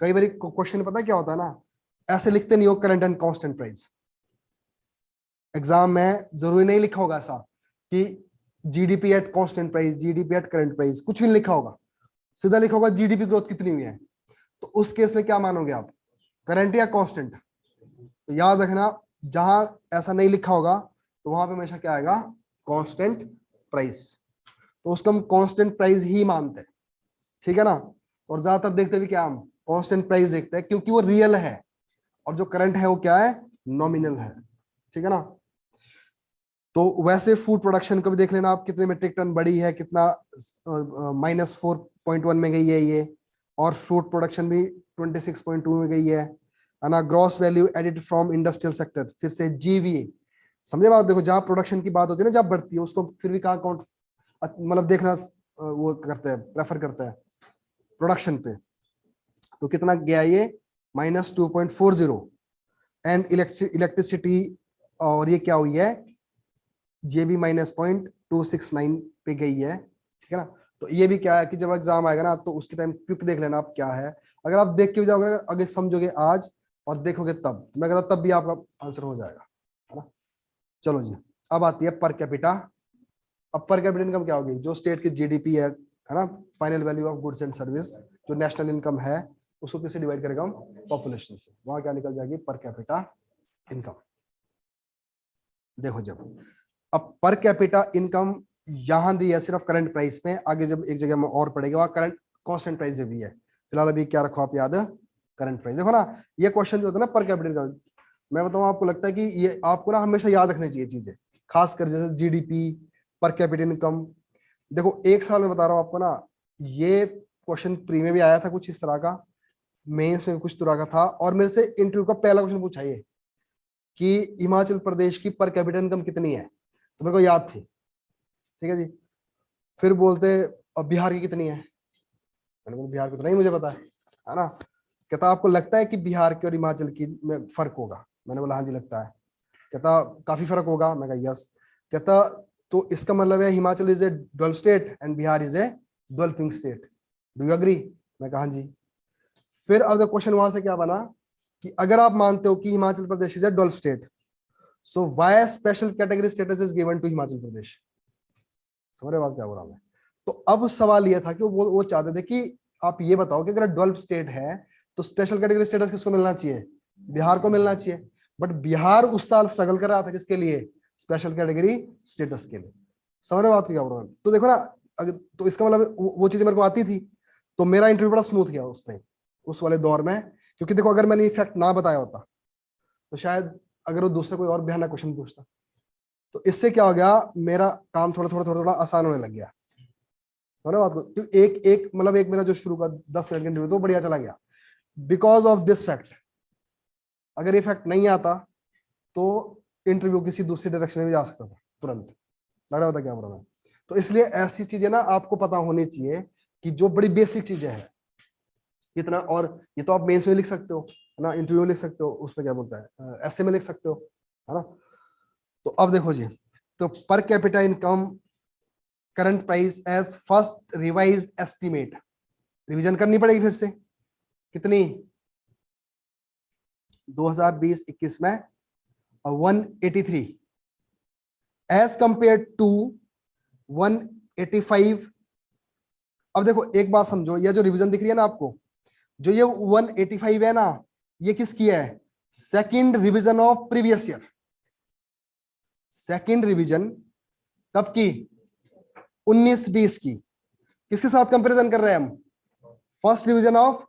कई बार क्वेश्चन पता क्या होता है ना, ऐसे लिखते नहीं हो current and constant price. Exam में जरूरी नहीं लिखा होगा ऐसा कि GDP at constant price, GDP at current price, कुछ भी नहीं लिखा होगा, सीधा लिखा होगा जीडीपी ग्रोथ कितनी हुई है। तो उस केस में क्या मानोगे आप, करंट या कांस्टेंट। तो याद रखना, जहां ऐसा नहीं लिखा होगा तो वहां पे हमेशा क्या आएगा, कांस्टेंट प्राइस। तो उसको हम कांस्टेंट प्राइस ही मानते हैं, ठीक है ना। और ज्यादातर देखते भी क्या हम कांस्टेंट प्राइस देखते हैं, क्योंकि वो रियल है, और जो करंट है वो क्या है, नॉमिनल है, ठीक है ना। तो वैसे फूड प्रोडक्शन को भी देख लेना आप, कितने मेट्रिक टन बढ़ी है, कितना -4.1 में गई है ये, और फ्रूट प्रोडक्शन भी 26.2 में गई है ना। Gross value added from industrial sector, फिर से जीवी, समझे बात। देखो जहां प्रोडक्शन की बात होती है ना, जहां बढ़ती है उसको फिर भी कहाँ काउंट मतलब देखना वो करते हैं, प्रेफर करता है प्रोडक्शन पे। तो कितना गया ये -2.40, एंड इलेक्ट्रिसिटी, और ये क्या हुई है, ये भी -0.269 पे गई है, ठीक है ना। तो ये भी क्या है कि जब एग्जाम आएगा ना तो उसके टाइम क्विक देख लेना आप क्या है। अगर आप देख के भी जाओगे, अगर समझोगे आज और देखोगे तब, मैं कहता तब भी आपका आंसर हो जाएगा, है ना। चलो जी, अब आती है पर कैपिटा। अब पर कैपिटा इनकम क्या होगी, जो स्टेट की जीडीपी है ना, final value of goods and service, जो नेशनल इनकम है उसको किससे डिवाइड करेगा हम, पॉपुलेशन से, वहां क्या निकल जाएगी, पर कैपिटा इनकम। देखो जब अब पर कैपिटा इनकम यहां दी है सिर्फ करंट प्राइस में, आगे जब एक जगह में और पड़ेगा वहां करंट कांस्टेंट प्राइस पे भी है, फिलहाल अभी क्या रखो आप याद, करंट प्राइस। देखो ना ये क्वेश्चन जो होता है ना पर कैपिटा इनकम, मैं बताऊं आपको लगता है कि ये आपको ना हमेशा याद रखनी चाहिए चीजें, खासकर जैसे जीडीपी, पर कैपिटा इनकम। देखो एक साल में बता रहा हूँ आपको ना, ये क्वेश्चन प्री में भी आया था कुछ इस तरह का, मेंस में भी कुछ तरह का था, और मेरे से इंटरव्यू का पहला क्वेश्चन पूछा ये कि हिमाचल प्रदेश की पर कैपिटा इनकम कितनी है, तो मेरे को याद थी, ठीक है जी। फिर बोलते अब बिहार की कितनी है, मैंने बोला बिहार की तो नहीं मुझे पता है ना। कहता आपको लगता है कि बिहार की और हिमाचल की में फर्क होगा, मैंने बोला हाँ जी लगता है। कहता काफी फर्क होगा, मैं कहा यस। कहता तो इसका मतलब है Himachal is a develop state and Bihar is a developing state, do you agree, मैं कहा हाँ जी। फिर अब क्वेश्चन वहां से क्या बना कि अगर आप मानते हो कि Himachal Pradesh is a develop state, so why special category status is given to Himachal Pradesh, समझ रहे बात क्या हो रहा है। तो अब सवाल यह था कि वो चाहते थे कि आप ये बताओ कि अगर डेवलप स्टेट है तो स्पेशल कैटेगरी स्टेटस किसको मिलना चाहिए, बिहार को मिलना चाहिए। बट बिहार उस साल स्ट्रगल कर रहा था किसके लिए, स्पेशल कैटेगरी स्टेटस के लिए, समझ रहे बात क्या हो रहा है। तो देखो ना अगर, तो इसका मतलब वो चीजें मेरे को आती थी, तो मेरा इंटरव्यू बड़ा स्मूथ गया उस टाइम, उस वाले दौर में। क्योंकि देखो अगर मैंने फैक्ट ना बताया होता तो शायद अगर वो दूसरा कोई और भयानक क्वेश्चन पूछता, तो इससे क्या हो गया, मेरा काम थोड़ा थोड़ा थोड़ा थोड़ा आसान होने लग गया, समझ बात को। क्योंकि एक एक मतलब एक मेरा जो शुरू का 10 मिनट का इंटरव्यू तो बढ़िया चला गया बिकॉज ऑफ दिस फैक्ट। अगर ये फैक्ट नहीं आता तो इंटरव्यू किसी दूसरी डायरेक्शन में भी जा सकता था तुरंत, लग रहा होता क्या बोल रहा है। तो इसलिए ऐसी चीजें ना आपको पता होनी चाहिए कि जो बड़ी बेसिक चीजें हैं इतना, और ये तो आप मेंस में लिख सकते हो है ना, इंटरव्यू में लिख सकते हो, उसमें क्या बोलता है ऐसे में लिख सकते हो, है ना। तो अब देखो जी, तो per capita income current price as first revised estimate, revision करनी पड़ेगी फिर से, कितनी 2020-21 में 183 एज कंपेयर टू 185। अब देखो एक बात समझो, ये जो रिवीजन दिख रही है ना आपको, जो ये 185 है ना, ये किसकी है, second revision of previous year. Second revision कब की, 19-20 की। किसके साथ कंपैरिजन कर रहे हैं हम, फर्स्ट रिवीजन ऑफ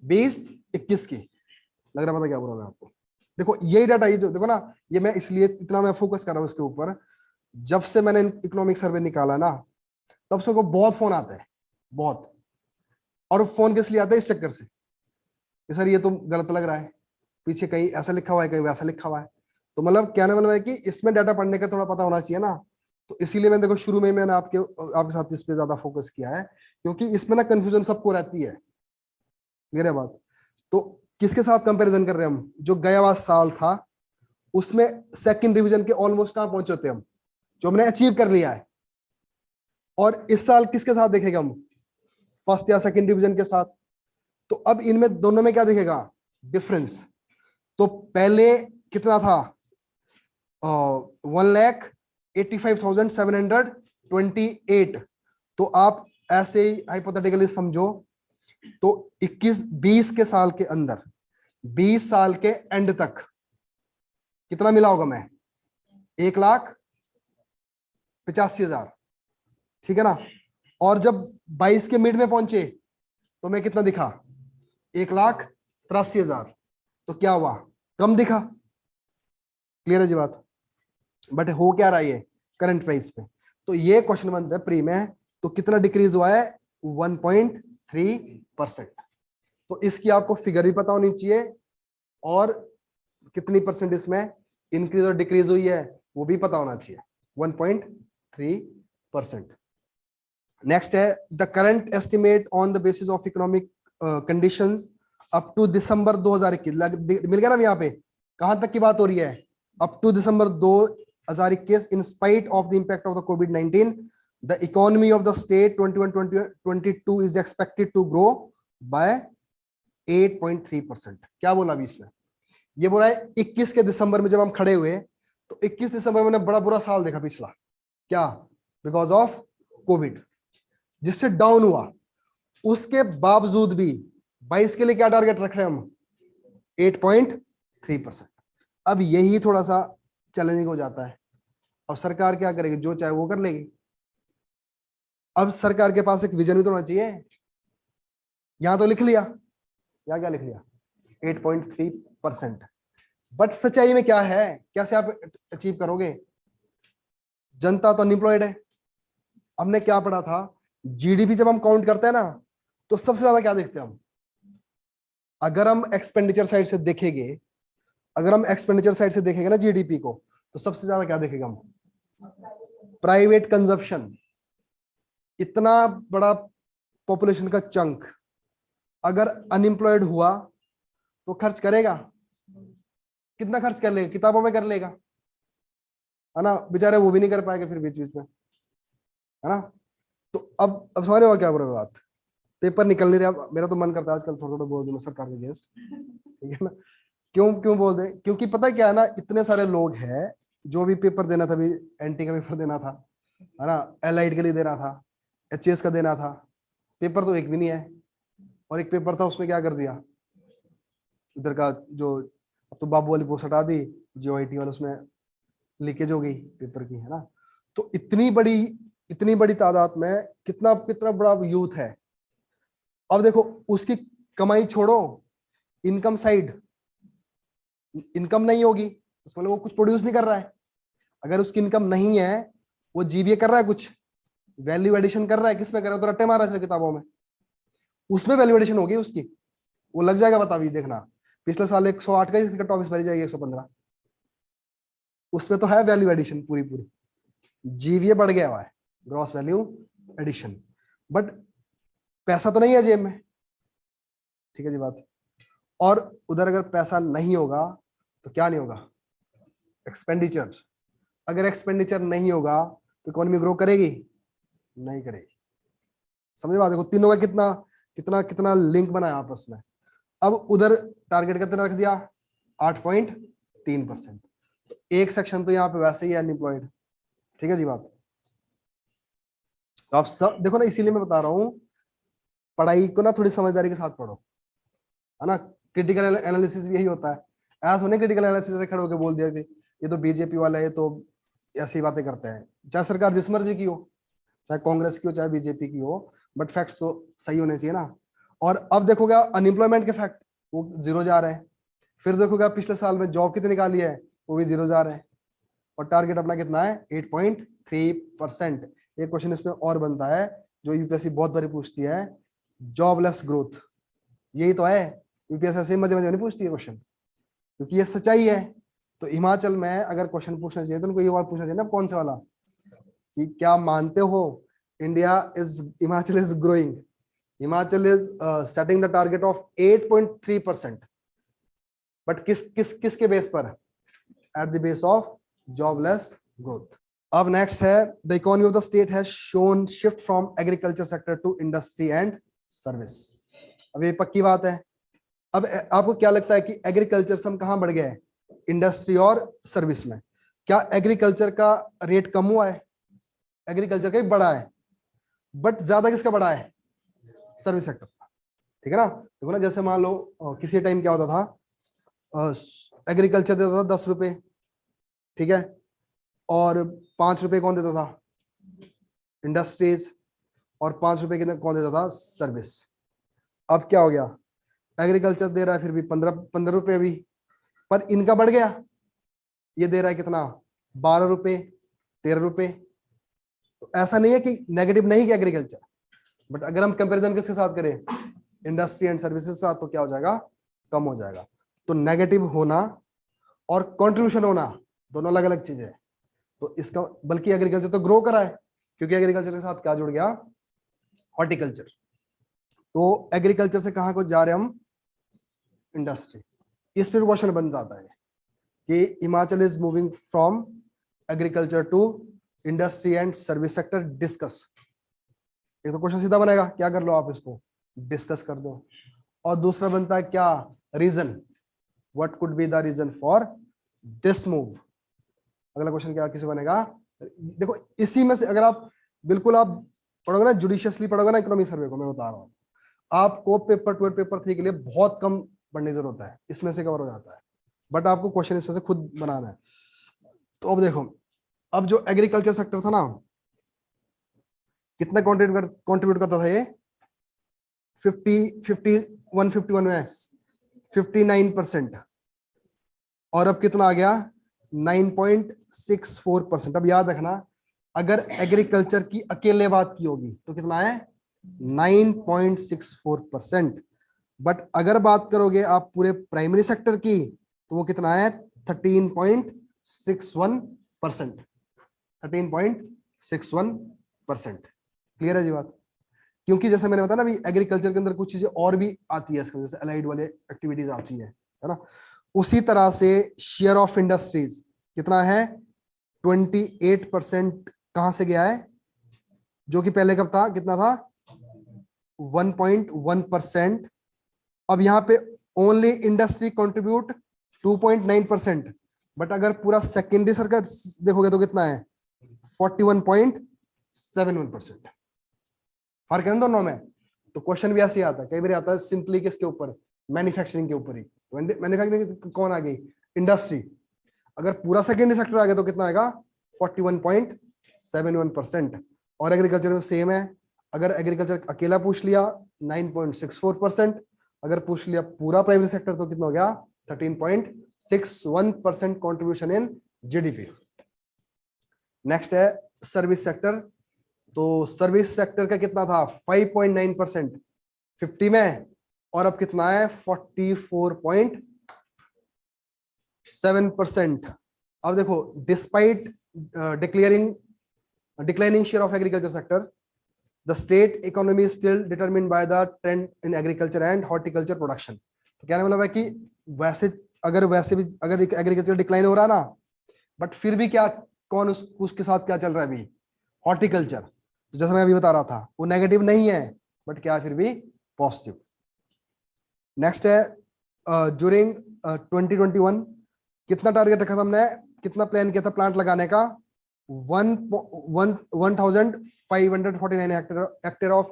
20-21 की। लग रहा पता क्या बोल रहा मैं आपको। देखो यही डाटा, ये जो देखो ना, ये मैं इसलिए इतना मैं फोकस कर रहा हूँ इसके ऊपर, जब से मैंने इकोनॉमिक सर्वे निकाला ना तब से को बहुत फोन आते हैं, बहुत। और फोन किस लिए आता है, इस चक्कर से कि सर ये तो गलत लग रहा है, पीछे कहीं ऐसा लिखा हुआ है कहीं वैसा लिखा हुआ है। तो मतलब कहने वाला है कि इसमें डाटा पढ़ने का थोड़ा पता होना चाहिए ना। तो इसीलिए मैंने देखो शुरू में मैंने आपके साथ इस पे ज्यादा फोकस किया है, क्योंकि इसमें ना कंफ्यूजन सबको रहती है, क्लियर है बात। तो किसके साथ कंपैरिजन कर रहे हैं हम, जो गया हुआ साल था उसमें सेकंड डिवीजन के ऑलमोस्ट कहां पहुंचे होते हम, जो हमने अचीव कर लिया है। और इस साल किसके साथ देखेगा हम, फर्स्ट या सेकंड डिवीजन के साथ। तो अब इनमें दोनों में क्या दिखेगा, डिफरेंस। तो पहले कितना था, 1,85,728। तो आप ऐसे ही हाइपोथेटिकली समझो, तो 21-20 के साल के अंदर 20 साल के एंड तक कितना मिला होगा, मैं 1,85,000, ठीक है ना। और जब 22 के मिड में पहुंचे तो मैं कितना दिखा, 1,83,000। तो क्या हुआ, कम दिखा, क्लियर है जी बात। बट हो क्या रहा है ये करंट प्राइस पे, तो ये क्वेश्चन बनता है प्री में, तो कितना डिक्रीज हुआ है 1.3%। तो इसकी आपको फिगर भी पता होनी चाहिए और कितनी परसेंट इसमें इंक्रीज और डिक्रीज हुई है वो भी पता होना चाहिए, 1.3%। नेक्स्ट है the current estimate on the basis of economic conditions up to December 2021। मिल गया ना यहाँ पे, कहां तक की बात हो रही है, up to December 2021 in spite of the impact of the कोविड-19 the economy of the state 21-22 is expected to grow by 8.3%। क्या बोला अभी इसमें, ये बोला है 21 के दिसंबर में जब हम खड़े हुए तो 21 दिसंबर में बड़ा बुरा साल देखा पिछला, क्या, बिकॉज ऑफ कोविड, जिससे डाउन हुआ। उसके बावजूद भी 22 के लिए क्या टारगेट रख रहे हैं हम, 8.3%। अब यही थोड़ा सा चैलेंजिंग हो जाता है। अब सरकार क्या करेगी, जो चाहे वो कर लेगी। अब सरकार के पास एक विजन भी तो होना चाहिए। यहां तो लिख लिया, या क्या लिख लिया 8.3%, बट सच्चाई में क्या है, कैसे आप अचीव करोगे। जनता तो अनएम्प्लॉयड है। हमने क्या पढ़ा था, जीडीपी जब हम काउंट करते हैं ना तो सबसे ज्यादा क्या देखते हैं हम, अगर हम एक्सपेंडिचर साइड से देखेंगे, अगर हम एक्सपेंडिचर साइड से देखेंगे ना जीडीपी को, तो सबसे ज्यादा क्या देखेगा हम, प्राइवेट कंजप्शन। इतना बड़ा पॉपुलेशन का चंक अगर अनएम्प्लॉयड हुआ तो खर्च करेगा, कितना खर्च कर लेगा, किताबों में कर लेगा, है ना, बेचारे वो भी नहीं कर पाएंगे फिर बीच बीच में, है ना। तो अब समझ रहे हो क्या बोल रहे हो बात, पेपर निकल नहीं रहा। मेरा तो मन करता है आजकल थोड़ा थोड़ा बोल दूं मैं सरकार के अगेंस्ट, ठीक है ना। क्यों क्यों बोल दे, क्योंकि पता है क्या है ना, इतने सारे लोग हैं जो भी पेपर देना था, अभी एनटी का पेपर देना था, है ना, एलाइड के लिए देना था, एचएस का देना था, पेपर तो एक भी नहीं है। और एक पेपर था उसमें क्या कर दिया, इधर का जो, अब तो बाबू वाली पोस्ट हटा दी, जीओआईटी वाला, उसमें लीकेज हो गई पेपर की, है ना। तो इतनी बड़ी तादाद में कितना कितना बड़ा यूथ है। अब देखो उसकी कमाई छोड़ो, इनकम साइड, इनकम नहीं होगी उसमें, वो कुछ प्रोड्यूस नहीं कर रहा है। अगर उसकी इनकम नहीं है, वो जीबीए कर रहा है, कुछ वैल्यू एडिशन कर रहा है, किसमें कर रहा है, तो रट्टे मार रहा है किताबों में, उसमें वैल्यू एडिशन होगी उसकी, वो लग जाएगा। बता भी देखना, पिछले साल 108 का इसका टॉपिक भरी जाएगी 115, उसमें तो है वैल्यू एडिशन पूरी पूरी। जीवीए बढ़ गया हुआ है, ग्रॉस वैल्यू एडिशन, बट पैसा तो नहीं है जेब में, ठीक है जी बात। और उधर अगर पैसा नहीं होगा तो क्या नहीं होगा, एक्सपेंडिचर। अगर एक्सपेंडिचर नहीं होगा तो इकोनॉमी ग्रो करेगी, नहीं करेगी। समझ बात, देखो तीनों का कितना कितना कितना लिंक बना है आपस में। अब उधर टारगेट कितना रख दिया, 8.3%। तो एक सेक्शन तो यहाँ पे वैसे ही अनएम्प्लॉयड, ठीक है जी बात। तो आप सब देखो ना, इसीलिए मैं बता रहा हूँ पढ़ाई को ना थोड़ी समझदारी के साथ पढ़ो, है ना। क्रिटिकल एनालिसिस भी यही होता है। ऐसा होने क्रिटिकल एनालिसिस से खड़े होकर बोल दिया कि ये तो बीजेपी वाला है, तो ऐसी बातें करते हैं। चाहे सरकार जिस मर्जी की हो, चाहे कांग्रेस की हो, चाहे बीजेपी की हो, बट फैक्ट्स तो सही होने चाहिए ना। और अब देखोगे अनएम्प्लॉयमेंट के फैक्ट, वो जीरो जा रहे हैं। फिर देखोगे पिछले साल में जॉब कितनी निकाली है, वो भी जीरो जा रहे हैं। और टारगेट अपना कितना है, 8.3%। एक क्वेश्चन इसमें और बनता है जो यूपीएससी बहुत बारी पूछती है, जॉबलेस ग्रोथ। यही तो है, यूपीएससी ऐसे मजे मजे नहीं पूछती है क्वेश्चन, क्योंकि ये सच्चाई है। तो हिमाचल में अगर क्वेश्चन पूछना चाहिए तो उनको ये बात पूछना चाहिए ना, कौन से वाला, कि क्या मानते हो India is, Himachal is growing, Himachal is setting the target of 8.3%, but किसके बेस पर, at the base of jobless growth. अब नेक्स्ट है the economy of the state has shown shift from agriculture sector to industry and service. अब ये पक्की बात है। अब आपको क्या लगता है कि एग्रीकल्चर से हम कहां बढ़ गए, इंडस्ट्री और सर्विस में। क्या एग्रीकल्चर का रेट कम हुआ है, एग्रीकल्चर का भी बढ़ा है, बट ज्यादा किसका बढ़ा है, सर्विस सेक्टर का, ठीक है ना। देखो ना, जैसे मान लो किसी टाइम क्या होता था, एग्रीकल्चर देता था 10 रुपए, ठीक है, और 5 रुपए कौन देता था, इंडस्ट्रीज, और 5 रुपए कौन देता था, सर्विस। अब क्या हो गया, एग्रीकल्चर दे रहा है फिर भी 15 रुपए भी, पर इनका बढ़ गया, ये दे रहा है कितना, 12 रुपए, 13 रुपए। तो ऐसा नहीं है कि नेगेटिव नहीं कि एग्रीकल्चर, बट अगर हम कंपैरिजन किसके साथ करें, इंडस्ट्री एंड सर्विसेज के साथ, तो क्या हो जाएगा, कम हो जाएगा। तो नेगेटिव होना और कंट्रीब्यूशन होना दोनों अलग अलग चीजें है। तो इसका बल्कि एग्रीकल्चर तो ग्रो करा है, क्योंकि एग्रीकल्चर के साथ क्या जुड़ गया, हॉर्टिकल्चर। तो एग्रीकल्चर से कहां को जा रहे हैं हम, इंडस्ट्री। इस पे भी क्वेश्चन बन जाता है कि Himachal is moving from agriculture to industry and service sector, discuss. एक तो क्वेश्चन सीधा बनेगा, क्या कर लो आप इसको, डिस्कस कर दो। और दूसरा बनता है क्या, reason, what could be the reason for this move. अगला क्वेश्चन क्या किसे बनेगा, देखो इसी में से अगर आप बिल्कुल आप पढ़ोगे ना, जुडिशियसली पढ़ोगे ना इकोनॉमिक सर्वे को, मैं बता रहा हूँ आपको पेपर 2 पेपर 3 के लिए बहुत कम पढ़ने की जरूरत है, इसमें से कवर हो जाता है। बट आपको क्वेश्चन इसमें से खुद बनाना है। तो अब देखो, अब जो एग्रीकल्चर सेक्टर था ना, कितना कंट्रीब्यूट करता था ये, 151 में 59%, और अब कितना आ गया, 9.64%। अब याद रखना, अगर एग्रीकल्चर की अकेले बात की होगी तो कितना है, 9.64%। बट अगर बात करोगे आप पूरे प्राइमरी सेक्टर की, तो वो कितना है, 13.61%। 13.61%। क्लियर है जी बात। क्योंकि जैसे मैंने बताया ना, अभी एग्रीकल्चर के अंदर कुछ चीजें और भी आती है इसके, जैसे अलाइड वाले एक्टिविटीज आती है ना। उसी तरह से शेयर ऑफ इंडस्ट्रीज कितना है, 28% कहां से गया है, जो कि पहले कब था, कितना था, 1.1%। अब यहां पे ओनली इंडस्ट्री कंट्रीब्यूट 2.9%, बट अगर पूरा सेकेंडरी सर्किट देखोगे तो कितना है, 41.71%। फर्क है ना दोनों में। तो क्वेश्चन भी ऐसे ही आता है, कई बार आता है सिंपली किसके ऊपर, मैन्युफैक्चरिंग के ऊपर ही। मैन्युफैक्चरिंग कौन आ गई, इंडस्ट्री। अगर पूरा सेकेंडरी सेक्टर आ गया तो कितना आएगा, 41.71%। और एग्रीकल्चर में सेम है, अगर एग्रीकल्चर अकेला पूछ लिया 9.64%, अगर पूछ लिया पूरा प्राइमरी सेक्टर तो कितना हो गया, 13.61% कॉन्ट्रीब्यूशन इन जीडीपी। नेक्स्ट है सर्विस सेक्टर। तो सर्विस सेक्टर का कितना था, 5.9% 50 में, और अब कितना है, 44.7%। अब देखो, despite declining share of agriculture sector, the state economy is still determined by the trend in agriculture and horticulture production। तो कहने मतलब है कि वैसे भी अगर एग्रीकल्चर डिक्लाइन हो रहा है ना, बट फिर भी क्या, कौन उसके साथ क्या चल रहा है अभी, हॉर्टिकल्चर। तो जैसा मैं अभी बता रहा था, वो नेगेटिव नहीं है, बट क्या फिर भी पॉजिटिव। नेक्स्ट है, ड्यूरिंग 2021 कितना टारगेट रखा था हमने, कितना प्लान किया था प्लांट लगाने का, 1549 hectare of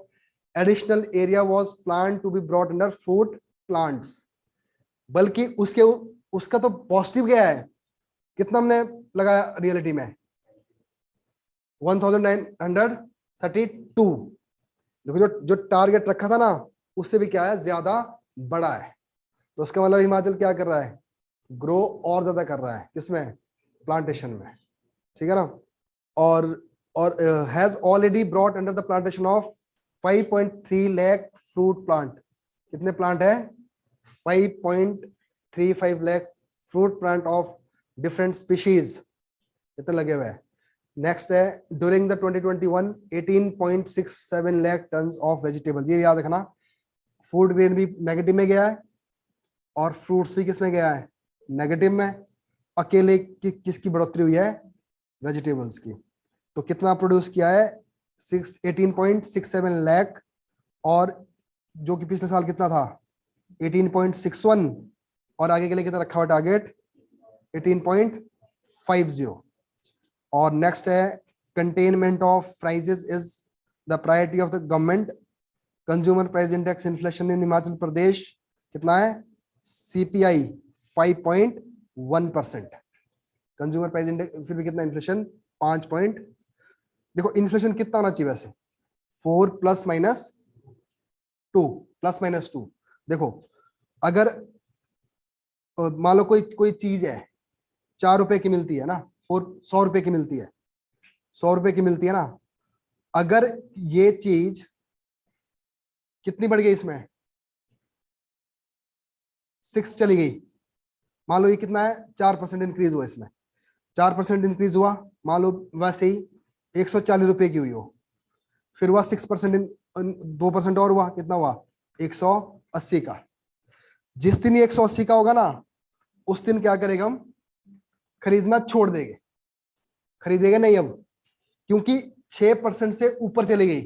additional area was planned to be brought under fruit plants। बल्कि उसका तो पॉजिटिव गया है, कितना हमने लगाया रियलिटी में, 1932। देखो जो टारगेट रखा था ना, उससे भी क्या है, ज्यादा बड़ा है। तो उसका मतलब हिमाचल क्या कर रहा है, ग्रो और ज्यादा कर रहा है, किसमें, प्लांटेशन में। ठीक है ना। और has already brought under the plantation of 5.3 lakh fruit plant. कितने प्लांट है, 5.35 lakh fruit plant of different species, कितने लगे हुए हैं। नेक्स्ट है, during the 2021 18.67 lakh tons of vegetable. ये याद रखना, फूड ग्रेन भी नेगेटिव में गया है और फ्रूट्स भी किसमें गया है, नेगेटिव में। अकेले किसकी बढ़ोतरी हुई है, वेजिटेबल्स की। तो कितना प्रोड्यूस किया है, 18.67 लाख, और जो कि पिछले साल कितना था, 18.61, और आगे के लिए कितना रखा हुआ टारगेट, 18.50। और नेक्स्ट है, containment of prices is the priority of the government. Consumer price index inflation in Himachal Pradesh कितना है, CPI 5.1%। कंज्यूमर प्राइस इंडेक्स फिर भी कितना, इन्फ्लेशन 5 पॉइंट। देखो इन्फ्लेशन कितना होना चाहिए वैसे, 4 + -2। देखो अगर मान लो कोई चीज है ₹4 की मिलती है ना, 100 रुपए की मिलती है, 100 रुपए की मिलती है ना, अगर ये चीज कितनी बढ़ गई, इसमें 6 चली गई, मान लो ये कितना है, 4% इंक्रीज हुआ इसमें, 4% इंक्रीज हुआ, मान लो वैसे ही 140 रुपए की हुई हो, फिर हुआ 6%, 2% और हुआ, कितना हुआ 180 का। जिस दिन ये 180 का होगा ना, उस दिन क्या करेगा, हम खरीदना छोड़ देंगे, खरीदेगा नहीं अब, क्योंकि 6% से ऊपर चली गई।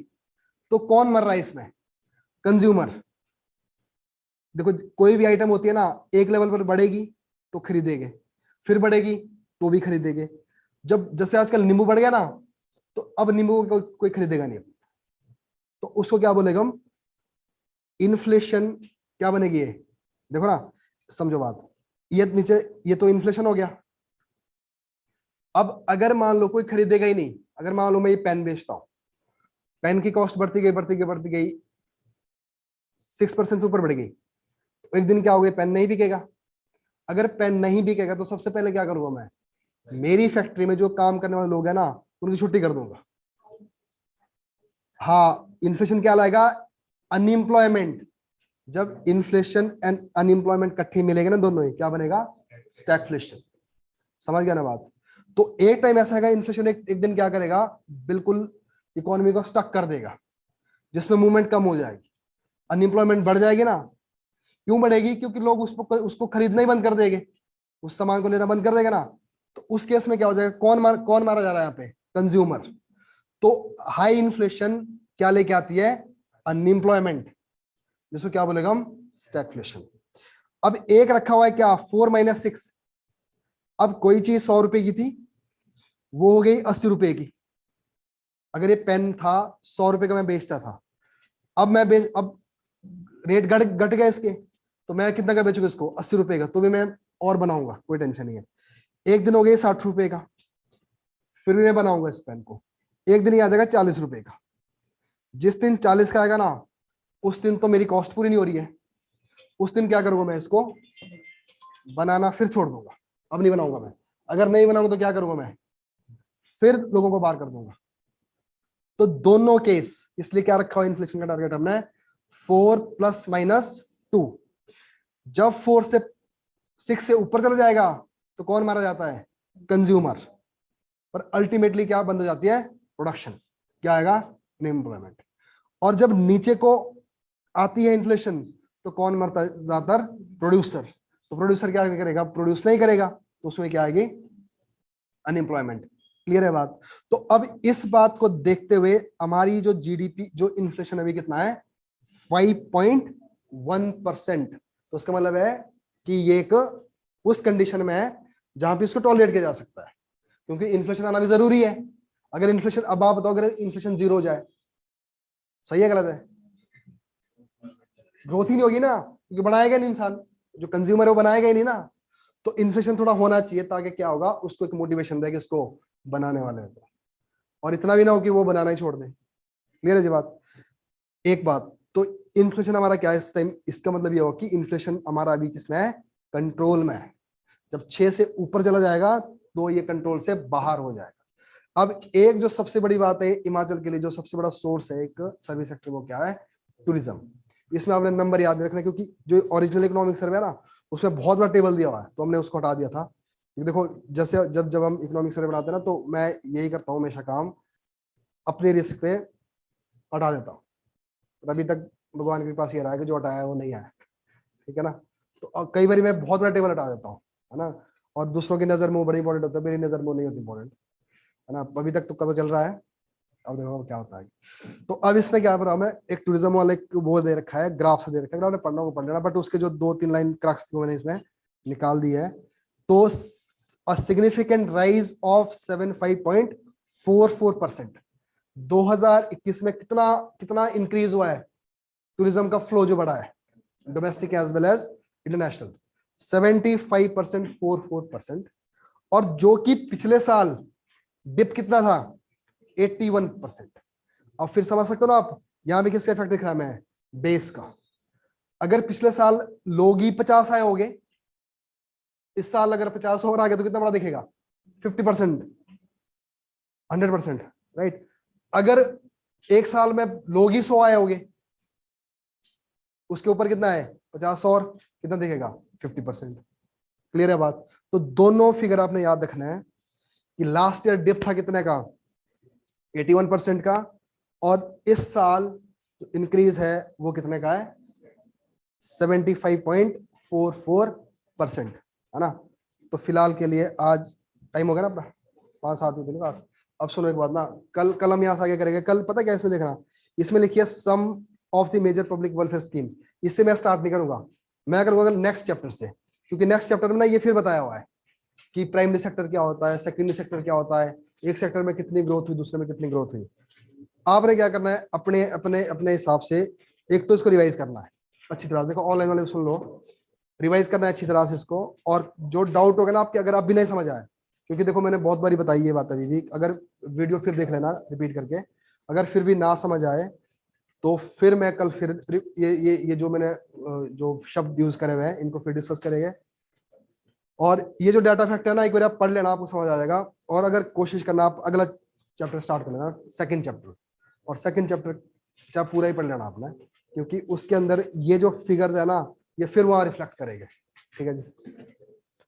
तो कौन मर रहा है इसमें, कंज्यूमर। देखो कोई भी आइटम होती है ना, एक लेवल पर बढ़ेगी तो खरीदेंगे, फिर बढ़ेगी तो भी खरीदेंगे। जब जैसे आजकल नींबू बढ़ गया ना, तो अब नींबू को कोई खरीदेगा नहीं, तो उसको क्या बोलेगा हम, इन्फ्लेशन। क्या बनेगी ये, देखो ना, समझो बात, ये नीचे, ये तो इन्फ्लेशन हो गया। अब अगर मान लो कोई खरीदेगा ही नहीं, अगर मान लो मैं ये पेन बेचता हूं, पेन की कॉस्ट बढ़ती गई बढ़ती गई बढ़ती गई, 6% से ऊपर बढ़ गई, तो एक दिन क्या हो गया, पेन नहीं बिकेगा। अगर पेन नहीं बिकेगा तो सबसे पहले क्या करूंगा मैं, मेरी फैक्ट्री में जो काम करने वाले लोग हैं ना, उनकी छुट्टी कर दूंगा। हाँ, इन्फ्लेशन क्या लाएगा, अनएम्प्लॉयमेंट। जब इन्फ्लेशन एंड अनएम्प्लॉयमेंट इकट्ठे मिलेंगे ना दोनों ही, क्या बनेगा, स्टैगफ्लेशन। समझ गया ना बात। तो एक टाइम ऐसा है, इन्फ्लेशन एक दिन क्या करेगा, बिल्कुल इकोनॉमी को स्टक कर देगा, जिसमें मूवमेंट कम हो जाएगी, अनएम्प्लॉयमेंट बढ़ जाएगी ना। क्यों बढ़ेगी, क्योंकि लोग उसको खरीदना ही बंद कर देंगे, उस सामान को लेना बंद कर देगा ना। तो उस केस में क्या हो जाएगा, कौन मारा जा रहा है यहाँ पे, कंज्यूमर। तो हाई इन्फ्लेशन क्या लेके आती है, अनएम्प्लॉयमेंट, जिसको क्या बोलेगा हम, स्टैगफ्लेशन। अब एक रखा हुआ है क्या, 4 - 6। अब कोई चीज 100 रुपए की थी, वो हो गई 80 रुपए की। अगर ये पेन था 100 रुपए का, मैं बेचता था, अब अब रेट घट गया इसके, तो मैं कितना का बेचूंगा इसको, 80 रुपए का, तो भी मैं और बनाऊंगा, कोई टेंशन नहीं है। एक दिन हो गया 60 रुपए का, फिर भी मैं बनाऊंगा इस पेन को, एक दिन ही आ जाएगा 40 रुपए का। जिस दिन 40 का आएगा ना, उस दिन तो मेरी कॉस्ट पूरी नहीं हो रही है, उस दिन क्या करूंगा मैं, इसको बनाना फिर छोड़ दूंगा, अब नहीं बनाऊंगा मैं। अगर नहीं बनाऊंगा तो क्या करूंगा मैं, फिर लोगों को बाहर कर दूंगा। तो दोनों केस, इसलिए क्या रखा हुआ इन्फ्लेशन का टारगेट हमने, 4 ± 2। जब 4 से 6 से ऊपर चला जाएगा तो कौन मारा जाता है, कंज्यूमर। पर अल्टीमेटली क्या बंद हो जाती है, प्रोडक्शन, क्या आएगा, अनएम्प्लॉयमेंट। और जब नीचे को आती है इन्फ्लेशन, तो कौन मरता है ज्यादातर, प्रोड्यूसर। तो प्रोड्यूसर क्या करेगा, प्रोड्यूस नहीं करेगा, तो उसमें क्या आएगी, अनएम्प्लॉयमेंट। क्लियर है बात। तो अब इस बात को देखते हुए हमारी जो जीडीपी, जो इन्फ्लेशन अभी कितना है, 5.1%। तो उसका मतलब है कि ये एक उस कंडीशन में है जहां पे इसको टॉलरेट किया जा सकता है, क्योंकि इन्फ्लेशन आना भी जरूरी है। अगर इन्फ्लेशन, अब आप बताओ, अगर इन्फ्लेशन 0 हो जाए, सही है गलत है, ग्रोथ ही नहीं होगी ना, क्योंकि बनाएगा नहीं इंसान, जो कंज्यूमर है वो बनाएगा ही नहीं ना। तो इन्फ्लेशन थोड़ा होना चाहिए, ताकि क्या होगा, उसको एक मोटिवेशन देगा इसको बनाने वाले को, और इतना भी ना हो कि वो बनाना ही छोड़ दे। क्लियर है जी बात। एक बात तो, इन्फ्लेशन हमारा क्या है इस टाइम, इसका मतलब ये होगा कि इन्फ्लेशन हमारा अभी किसमें है, कंट्रोल में है। जब 6 से ऊपर चला जाएगा तो ये कंट्रोल से बाहर हो जाएगा। अब एक जो सबसे बड़ी बात है हिमाचल के लिए, जो सबसे बड़ा सोर्स है एक सर्विस सेक्टर, वो क्या है, टूरिज्म। इसमें आपने नंबर याद रखना, क्योंकि जो ओरिजिनल इकोनॉमिक सर्वे है ना, उसमें बहुत बड़ा टेबल दिया हुआ है, तो हमने उसको हटा दिया था। देखो, जैसे जब जब हम इकोनॉमिक सर्वे बनाते हैं ना, तो मैं यही करता हूँ हमेशा काम, अपने रिस्क पे हटा देता हूँ। अभी तक भगवान के पास ये रहा है कि जो हटाया है वो नहीं आया, ठीक है ना। तो कई बार मैं बहुत बड़ा टेबल हटा देता हूँ, है ना। और दूसरों की नजर में वो बड़ी इंपॉर्टेंट होता है, मेरी नजर में वो नहीं होती इंपॉर्टेंट, है ना। अभी तक तो पता चल रहा है, अब देखो क्या होता है। तो अब इसमें क्या बता, मैं एक टूरिज्म वाले वो दे रखा है, ग्राफ से दे रखा है, आपने पढ़ना होगा पढ़ लेना, बट उसके जो 2-3 लाइन क्रक्स थी मैंने इसमें निकाल दी है। तो अ सिग्निफिकेंट राइज ऑफ 75.44%, 2021 में कितना कितना इंक्रीज हुआ है टूरिज्म का फ्लो, जो बढ़ा है domestic as well as international, 75.44%। और जो कि पिछले साल डिप कितना था, 81%। अब फिर समझ सकते हो ना आप, यहां भी किसका इफेक्ट दिख रहा है, मैं बेस का। अगर पिछले साल लोग ही 50 आए होंगे, इस साल अगर 50 और आ गया तो कितना बड़ा दिखेगा? 50%, 100%, राइट। अगर एक साल में लोग ही 100 आए होंगे, उसके ऊपर कितना है 50 और कितना दिखेगा 50%। क्लियर है बात? तो दोनों फिगर आपने याद रखना है कि लास्ट ईयर डिप था कितने का 81% का, और इस साल जो इंक्रीज है वो कितने का है 75.44%, है ना। तो फिलहाल के लिए आज टाइम हो गया ना अपना 5-7 मिनट के पास। अब सुनो एक बात ना, कल हम यहाँ से आगे करेंगे। कल पता क्या इसमें देखना, इसमें लिखिए some of the major public welfare scheme. इससे मैं स्टार्ट नहीं करूंगा, मैं करूंगा नेक्स्ट चैप्टर से, क्योंकि नेक्स्ट चैप्टर में ना ये फिर बताया हुआ है कि प्राइमरी सेक्टर क्या होता है, सेकेंडरी सेक्टर क्या होता है, एक सेक्टर में कितनी ग्रोथ हुई, दूसरे में कितनी ग्रोथ हुई। आपने क्या करना है अपने अपने अपने हिसाब से, एक तो इसको रिवाइज करना है अच्छी तरह से। देखो ऑनलाइन वाले सुन लो, रिवाइज करना है अच्छी तरह से इसको। और जो डाउट होगा ना आपके, अगर आप भी नहीं समझ आए, क्योंकि देखो मैंने बहुत बारी बताई ये बात अभी भी, अगर वीडियो फिर देख लेना रिपीट करके, अगर फिर भी ना समझ आए तो फिर मैं कल फिर ये जो मैंने जो शब्द यूज करे हुए हैं इनको फिर डिस्कस करेंगे। और ये जो डाटा फैक्ट है ना, एक बार आप पढ़ लेना, आपको समझ आ जाएगा। और अगर कोशिश करना आप अगला चैप्टर स्टार्ट कर लेना, सेकंड चैप्टर, और सेकंड चैप्टर चाहे पूरा ही पढ़ लेना आपने, क्योंकि उसके अंदर ये जो फिगर्स है ना ये फिर वहां रिफ्लेक्ट करेंगे। ठीक है जी,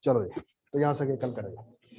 चलो जी, तो यहाँ से कल करेंगे।